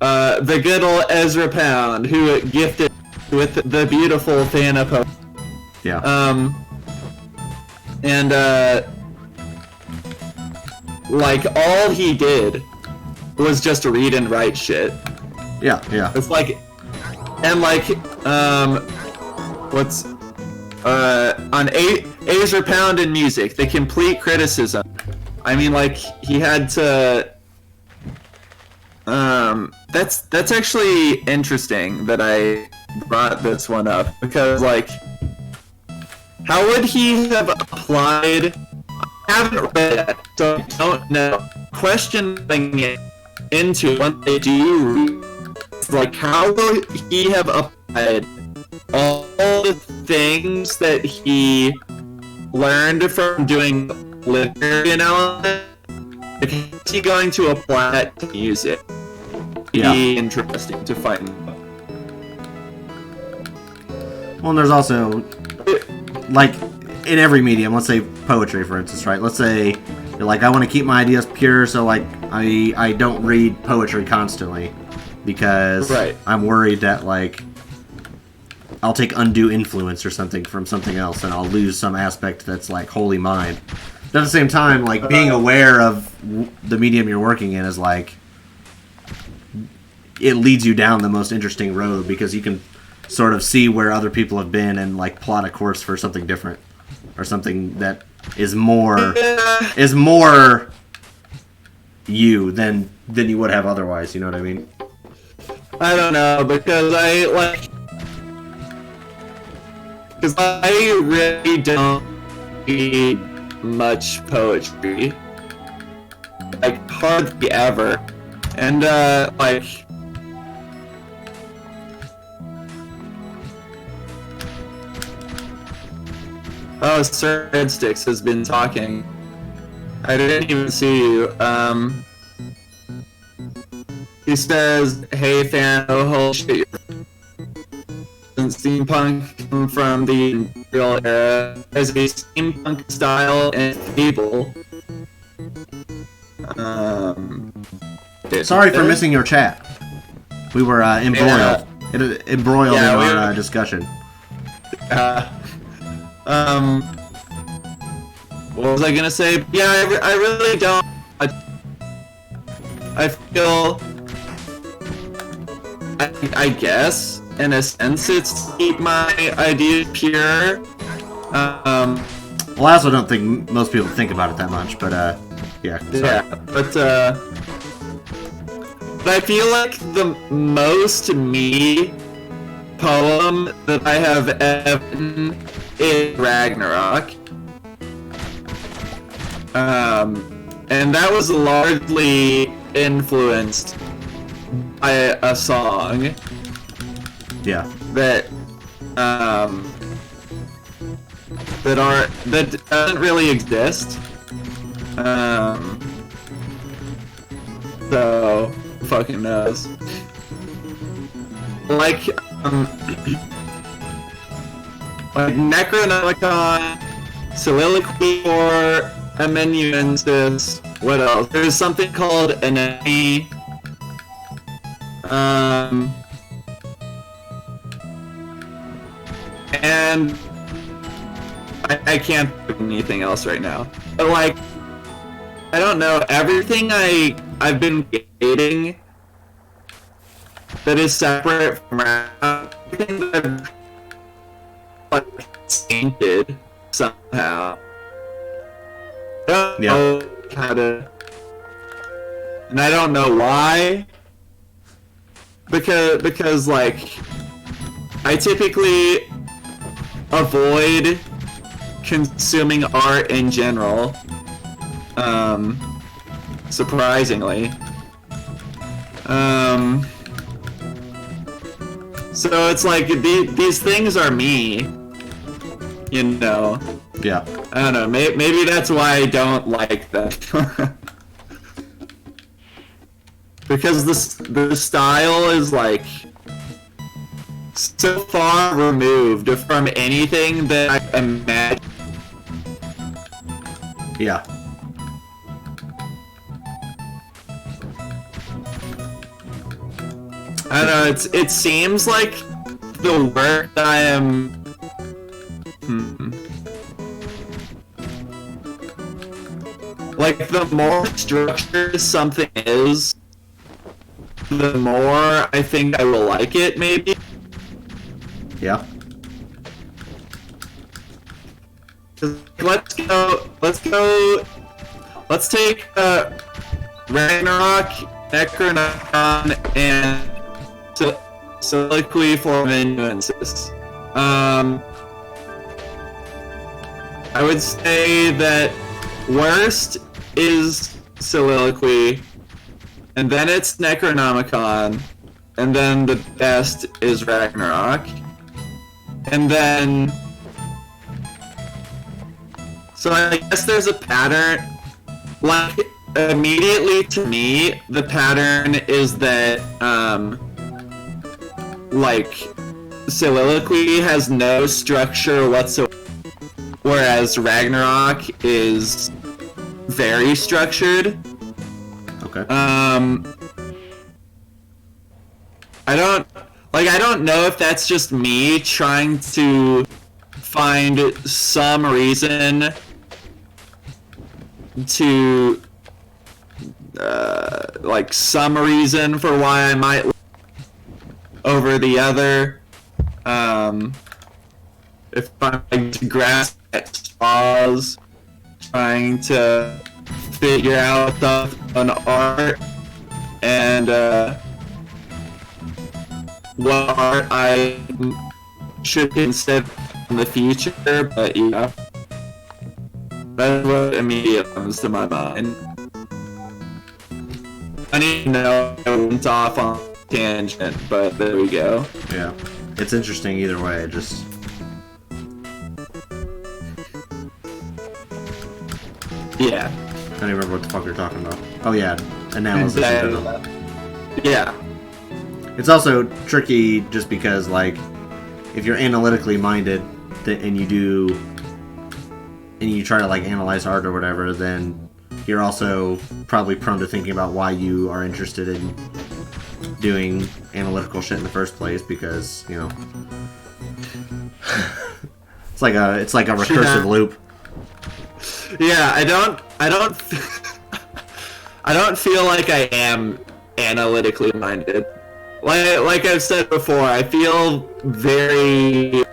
the good old Ezra Pound, who gifted with the beautiful Phanopoeia. Yeah. And like, all he did was just read and write shit. Yeah, yeah. It's like, and like, what's on Ezra Pound in music, the complete criticism. I mean, like, he had to. That's actually interesting that I brought this one up, because, like, how would he have applied? I haven't read it, so I don't know. Questioning it into what they do, like, how will he have applied all the things that he learned from doing literary analysis? Like, is he going to apply that to music? Yeah. Be interesting to find. Well, and there's also, like, in every medium, let's say poetry, for instance, right? Let's say you're like, I want to keep my ideas pure, so, like, I don't read poetry constantly because I'm worried that, like, I'll take undue influence or something from something else, and I'll lose some aspect that's, like, wholly mine. But at the same time, like, being aware of the medium you're working in is, like, it leads you down the most interesting road, because you can sort of see where other people have been and, like, plot a course for something different, or something that is more you than you would have otherwise. You know what I mean? I don't know, because I really don't read much poetry, like, hardly ever, and like. Oh, Sir Headsticks has been talking. I didn't even see you. He says, "Hey, fan, oh, holy shit, steampunk come from the Imperial era as a steampunk style and fable." Sorry for missing your chat. We were embroiled. Embroiled in our discussion. What was I gonna say? Yeah, I really don't. I feel. I guess, in a sense, it's to keep my ideas pure. Well, I also don't think most people think about it that much, but Yeah. Sorry. Yeah, but I feel like the most me poem that I have ever written is Ragnarok. And that was largely influenced by a song Yeah. that that doesn't really exist. So fucking knows. Like like Necronomicon, Soliloquy for Amanuensis. What else? There's something called Anemone. And I can't think of anything else right now. But like, I don't know, everything I've been creating that is separate from rap, everything that I've like tainted somehow. I don't know how to, and I don't know why. Because like, I typically avoid consuming art in general. Surprisingly. So it's like these things are me, you know. Yeah. I don't know. Maybe that's why I don't like them. Because the style is like so far removed from anything that I imagine. Yeah. I don't know. It seems like the work that I am. Like the more structured something is, the more I think I will like it. Maybe. Yeah. Let's take Ragnarok, Necronomicon, and Soliloquy for Amanuensis. I would say that worst is Soliloquy, and then it's Necronomicon, and then the best is Ragnarok, and then. So I guess there's a pattern. Like, immediately to me, the pattern is that, like, Soliloquy has no structure whatsoever, whereas Ragnarok is very structured. Okay. I don't know if that's just me trying to find some reason to like some reason for why I might over the other, if I'm trying to grasp at straws, trying to figure out stuff on art and what art I should consider in the future, but yeah. That's what immediately comes to my mind. I need to know I went off on a tangent, but there we go. Yeah. It's interesting either way, just... Yeah. I don't even remember what the fuck you're talking about. Oh yeah, analysis. Yeah. It's also tricky just because, like, if you're analytically minded and you try to like analyze art or whatever, then you're also probably prone to thinking about why you are interested in doing analytical shit in the first place, because, you know, it's like a recursive loop. Yeah, I don't I don't feel like I am analytically minded. Like I've said before, I feel very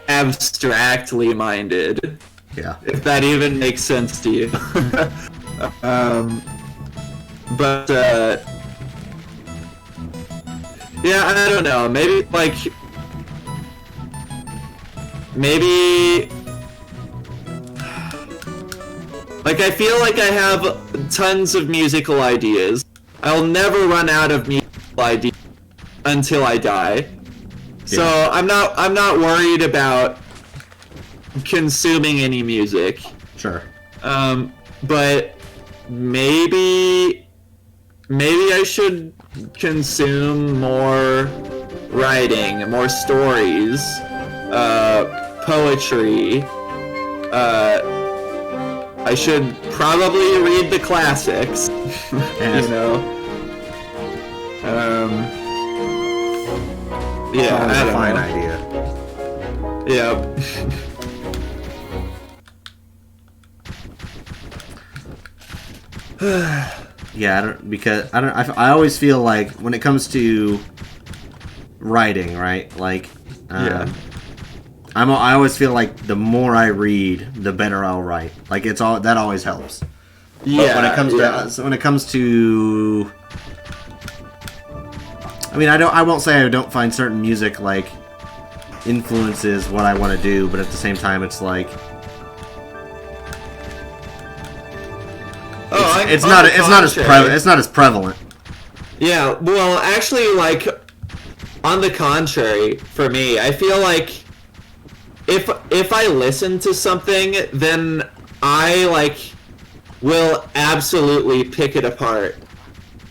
abstractly minded. Yeah. If that even makes sense to you. But yeah, I don't know. Maybe I feel like I have tons of musical ideas. I'll never run out of musical ideas until I die. So Yeah. I'm not worried about consuming any music. Sure. But maybe I should consume more writing, more stories, poetry. I should probably read the classics. Yes. You know. Yeah, Sounds I a don't fine know. idea. Yeah. Yeah, I always feel like when it comes to writing, right? Like, Yeah. I always feel like the more I read, the better I'll write. Like that always helps. Yeah. But when it comes to, I mean, I won't say I don't find certain music like influences what I want to do, but at the same time, it's like. It's not as prevalent. Yeah, well, actually, like, on the contrary, for me, I feel like if I listen to something, then I will absolutely pick it apart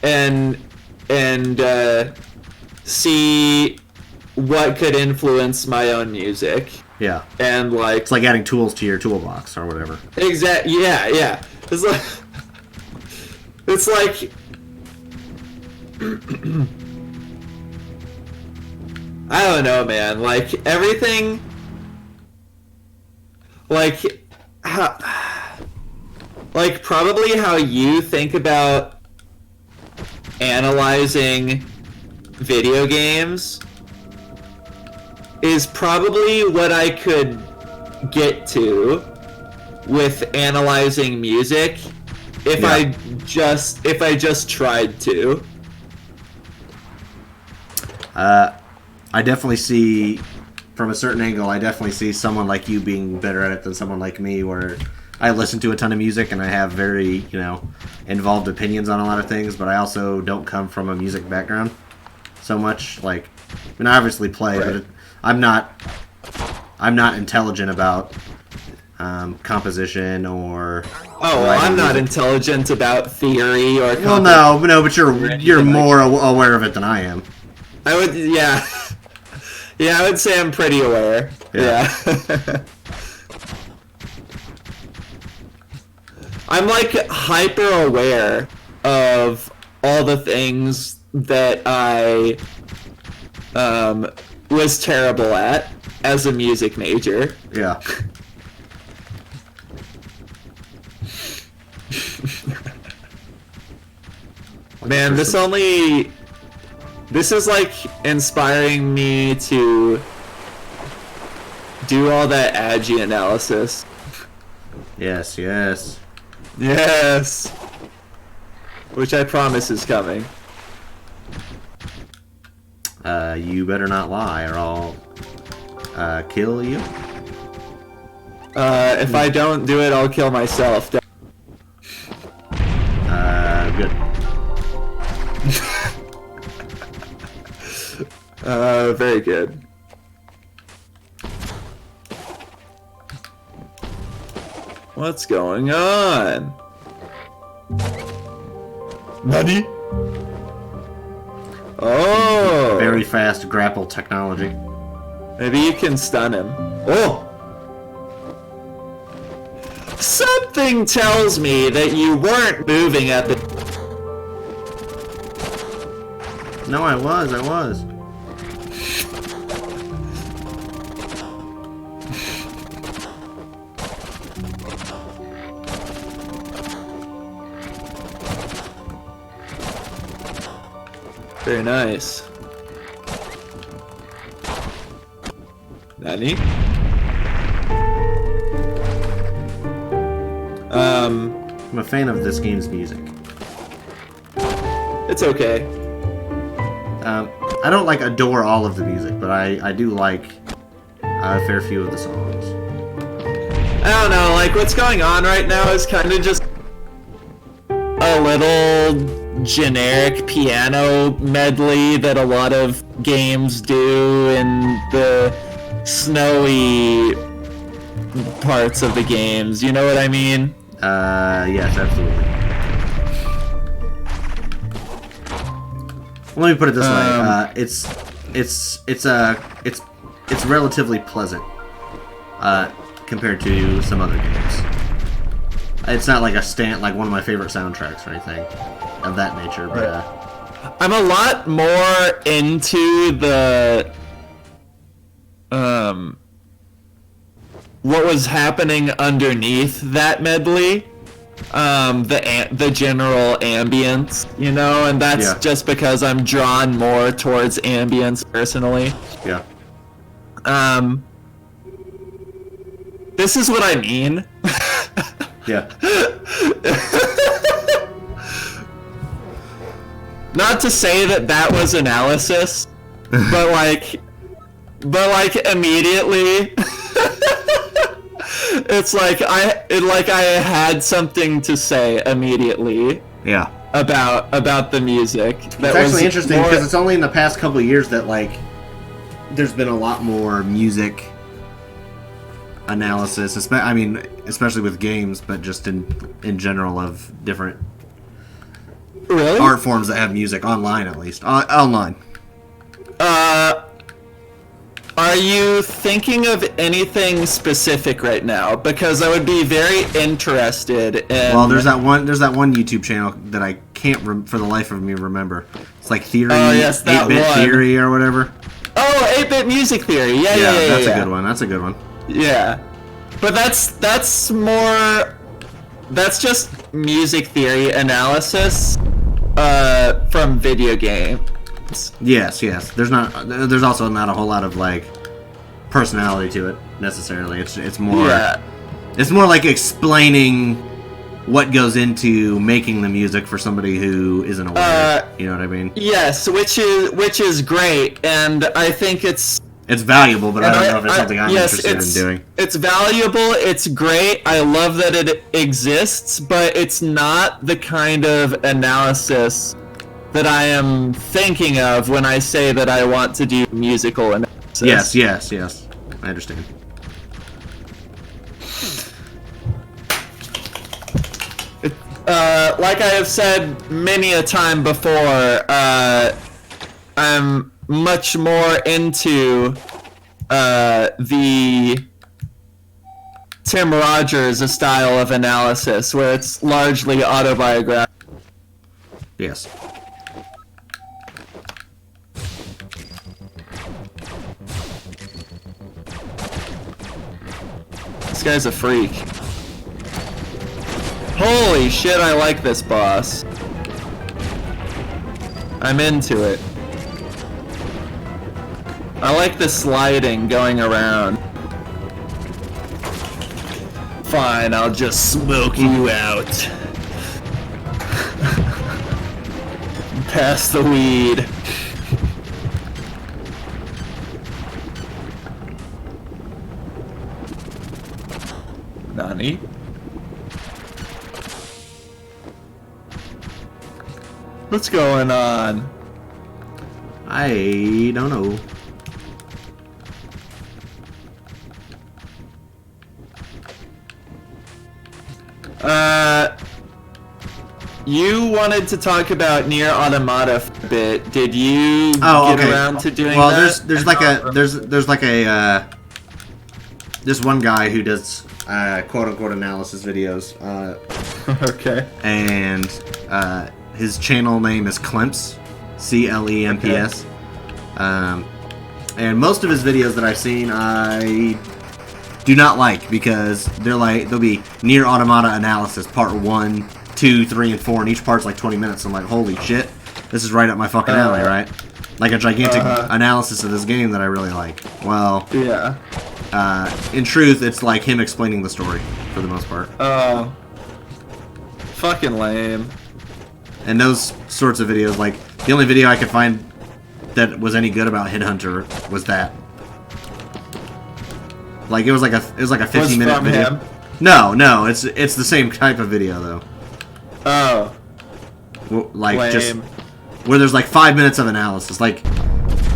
and see what could influence my own music. Yeah, and it's like adding tools to your toolbox or whatever. Yeah. It's like I don't know, man. Like everything, probably how you think about analyzing video games is probably what I could get to with analyzing music if I just tried to. I definitely see, from a certain angle, I definitely see someone like you being better at it than someone like me, where I listen to a ton of music and I have very, involved opinions on a lot of things, but I also don't come from a music background so much. Like, I mean, I obviously play, Right. but I'm not intelligent about composition or. Oh, well, I'm not intelligent about theory or. Well, no, but you're more aware of it than I am. I would, yeah. Yeah, I would say I'm pretty aware. Yeah. I'm hyper aware of all the things that I was terrible at as a music major. Yeah. Man, this is inspiring me to do all that agi analysis. Yes. Yes! Which I promise is coming. You better not lie or I'll kill you. If I don't do it, I'll kill myself. Good. Very good. What's going on? Nani? Oh! Very fast grapple technology. Maybe you can stun him. Oh! Something tells me that you weren't moving at the... No, I was. Very nice. Nani? I'm a fan of this game's music. It's okay. I don't like adore all of the music, but I do like a fair few of the songs. I don't know, like what's going on right now is kind of just a little generic piano medley that a lot of games do in the snowy parts of the games. You know what I mean? Yes, absolutely. Let me put it this way: it's relatively pleasant compared to some other games. It's not like like one of my favorite soundtracks or anything of that nature, but I'm a lot more into the what was happening underneath that medley. The general ambience, you know, and that's just because I'm drawn more towards ambience personally. Yeah. This is what I mean. Yeah. Not to say that was analysis, but like immediately. It's like I had something to say immediately. Yeah. About the music. It's actually interesting because it's only in the past couple of years that like there's been a lot more music analysis. Especially with games, but just in general of different art forms that have music online, at least online. Are you thinking of anything specific right now? Because I would be very interested in... Well, there's that one YouTube channel that I can't for the life of me remember. It's like Theory, 8-Bit Theory or whatever. Oh, 8-Bit Music Theory. Yeah. That's a good one. That's a good one. Yeah. But that's more... That's just music theory analysis from video games. Yes. There's also not a whole lot of like personality to it necessarily. It's more like explaining what goes into making the music for somebody who isn't aware. You know what I mean? Yes, which is great, and I think it's valuable, but I don't know if it's something I'm interested in doing. It's valuable, it's great, I love that it exists, but it's not the kind of analysis that I am thinking of when I say that I want to do musical analysis. Yes. I understand. Like I have said many a time before, I'm much more into the Tim Rogers style of analysis, where it's largely autobiographical. Yes. This guy's a freak. Holy shit, I like this boss. I'm into it. I like the sliding going around. Fine, I'll just smoke you out. Pass the weed. Nani? What's going on? I don't know. You wanted to talk about Nier Automata for a bit. Did you get around to doing that? Well, there's like a this one guy who does quote unquote analysis videos. Okay. And his channel name is Clemps, CLEMPS. Okay. And most of his videos that I've seen, I do not like because they'll be Nier Automata analysis part 1, 2, 3, and 4, and each part's like 20 minutes. I'm like, holy shit, this is right up my fucking alley, right? Like a gigantic analysis of this game that I really like. Well, yeah. In truth, it's like him explaining the story for the most part. Fucking lame. And those sorts of videos, like, the only video I could find that was any good about Headhunter was that. Like, it was like a 50-minute video. Him? No, it's the same type of video though. Oh. Like lame. Just where there's like 5 minutes of analysis. Like,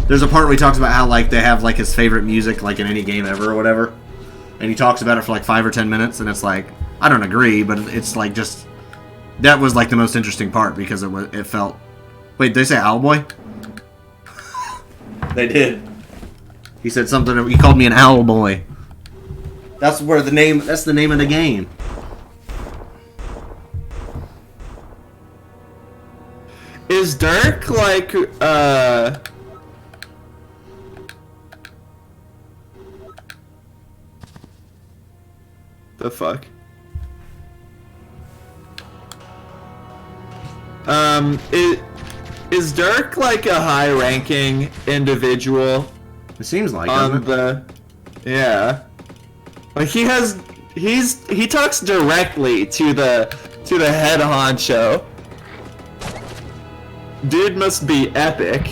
there's a part where he talks about how like they have like his favorite music like in any game ever or whatever, and he talks about it for like 5 or 10 minutes, and it's like, I don't agree, but it's like just that was like the most interesting part because it felt. Wait, did they say Owlboy? They did. He said something. He called me an Owlboy. That's where the name. That's the name of the game. Is Dirk like the fuck? Is Dirk like a high-ranking individual? It seems like On the, yeah, like he talks directly to the head honcho. Dude must be epic.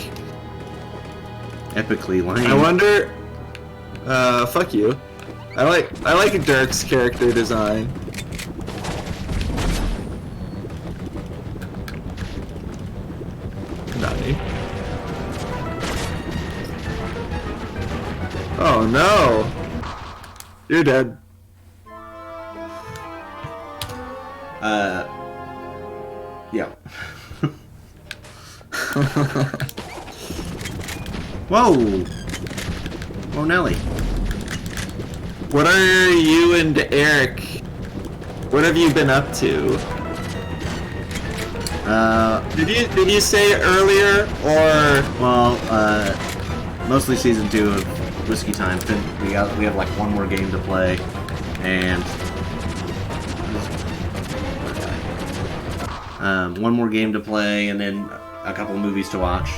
Epically lame. I wonder. Fuck you. I like Dirk's character design. Nani? Oh no! You're dead. Yeah. Whoa! Whoa, Nelly. What are you and Eric? What have you been up to? Did you say it earlier or? Well, mostly season 2 of Whiskey Time. We have like one more game to play, and one more game to play, and then a couple movies to watch,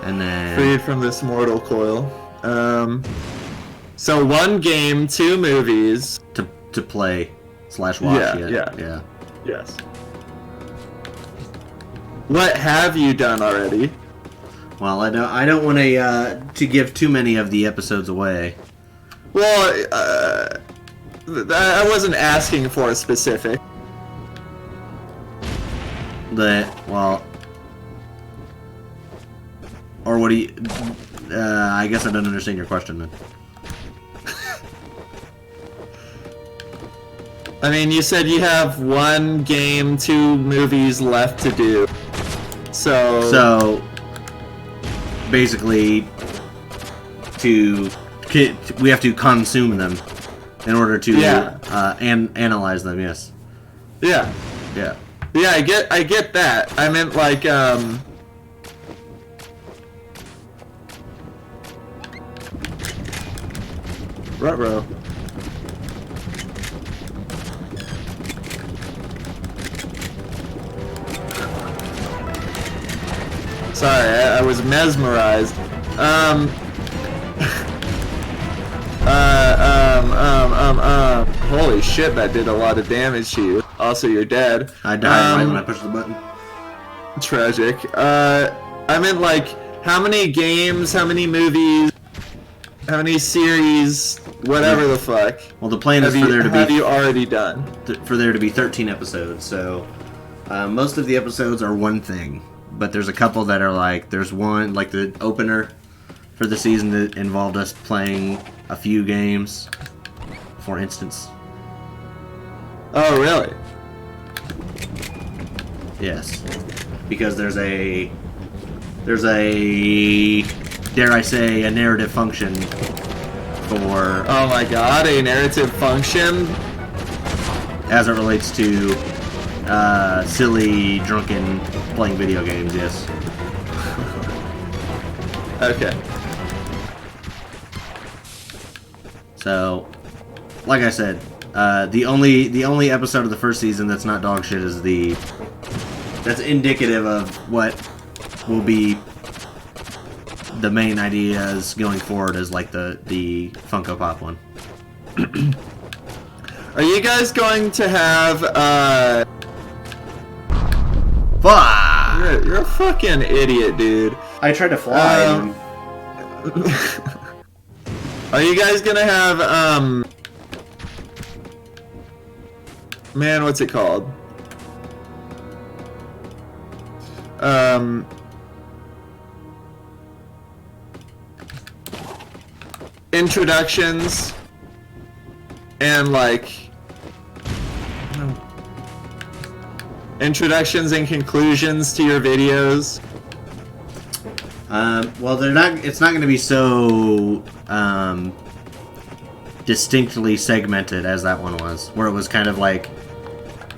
and then Freed from this mortal coil. So 1 game, 2 movies to play / watch. Yeah. Yes. What have you done already? Well, I don't want to give too many of the episodes away. Well, I wasn't asking for a specific. Or what do you? I guess I don't understand your question then. I mean, you said you have 1 game, 2 movies left to do. So basically, we have to consume them in order to analyze them. Yes. Yeah. Yeah. Yeah, I get that. I meant like Ruh-roh. Sorry, I was mesmerized. Holy shit, that did a lot of damage to you. Also, you're dead. I died right when I pushed the button. Tragic. I meant like, how many games, how many movies, how many series, whatever the fuck. Well, the plan is for there to be. Have you already done? For there to be 13 episodes, so most of the episodes are one thing, but there's a couple that are like, there's one, like the opener for the season that involved us playing a few games, for instance. Oh, really? Yes. Because there's a, dare I say, a narrative function for... Oh my god, a narrative function? As it relates to silly, drunken, playing video games, yes. Okay. So, like I said, the only episode of the first season that's not dog shit is that's indicative of what will be the main ideas going forward, is like the Funko Pop one. Are you guys going to have Fuck! You're a fucking idiot, dude. I tried to fly. Are you guys gonna have, man, what's it called? Introductions and like introductions and conclusions to your videos. Well, they're not. It's not going to be so distinctly segmented as that one was, where it was kind of like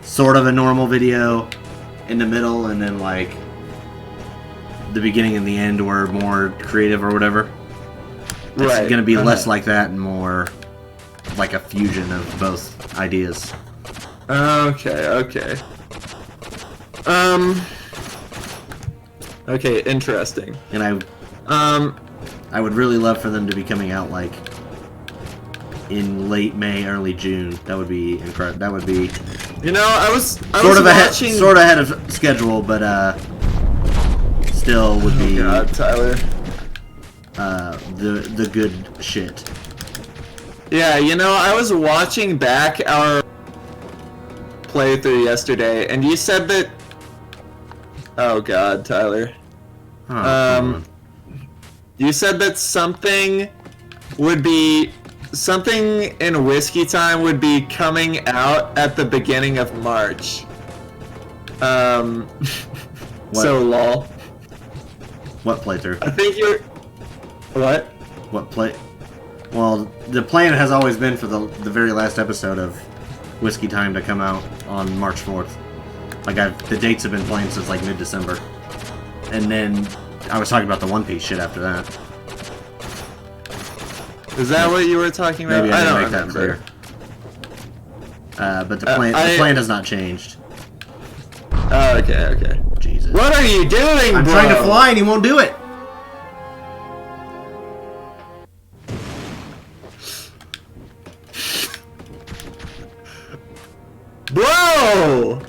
sort of a normal video in the middle, and then like the beginning and the end were more creative or whatever. It's Right. going to be less like that and more like a fusion of both ideas. Okay. Okay, interesting. And I would really love for them to be coming out like in late May, early June. That would be incredible. That would be You know, I was sort of watching... ahead of schedule, but still would be God, Tyler. the good shit. Yeah, you know, I was watching back our playthrough yesterday, and you said that... Oh God, Tyler. Oh, You said that something in Whiskey Time would be coming out at the beginning of March. So lol. what playthrough? I think you're... What? What play? Well, the plan has always been for the very last episode of Whiskey Time to come out on March 4th. Like the dates have been playing since like mid-December, and then I was talking about the One Piece shit after that. Is that what you were talking about? Maybe I didn't don't make that remember. clear. But the plan has not changed. Oh, okay. Jesus. What are you doing, I'm bro? trying to fly and he won't do it. Bro!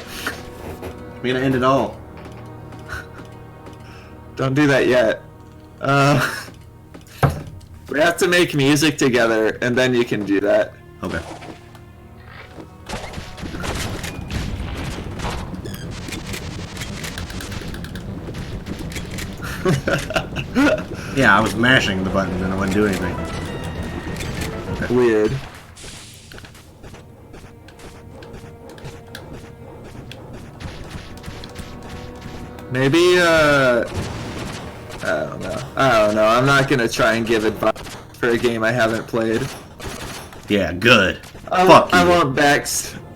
I'm gonna end it all. Don't do that yet. We have to make music together, and then you can do that. Okay. Yeah, I was mashing the button and it wouldn't do anything. Okay. Weird. Maybe, I don't know. I'm not gonna try and give advice for a game I haven't played. Yeah, good. I you. won't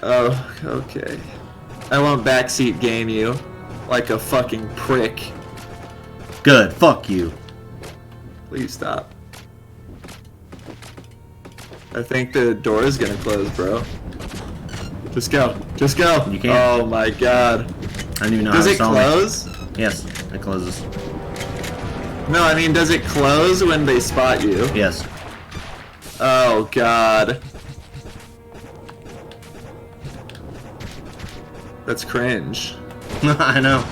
Oh, okay. I won't backseat game you like a fucking prick. Good. Fuck you. Please stop. I think the door is gonna close, bro. Just go. Just go. You can't. Oh my god. I don't even know Does how it to solve close? Yes, it closes. No, I mean, does it close when they spot you? Yes. Oh god. That's cringe. I know.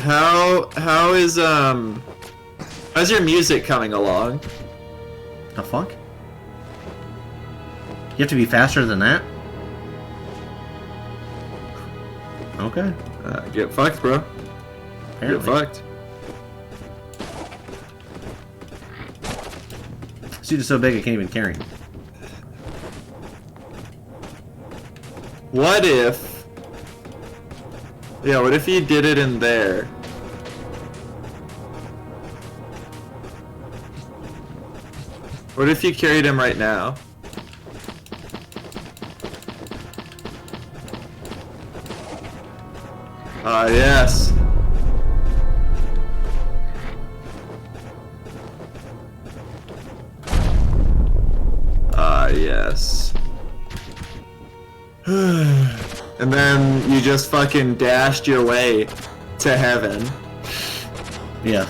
Go. How is, how's your music coming along? The fuck? You have to be faster than that? Okay. Get fucked, bro. Apparently. Get fucked. This dude is so big I can't even carry him. What if... Yeah, what if you did it in there? What if you carried him right now? Ah, yes. Ah, yes. just fucking dashed your way to heaven. Yeah.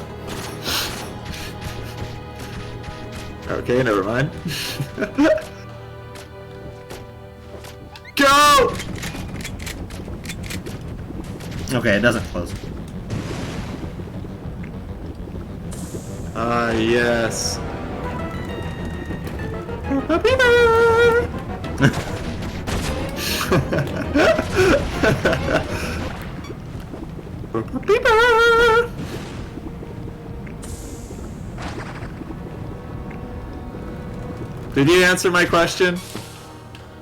Okay, never mind. Go! Okay, it doesn't close. Ah, yes. Did you answer my question?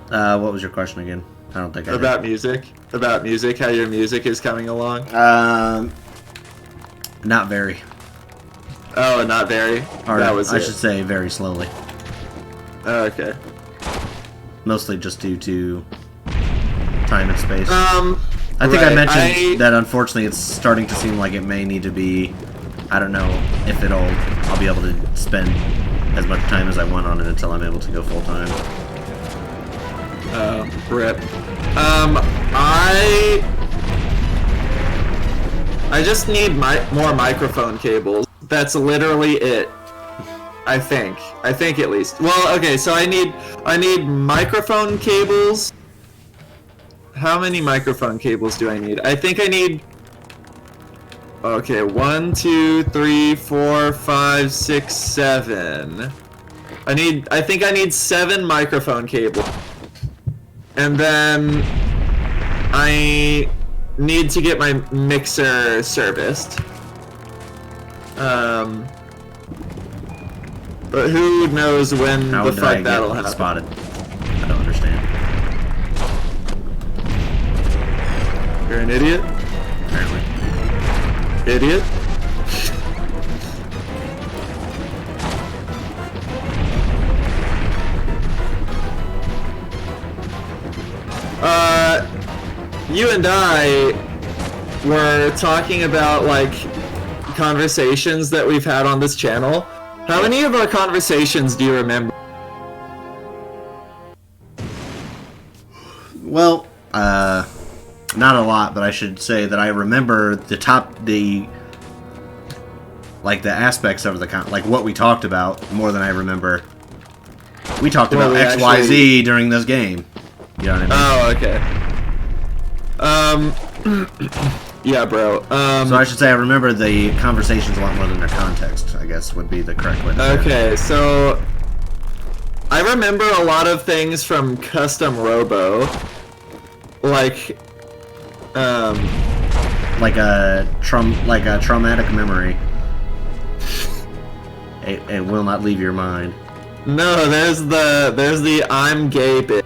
What was your question again? I don't think I did. About music? About music, how your music is coming along? Not very. Oh, not very? Or that was I it. should say very slowly. Oh, okay. Mostly just due to time and space. I think right, I mentioned that unfortunately it's starting to seem like it may need to be, I don't know if I'll be able to spend as much time as I want on it until I'm able to go full time. Rip. I just need more microphone cables. That's literally it. I think at least. Well, okay, so I need microphone cables. How many microphone cables do I need? I think I need... Okay, 1, 2, 3, 4, 5, 6, 7. I think I need 7 microphone cables. And then I need to get my mixer serviced. But who knows when How the did fuck I that'll get happen. spotted? I don't understand. You're an idiot? Apparently. Idiot? You and I were talking about, like, conversations that we've had on this channel. How many of our conversations do you remember? Well, not a lot, but I should say that I remember the aspects of like what we talked about more than I remember. We talked about XYZ during this game. You know what I mean? Oh, okay. Yeah, bro. So I should say I remember the conversations a lot more than their context, I guess would be the correct way to say it. Okay, so I remember a lot of things from Custom Robo. Like a traumatic memory. It will not leave your mind. No, there's the I'm gay bit.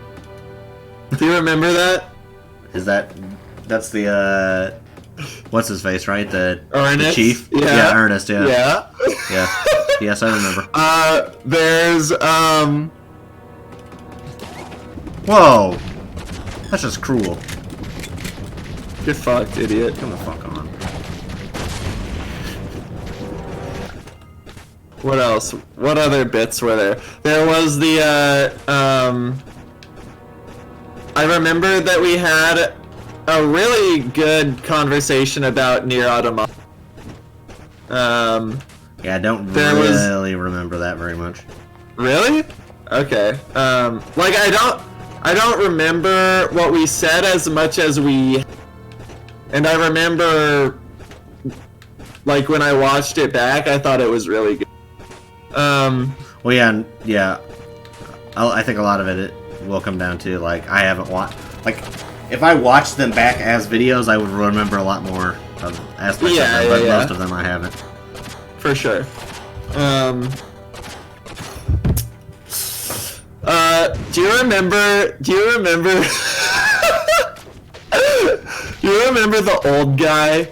Do you remember that? That's the what's his face, right? The chief? Yeah. Ernest, yeah. Yeah. Yeah. Yes, I remember. There's Whoa! That's just cruel. Get fucked, idiot. Come the fuck on. What else? What other bits were there? There was the I remember that we had a really good conversation about Nier Automata. Yeah, I don't really remember that very much. Really? Okay. Like I don't remember what we said as much as we, and I remember, like, when I watched it back, I thought it was really good. Well, yeah. I think a lot of it will come down to, like, I haven't watched, like, if I watched them back as videos, I would remember a lot more of aspects of them, but most of them I haven't. For sure. Do you remember do you remember the old guy?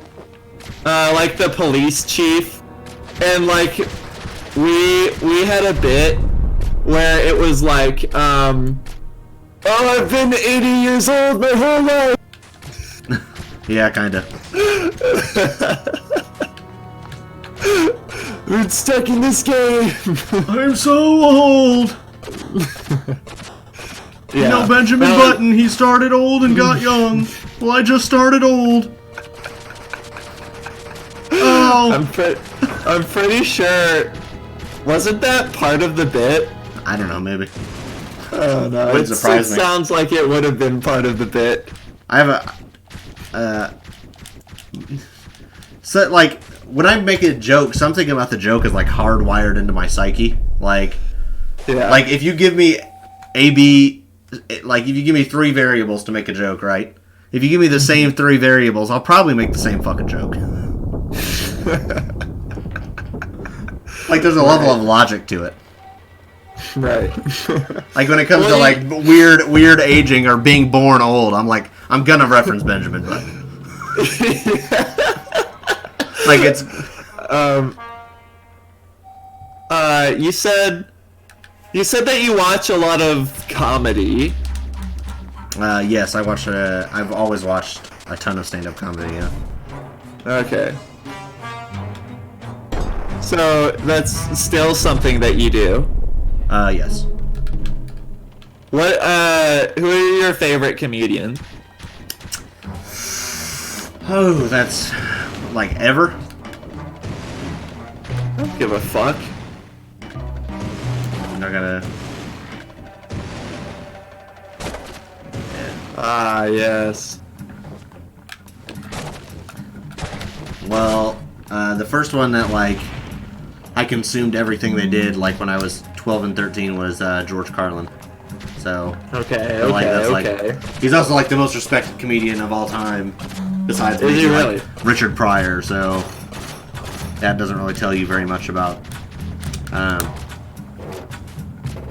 Like the police chief? And like we had a bit where it was like, oh, I've been 80 years old my whole life. Yeah, kinda. We're stuck in this game. I'm so old. Yeah. You know Benjamin Button, he started old and got young. Well, I just started old. Oh. I'm pretty sure. Wasn't that part of the bit? I don't know, maybe. Oh no, Wouldn't surprise me. Sounds like it would have been part of the bit. I have a so like when I make a joke, something about the joke is like hardwired into my psyche. Like, yeah. Like if you give me like if you give me 3 variables to make a joke, right? If you give me the same 3 variables, I'll probably make the same fucking joke. Like there's a level of logic to it. Right. Like when it comes to like weird aging or being born old, I'm gonna reference Benjamin Button. Like it's you said that you watch a lot of comedy. Yes, I've always watched a ton of stand-up comedy, yeah. Okay. So that's still something that you do. Yes. What who are your favorite comedians? Oh, that's like ever? I don't give a fuck. I'm not gonna. Ah, yes. Well, the first one that like I consumed everything they did like when I was 12 and 13 was George Carlin. So okay, like, that's, okay. Like, he's also like the most respected comedian of all time, besides Is he like, really? Richard Pryor. So that doesn't really tell you very much about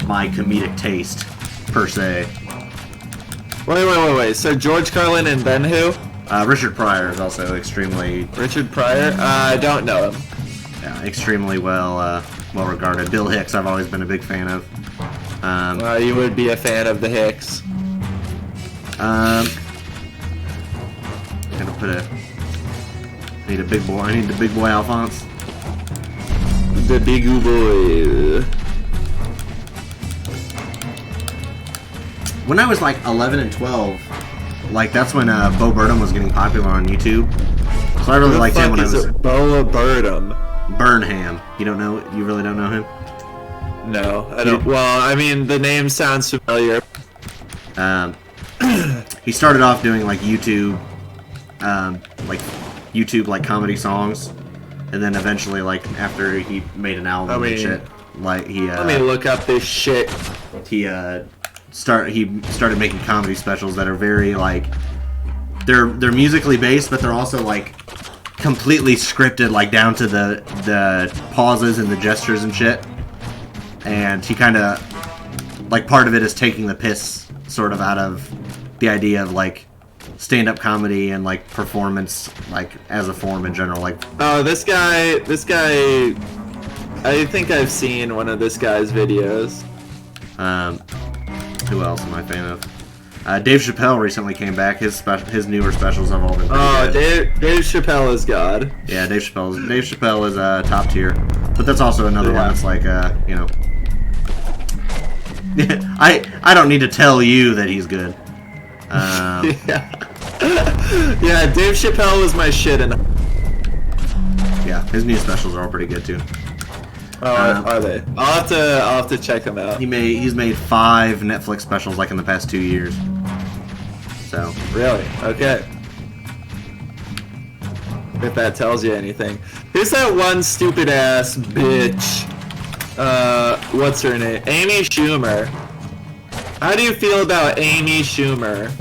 my comedic taste per se. Wait. So George Carlin and then who? Richard Pryor is also extremely Richard Pryor? I don't know him. extremely well regarded. Bill Hicks, I've always been a big fan of. You would be a fan of the Hicks. I'm gonna put I need the big boy Alphonse. The big boy. When I was like 11 and 12, like that's when Bo Burnham was getting popular on YouTube. So I really liked him when I was Bo Burnham. Burnham. You really don't know him? No, I don't. Well, I mean, the name sounds familiar. He started off doing like YouTube like comedy songs, and then eventually like after he made an album and shit, like he let me look up this shit. He started making comedy specials that are very like they're musically based, but they're also like completely scripted, like down to the pauses and the gestures and shit. And he kind of like part of it is taking the piss sort of out of the idea of like stand-up comedy and like performance like as a form in general. Like, oh, this guy, I think I've seen one of this guy's videos. Who else am I a fan of? Dave Chappelle recently came back. His newer specials have all been pretty good. Dave Chappelle is God. Yeah, Dave Chappelle is top tier. But that's also another one that's like you know. I don't need to tell you that he's good. Yeah, Dave Chappelle was my shit in. Yeah, his new specials are all pretty good too. Oh, are they? I'll have to check them out. He's made 5 Netflix specials like in the past 2 years. So really? Okay. If that tells you anything. Who's that one stupid ass bitch? What's her name? Amy Schumer. How do you feel about Amy Schumer?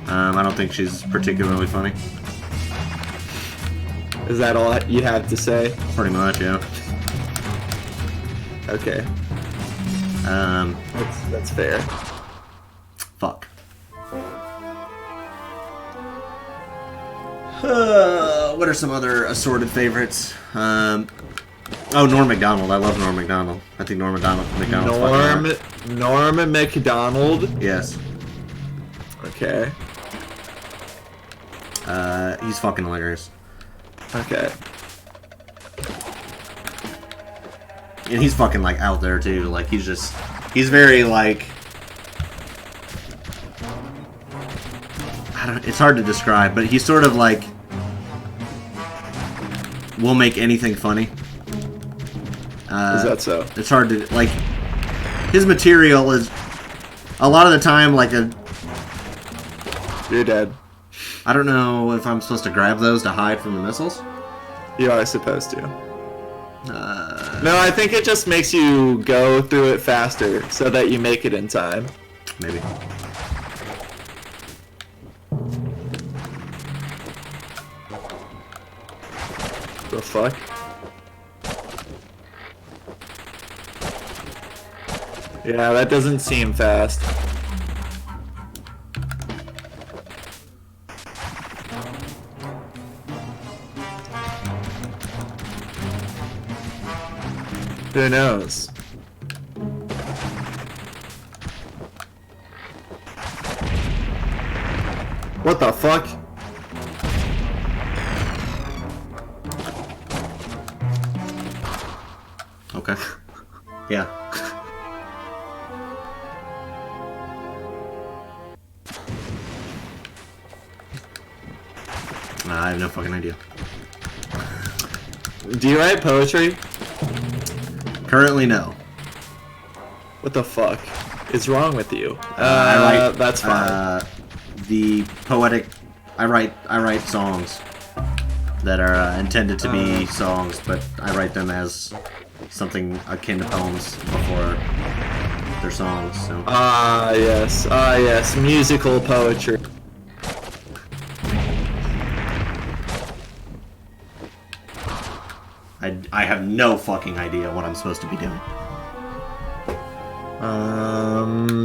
I don't think she's particularly funny. Is that all you have to say? Pretty much, yeah. Okay. That's fair. Fuck. What are some other assorted favorites? Oh, Norm Macdonald. I love Norm Macdonald. I think Norm Macdonald's Norm Macdonald? Yes. Okay. He's fucking hilarious. Okay. And he's fucking like out there too. Like he's very like it's hard to describe, but he's sort of like will make anything funny. Is that so? It's hard to like. His material is a lot of the time like a. You're dead. I don't know if I'm supposed to grab those to hide from the missiles. You are supposed to. No, I think it just makes you go through it faster so that you make it in time. Maybe. The fuck? Yeah, that doesn't seem fast. Who knows? What the fuck? Okay. Yeah. I have no fucking idea. Do you write poetry? Currently, no. What the fuck is wrong with you? I write. That's fine. The poetic. I write songs that are intended to be songs, but I write them as something akin to poems before they're songs. So. Yes, musical poetry. I have no fucking idea what I'm supposed to be doing.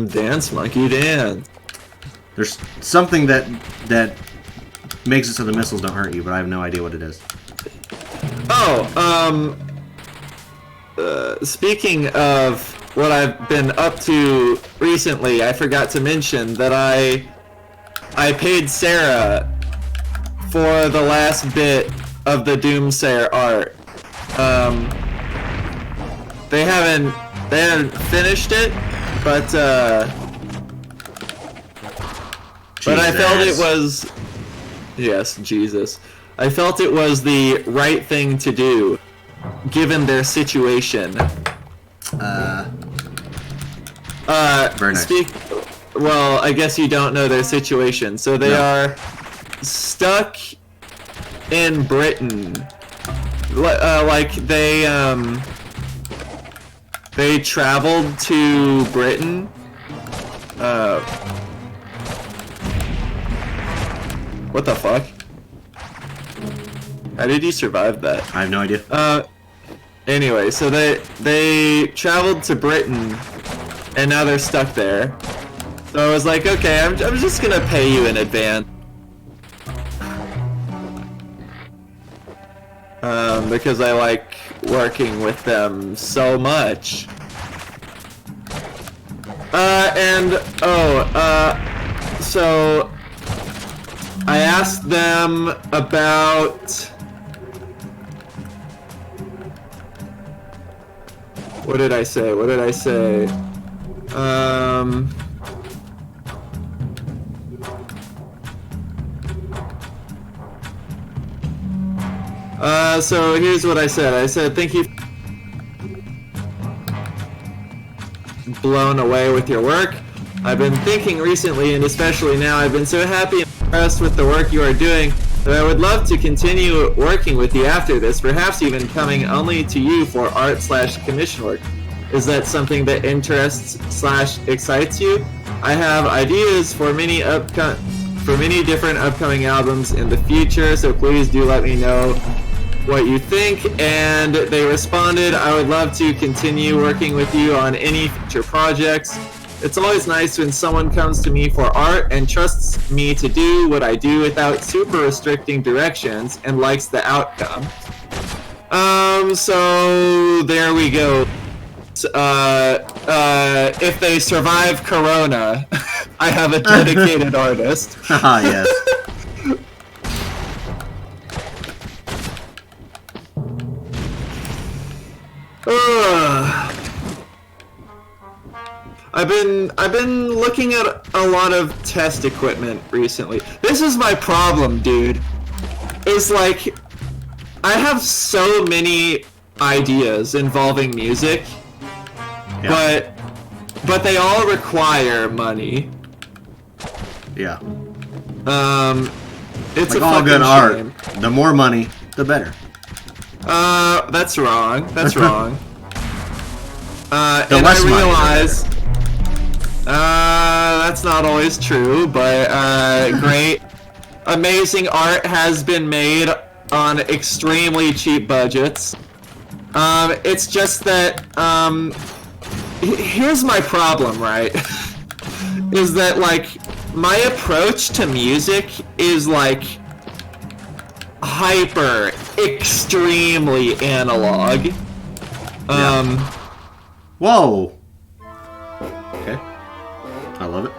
Dance, monkey, dance. There's something that makes it so the missiles don't hurt you, but I have no idea what it is. Oh, speaking of what I've been up to recently, I forgot to mention that I paid Sarah for the last bit of the Doomsayer art. They haven't finished it, but I felt it was, yes, Jesus. I felt it was the right thing to do, given their situation. Very nice. Well, I guess you don't know their situation. So they are stuck in Britain. Like they traveled to Britain. What the fuck? How did you survive that? I have no idea. Anyway, so they traveled to Britain, and now they're stuck there. So I was like, okay, I'm just gonna pay you in advance. Because I like working with them so much. So I asked them about what did I say? So here's what I said. I said, thank you. Blown away with your work. I've been thinking recently, and especially now, I've been so happy and impressed with the work you are doing that I would love to continue working with you after this, perhaps even coming only to you for art/commission work. Is that something that interests/excites you? I have ideas for many different upcoming albums in the future, so please do let me know what you think. And they responded, I would love to continue working with you on any future projects. It's always nice when someone comes to me for art and trusts me to do what I do without super restricting directions and likes the outcome. So there we go. If they survive Corona, I have a dedicated artist. Ah, yes. I've been looking at a lot of test equipment recently. This is my problem, dude. Is like I have so many ideas involving music, Yeah. but they all require money. Yeah. It's Like a all fucking good shame. art, the more money, the better. That's wrong. That's wrong. The And less I money, the realize, that's not always true, but, great, amazing art has been made on extremely cheap budgets. It's just that, here's my problem, right? Is that, like, my approach to music is, like, hyper, extremely analog. Whoa. Okay. I love it.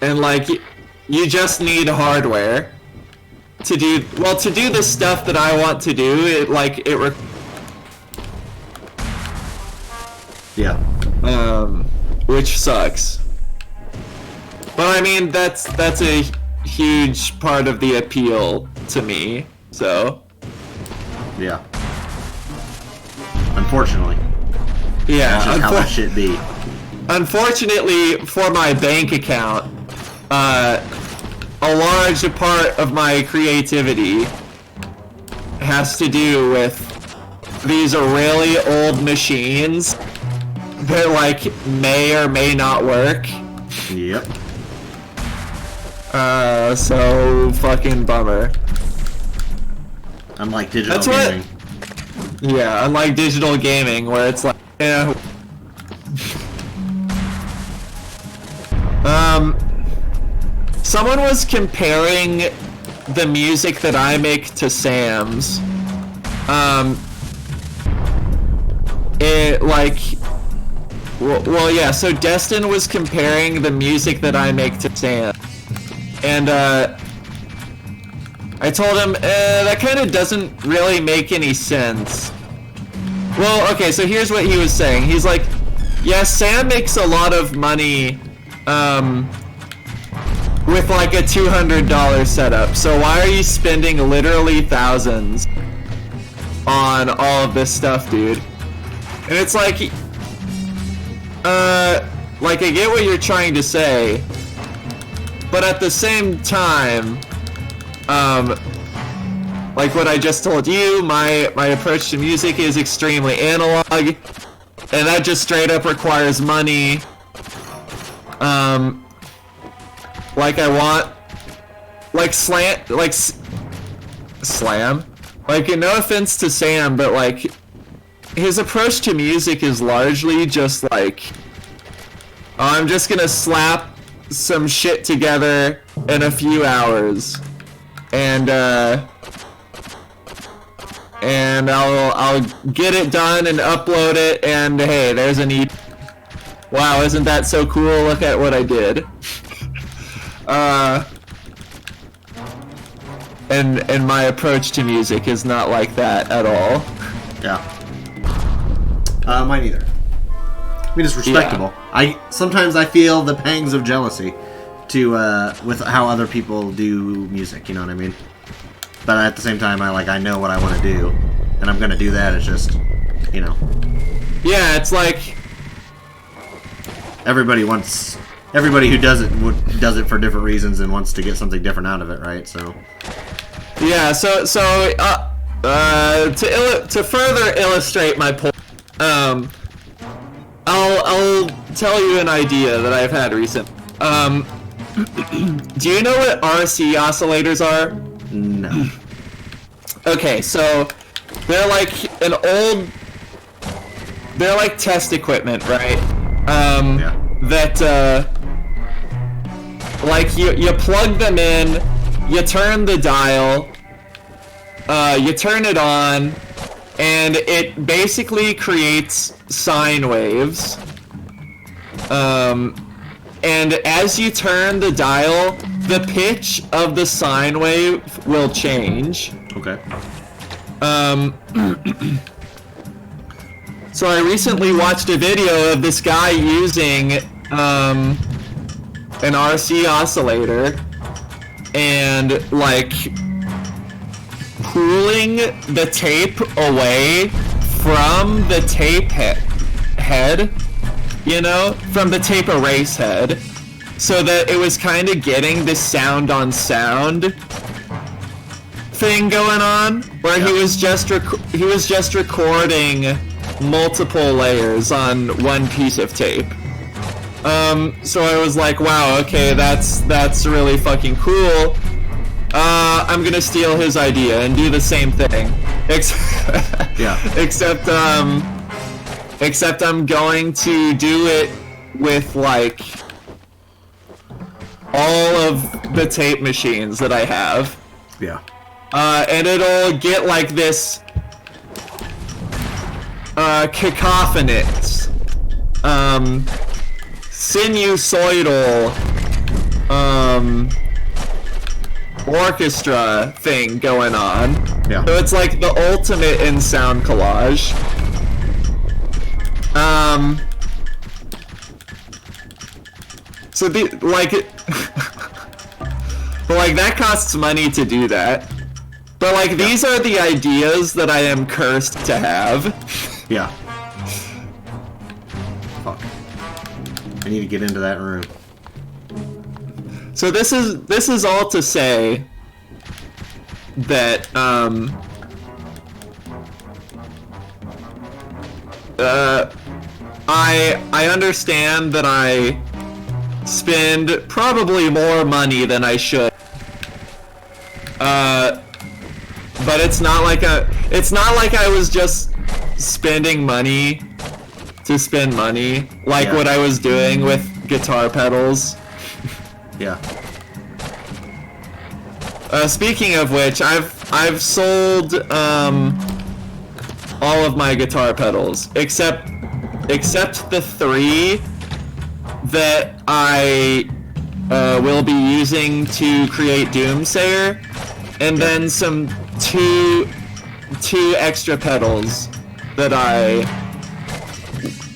And like, you just need hardware to do, well, to do the stuff that I want to do. Yeah. Which sucks. But I mean, that's a huge part of the appeal to me, so. Yeah. Unfortunately. Yeah, That's just how that shit be. unfortunately for my bank account, a large part of my creativity has to do with these really old machines that like may or may not work. Yep. So fucking bummer. Unlike digital That's what- gaming. Yeah, unlike digital gaming where it's like, yeah. Someone was comparing the music that I make to Sam's. Well, yeah, so Destin was comparing the music that I make to Sam. And, I told him, that kind of doesn't really make any sense. Well, okay, so here's what he was saying. He's like, yeah, Sam makes a lot of money, with like a $200 setup. So why are you spending literally thousands on all of this stuff, dude? And it's like I get what you're trying to say, but at the same time, like what I just told you, my approach to music is extremely analog, and that just straight up requires money. Like I want, like slam, like no offense to Sam, but like his approach to music is largely just like, oh, I'm just gonna slap some shit together in a few hours, and I'll get it done and upload it, and hey, there's an EP. Wow, isn't that so cool? Look at what I did. And my approach to music is not like that at all. Yeah. Mine either. I mean, it's respectable. Yeah. Sometimes I feel the pangs of jealousy with how other people do music, you know what I mean? But at the same time, I know what I want to do, and I'm gonna do that. It's just, you know. Yeah, it's like everybody who does it for different reasons and wants to get something different out of it, right? So. Yeah. So to further illustrate my point, I'll tell you an idea that I've had recently. Do you know what RC oscillators are? No. Okay, so they're like they're like test equipment, right? Yeah. That like you plug them in, you turn the dial, you turn it on, and it basically creates sine waves. And as you turn the dial, the pitch of the sine wave will change. Okay. So I recently watched a video of this guy using an RC oscillator and like pulling the tape away from the tape head, you know, from the tape erase head, so that it was kind of getting this sound on sound thing going on, where he was just recording multiple layers on one piece of tape. So I was like, wow, okay, that's really fucking cool. I'm gonna steal his idea and do the same thing. Except I'm going to do it with like all of the tape machines that I have. Yeah. And it'll get like this cacophonous, sinusoidal, orchestra thing going on. Yeah. So it's like the ultimate in sound collage. So but like that costs money to do that. But like these are the ideas that I am cursed to have. Yeah. Fuck. I need to get into that room. So this is all to say that I understand that I spend probably more money than I should. But it's not like I was just spending money to spend money, like what I was doing with guitar pedals. Yeah. Speaking of which, I've sold all of my guitar pedals except the 3 that I will be using to create Doomsayer, and then some two extra pedals that I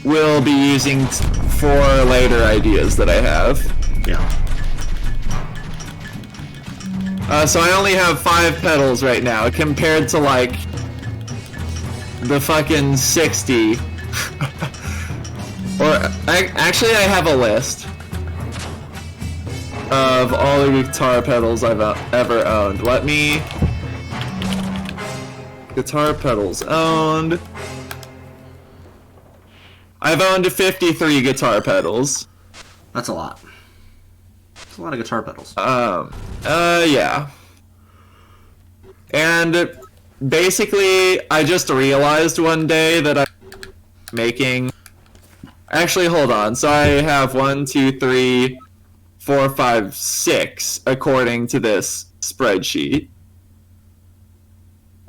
will be using for later ideas that I have. Yeah. So I only have 5 pedals right now, compared to like the fucking 60. Actually, I have a list of all the guitar pedals I've ever owned. Guitar pedals owned. I've owned 53 guitar pedals. That's a lot. That's a lot of guitar pedals. Yeah. And basically, I just realized one day that I'm making... Actually, hold on. So I have 1, 2, 3, 4, 5, 6, according to this spreadsheet.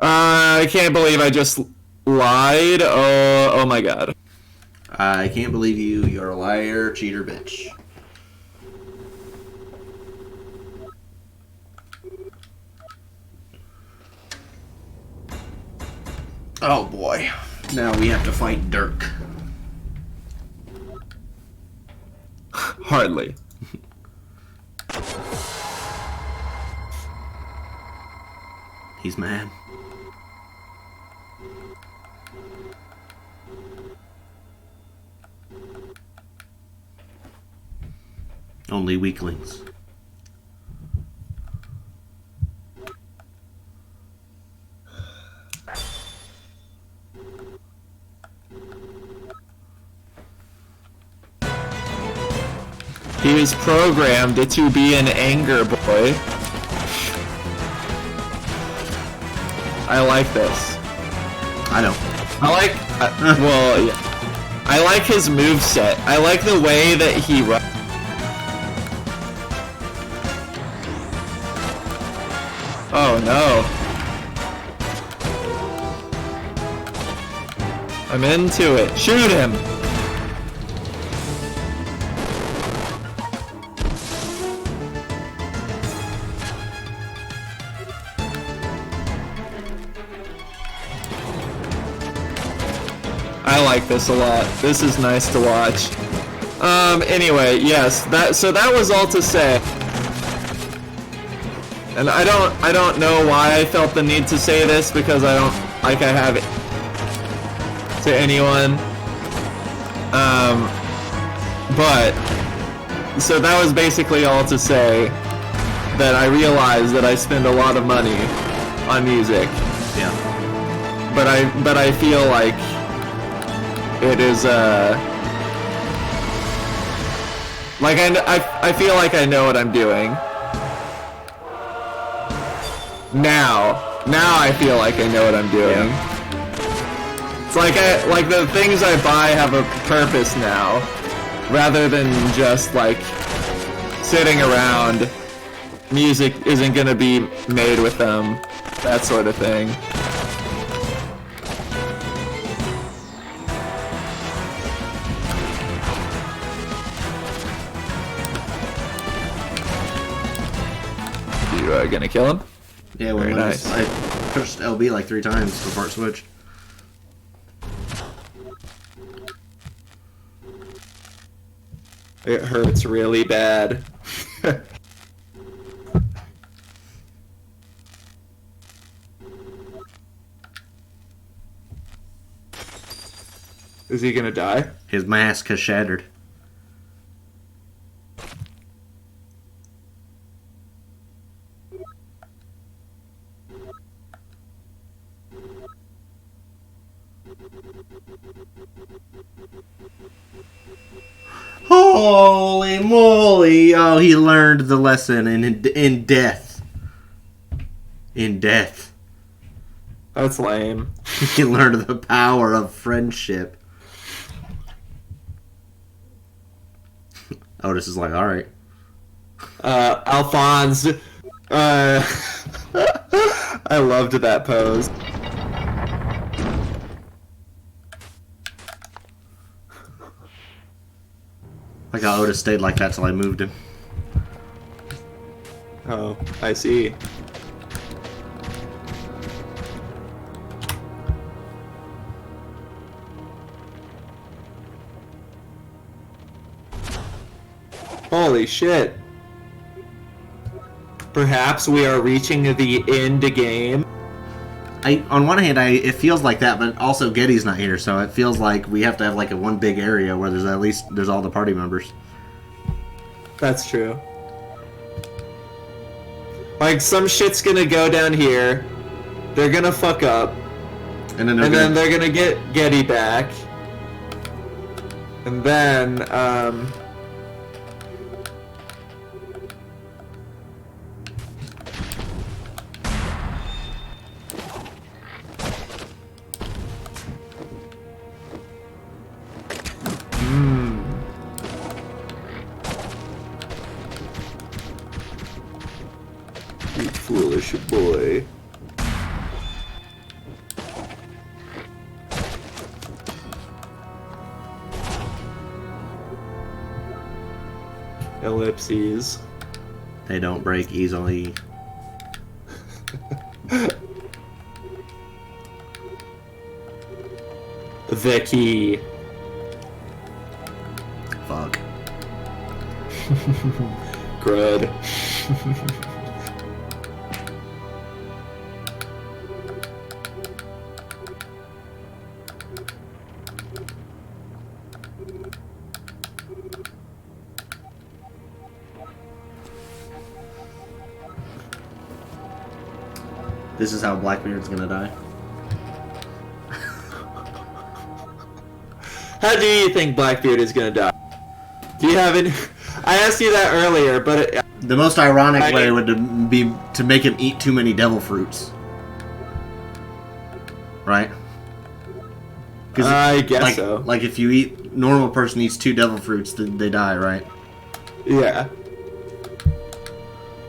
I can't believe I just lied. Oh my god. I can't believe you. You're a liar, cheater, bitch. Oh boy. Now we have to fight Dirk. Hardly. He's mad. Only weaklings. He was programmed to be an anger boy. I like this. I know. I like... well, yeah. I like his moveset. I like the way that he runs. Oh no. I'm into it. Shoot him! I like this a lot. This is nice to watch. Anyway, yes, that was all to say. And I don't know why I felt the need to say this, because I don't like I have it to anyone. But so that was basically all to say that I realized that I spend a lot of money on music. Yeah. But I feel like it is like I feel like I know what I'm doing. Now I feel like I know what I'm doing. Yeah. It's like the things I buy have a purpose now, rather than just like sitting around. Music isn't gonna be made with them, that sort of thing. You gonna kill him? Yeah, well, very nice. I pushed LB like 3 times before it switched. It hurts really bad. Is he gonna die? His mask has shattered. Holy moly! Oh, he learned the lesson in death. In death. That's lame. He learned the power of friendship. Otis is like, alright. Alphonse. I loved that pose. Like how Otis stayed like that till I moved him. Oh, I see. Holy shit. Perhaps we are reaching the end game. On one hand, it feels like that, but also Getty's not here, so it feels like we have to have like one big area where there's all the party members. That's true. Like, some shit's gonna go down here. They're gonna fuck up. And then they're gonna get Getty back. And then, you foolish boy. Ellipses. They don't break easily. The key. Fuck. Crud. This is how Blackbeard's gonna die. How do you think Blackbeard is gonna die? Do you have any... I asked you that earlier, but... The most ironic way would be to make him eat too many devil fruits. Right? I guess so. Like if you eat... Normal person eats 2 devil fruits, then they die, right? Yeah.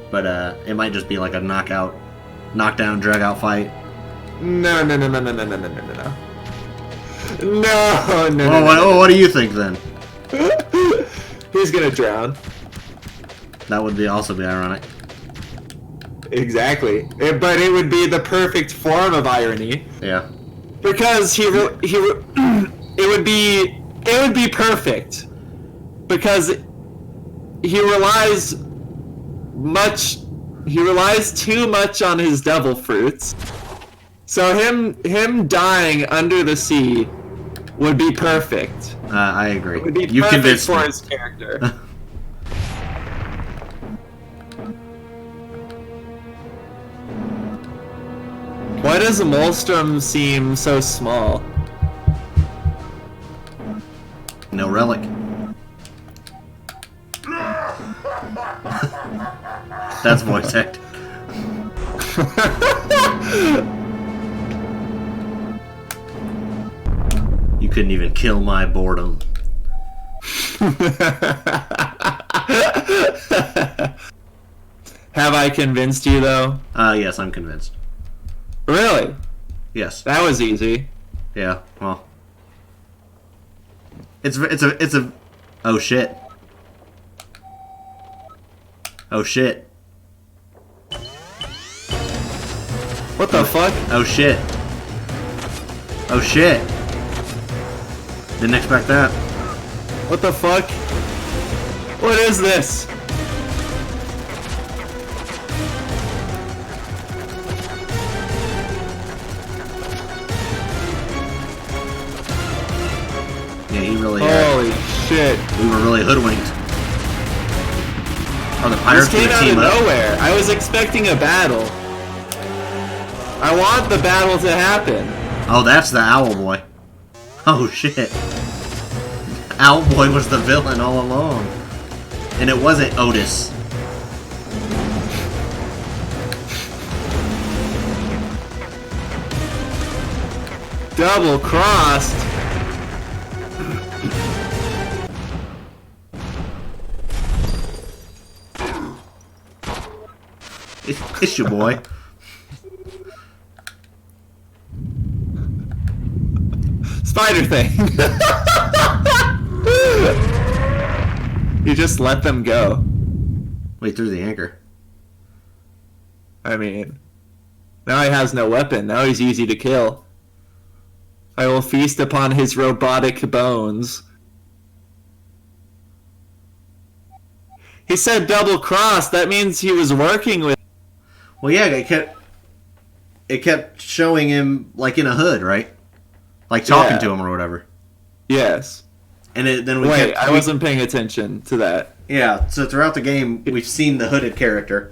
But it might just be like a knockdown, drag-out fight. No. What do you think then? He's gonna drown. That would also be ironic. Exactly. But it would be the perfect form of irony. Yeah. Because if it would be perfect because he relies too much on his devil fruits. So him dying under the sea would be perfect. I agree. It would be You perfect convinced for me. his character. Why does the Molstrom seem so small? No relic. That's voice acting. You couldn't even kill my boredom. Have I convinced you though? Yes, I'm convinced. Really? Yes. That was easy. Yeah. Well. It's a. Oh shit. Oh shit. What the fuck? Oh shit. Oh shit. Didn't expect that. What the fuck? What is this? Yeah, he really. Holy shit. We were really hoodwinked. Oh, the This pirates came gonna out of team up. nowhere. I was expecting a battle. I want the battle to happen. Oh, that's the Owlboy. Oh shit. Owlboy was the villain all along. And it wasn't Otis. Double crossed. It's your boy. Spider thing. You just let them go. Wait, through the anchor. I mean, now he has no weapon. Now he's easy to kill. I will feast upon his robotic bones. He said double cross. That means he was working with. Well, yeah, it kept showing him like in a hood, right? Like talking to him or whatever. Yes. And then we Wait, I wasn't paying attention to that. Yeah, so throughout the game, we've seen the hooded character.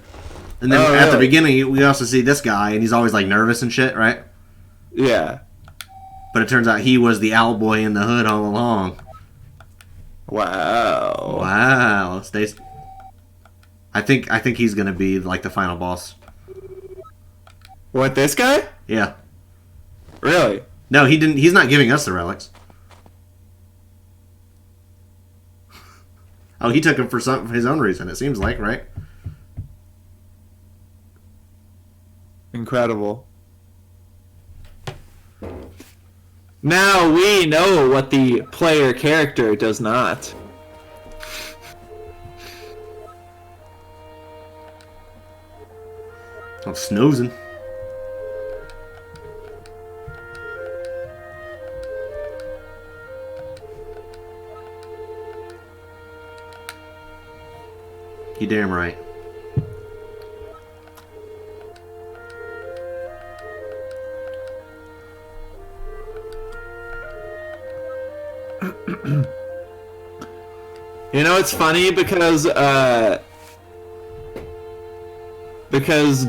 And then Oh, at the really? beginning, we also see this guy, and he's always like nervous and shit, right? Yeah. But it turns out he was the Owlboy in the hood all along. Wow. Wow. Stays. I think he's gonna be like the final boss. What, this guy? Yeah. Really? No, he didn't. He's not giving us the relics. Oh, he took him for his own reason. It seems like, right? Incredible. Now we know what the player character does not. I'm snoozing. You damn right. You know, it's funny because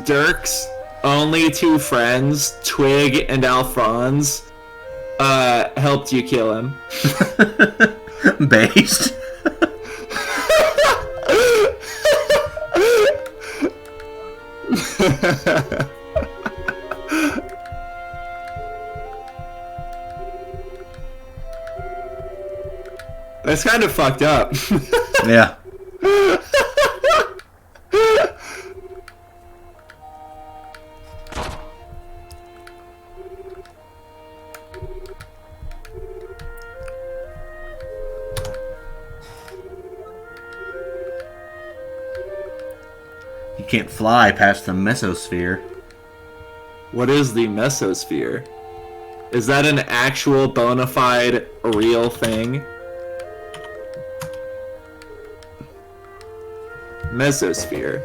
Dirk's only two friends, Twig and Alphonse, helped you kill him. Based. That's kind of fucked up. Yeah. You can't fly past the mesosphere. What is the mesosphere? Is that an actual bona fide real thing? Mesosphere.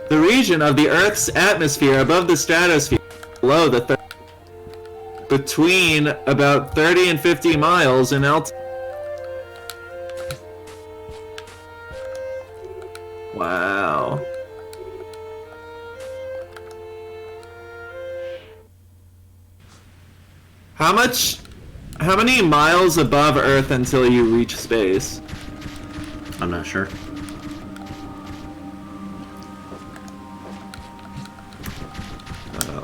The region of the Earth's atmosphere above the stratosphere, below the between about 30 and 50 miles in altitude. Wow. How many miles above Earth until you reach space? I'm not sure.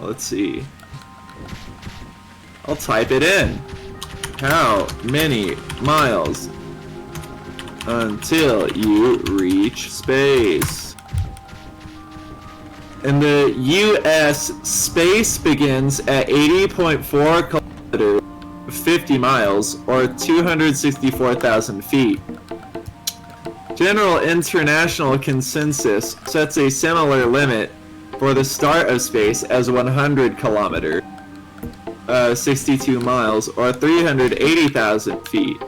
Let's see. I'll type it in. How many miles until you reach space? In the U.S., space begins at 80.4 kilometers, 50 miles, or 264,000 feet. General international consensus sets a similar limit for the start of space as 100 kilometers, 62 miles, or 380,000 feet.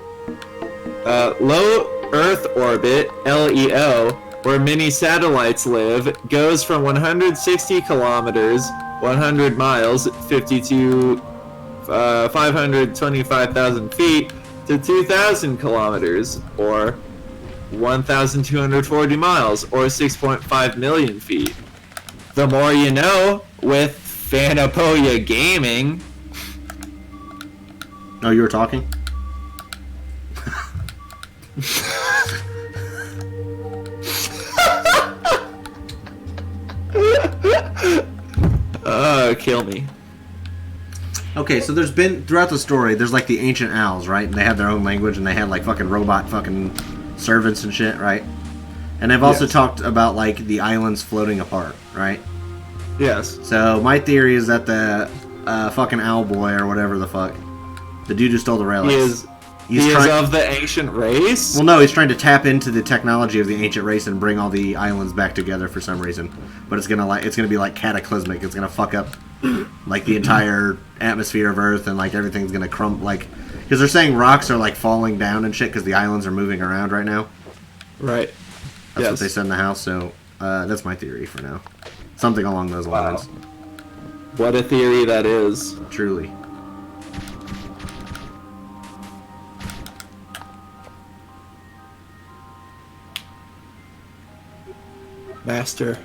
Low Earth orbit, LEO, where many satellites live, goes from 160 kilometers, 100 miles, 525,000 feet, to 2,000 kilometers, or 1,240 miles, or 6.5 million feet. The more you know with Phanopoeia Gaming. Oh, you were talking? Kill me. Okay, so there's been, throughout the story, there's like the ancient owls, right? And they had their own language, and they had like fucking robot fucking servants and shit, right? And they've also talked about like the islands floating apart, right? Yes. So my theory is that the fucking Owlboy or whatever the fuck, the dude who stole the relics. He is of the ancient race? Well, no, he's trying to tap into the technology of the ancient race and bring all the islands back together for some reason. But it's gonna be like cataclysmic. It's gonna fuck up like the entire atmosphere of Earth, and like everything's gonna crumble. Like, because they're saying rocks are like falling down and shit because the islands are moving around right now. Right. That's what they said in the house. So that's my theory for now. Something along those lines. What a theory that is. Truly. Master,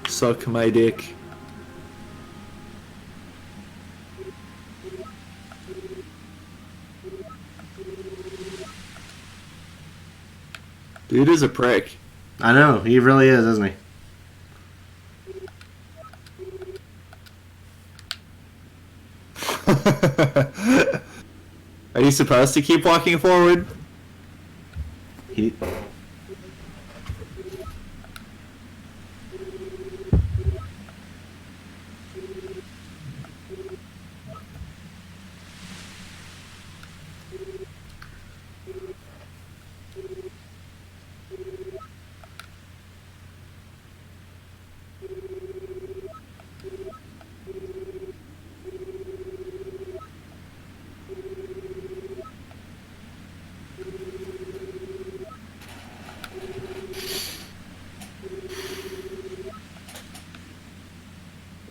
suck my dick. Dude is a prick. I know, he really is, isn't he? Are you supposed to keep walking forward? He...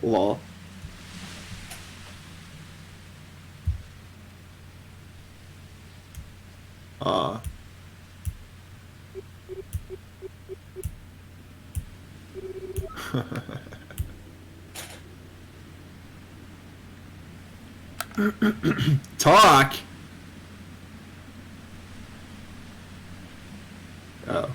Lol. Talk? Oh.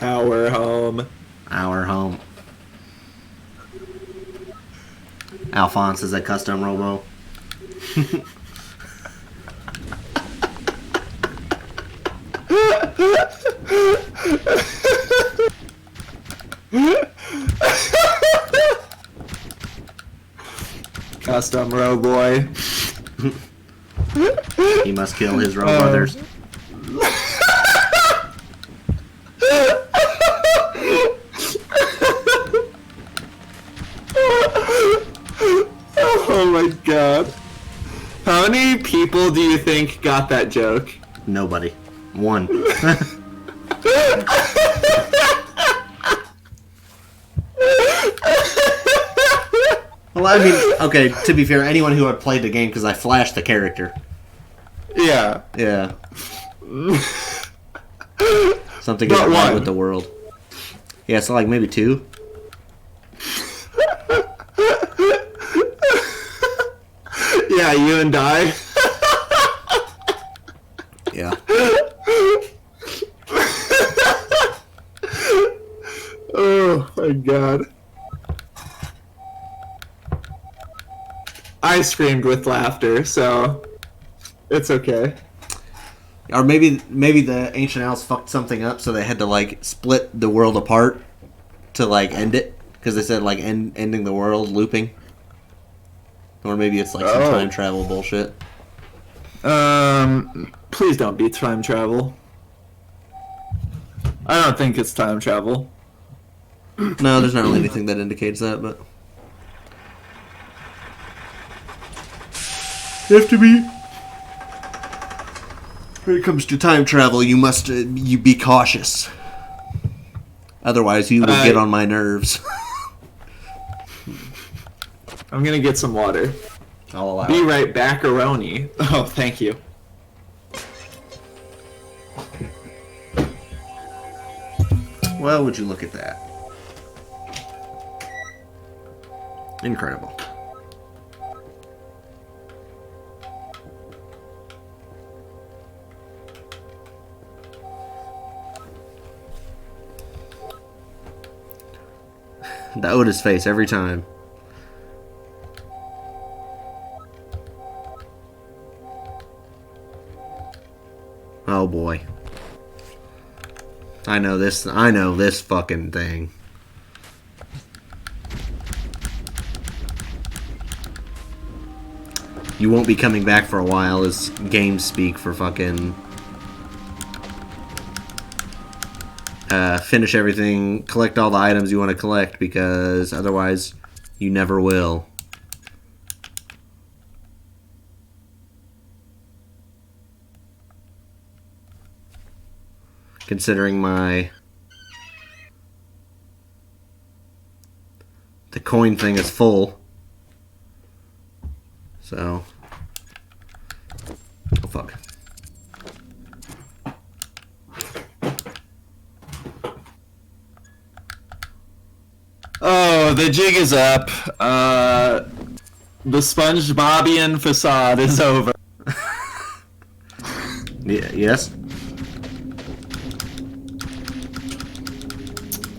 Our home. Our home. Alphonse is a custom robo. Custom Owlboy. He must kill his row brothers. Oh my god. How many people do you think got that joke? Nobody. One. Well, I mean, okay, to be fair, anyone who had played the game, because I flashed the character. Yeah. Yeah. Something isn't right with the world. Yeah, so like maybe 2. Yeah, you and I. Yeah. Oh my god. I screamed with laughter, so it's okay. Or maybe the ancient owls fucked something up, so they had to like split the world apart to like end it, because they said like ending the world, looping. Or maybe it's like some time travel bullshit. Please don't be time travel. I don't think it's time travel. No, there's not really anything that indicates that, but you have to be. When it comes to time travel, you must you be cautious. Otherwise, you will get on my nerves. I'm gonna get some water. I'll allow Be it. right back, Aroni. Oh, thank you. Well, would you look at that? Incredible. The Otis face every time. Oh boy. I know this fucking thing. You won't be coming back for a while is game speak for fucking finish everything, collect all the items you want to collect, because otherwise you never will. Considering the coin thing is full. So, oh fuck. Oh, the jig is up. The SpongeBobian facade is over. Yes?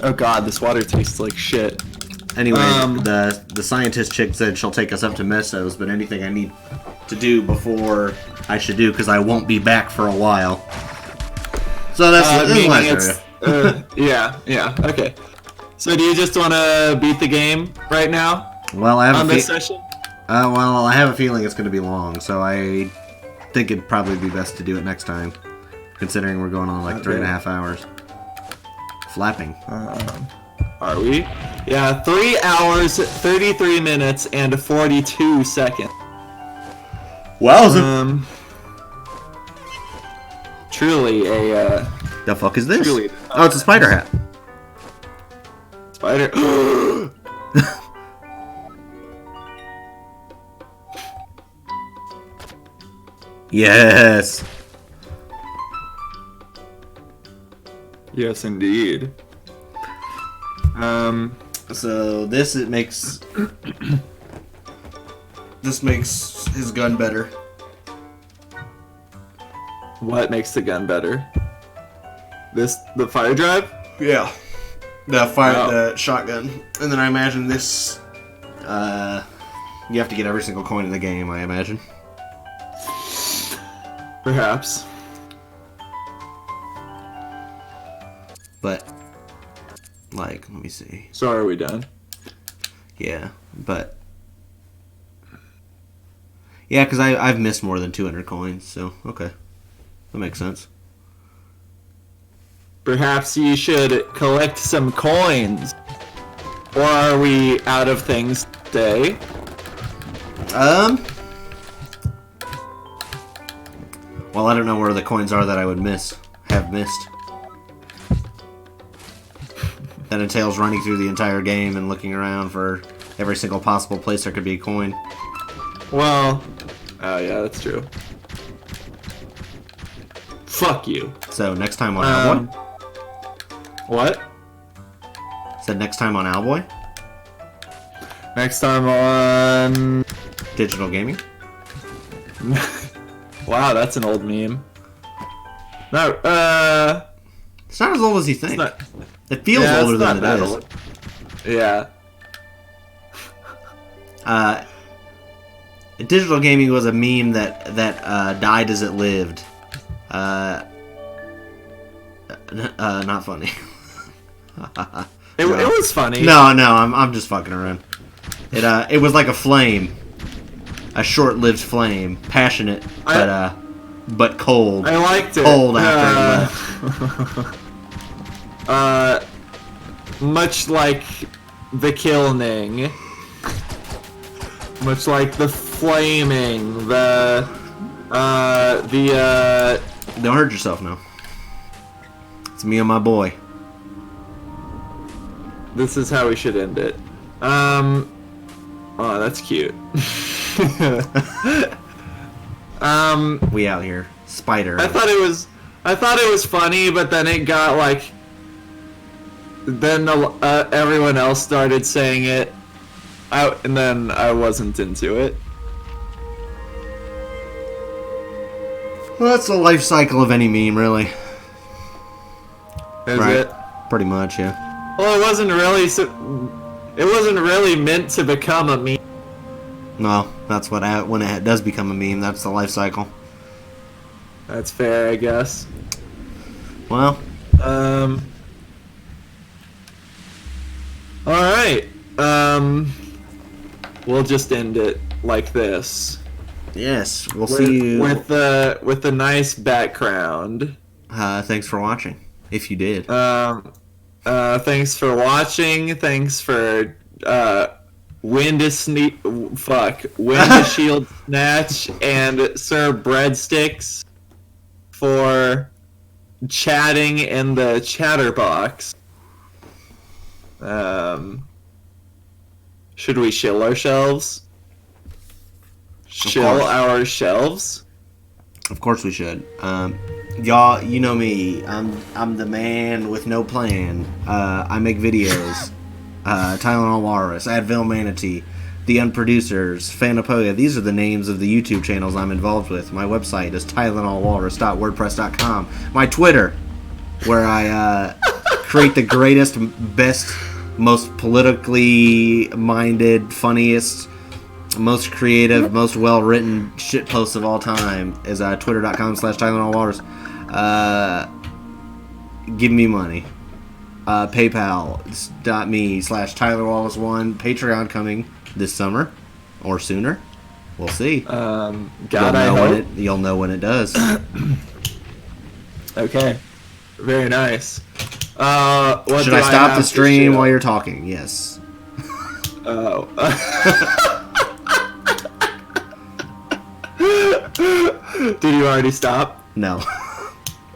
Oh god, this water tastes like shit. Anyway, the scientist chick said she'll take us up to Mesos, but anything I need to do before I should do, because I won't be back for a while. So that's yeah, okay. So do you just want to beat the game right now? Well, I have on this session? Well, I have a feeling it's going to be long, so I think it'd probably be best to do it next time, considering we're going on like 3.5 hours. Flapping. Are we? Yeah, 3 hours, 33 minutes, and 42 seconds. Wowza! Truly a, The fuck is this? truly, Oh, it's a spider hat. Spider. Yes! Yes, indeed. So this makes this makes his gun better. What makes the gun better? The fire drive? Yeah. The shotgun. And then I imagine this you have to get every single coin in the game, I imagine. Like, let me see. So are we done? Yeah, but... Yeah, because I've missed more than 200 coins, so, okay. That makes sense. Perhaps you should collect some coins. Or are we out of things today? Well, I don't know where the coins are that I would have missed. That entails running through the entire game and looking around for every single possible place there could be a coin. Well, oh yeah, that's true. Fuck you. So, next time on Owlboy? What? Said next time on Owlboy? Next time on... Digital gaming? Wow, that's an old meme. No, It's not as old as you think. not- It feels yeah, older it's than not it that is. old. Yeah. Digital gaming was a meme that died as it lived. Not funny. It was funny. No, I'm just fucking around. It was like a flame, a short-lived flame, passionate but cold. I liked it. Cold after it left. Much like the killing, much like the flaming, Don't hurt yourself now. It's me and my boy. This is how we should end it. Oh, that's cute. We out here, spider. I thought it was funny, but then it got like, then everyone else started saying it, and then I wasn't into it. Well, that's the life cycle of any meme, really. Is Right. it? Pretty much, yeah. Well, it wasn't really meant to become a meme. No, that's when it does become a meme. That's the life cycle. That's fair, I guess. Well, Alright. We'll just end it like this. yes, we'll see you. With the nice background. Thanks for watching, if you did. Thanks for watching. Thanks for Wind to Shield Snatch and Sir Breadsticks for chatting in the chatterbox. Should we shill ourselves? Shill our shelves? Of course we should. Y'all, you know me. I'm the man with no plan. I make videos. Tylenol Walrus, Advil Manatee, The Unproducers, Phanopoeia. These are the names of the YouTube channels I'm involved with. My website is tylenolwalrus.wordpress.com. My Twitter, where I create the greatest, best, most politically minded, funniest, most creative, most well-written shit posts of all time, is twitter.com/tylenolwalrus. Give me money. PayPal.me/TylerWallace1. Patreon coming this summer or sooner. We'll see. You'll know when it does. Okay. Very nice. Should I stop the stream while you're talking? Yes. Oh. Did you already stop? No.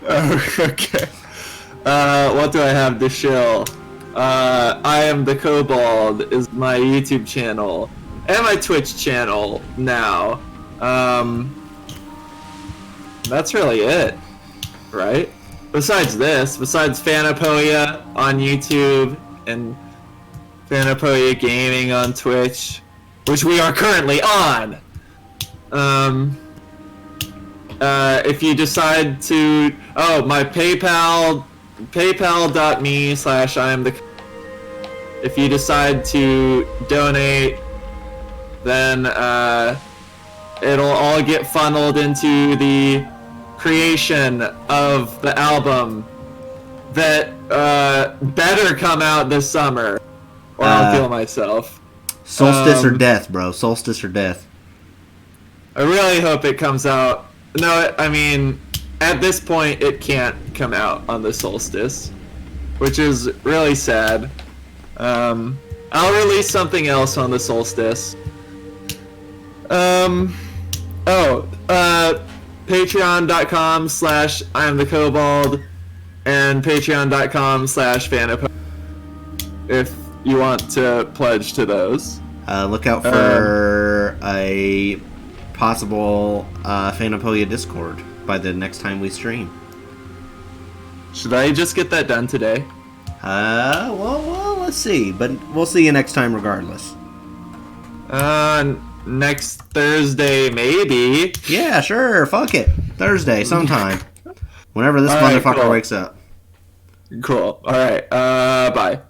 Okay. What do I have to show? I Am the Kobold is my YouTube channel and my Twitch channel now. That's really it, right? Besides Phanopoeia on YouTube and Phanopoeia Gaming on Twitch, which we are currently on. If you decide to, my PayPal.me/IamThe. If you decide to donate, then it'll all get funneled into the creation of the album that better come out this summer, or I'll kill myself. Solstice or death, bro. Solstice or death. I really hope it comes out. No, I mean, at this point, it can't come out on the solstice, which is really sad. I'll release something else on the solstice. Patreon.com/IamTheKobold and Patreon.com/Phanopoeia if you want to pledge to those. Look out for a possible Phanopoeia Discord by the next time we stream. Should I just get that done today? Well, let's see. But we'll see you next time regardless. Next Thursday, maybe. Yeah, sure. Fuck it. Thursday, sometime. Whenever this All right, motherfucker cool. wakes up. Cool. All right. Bye.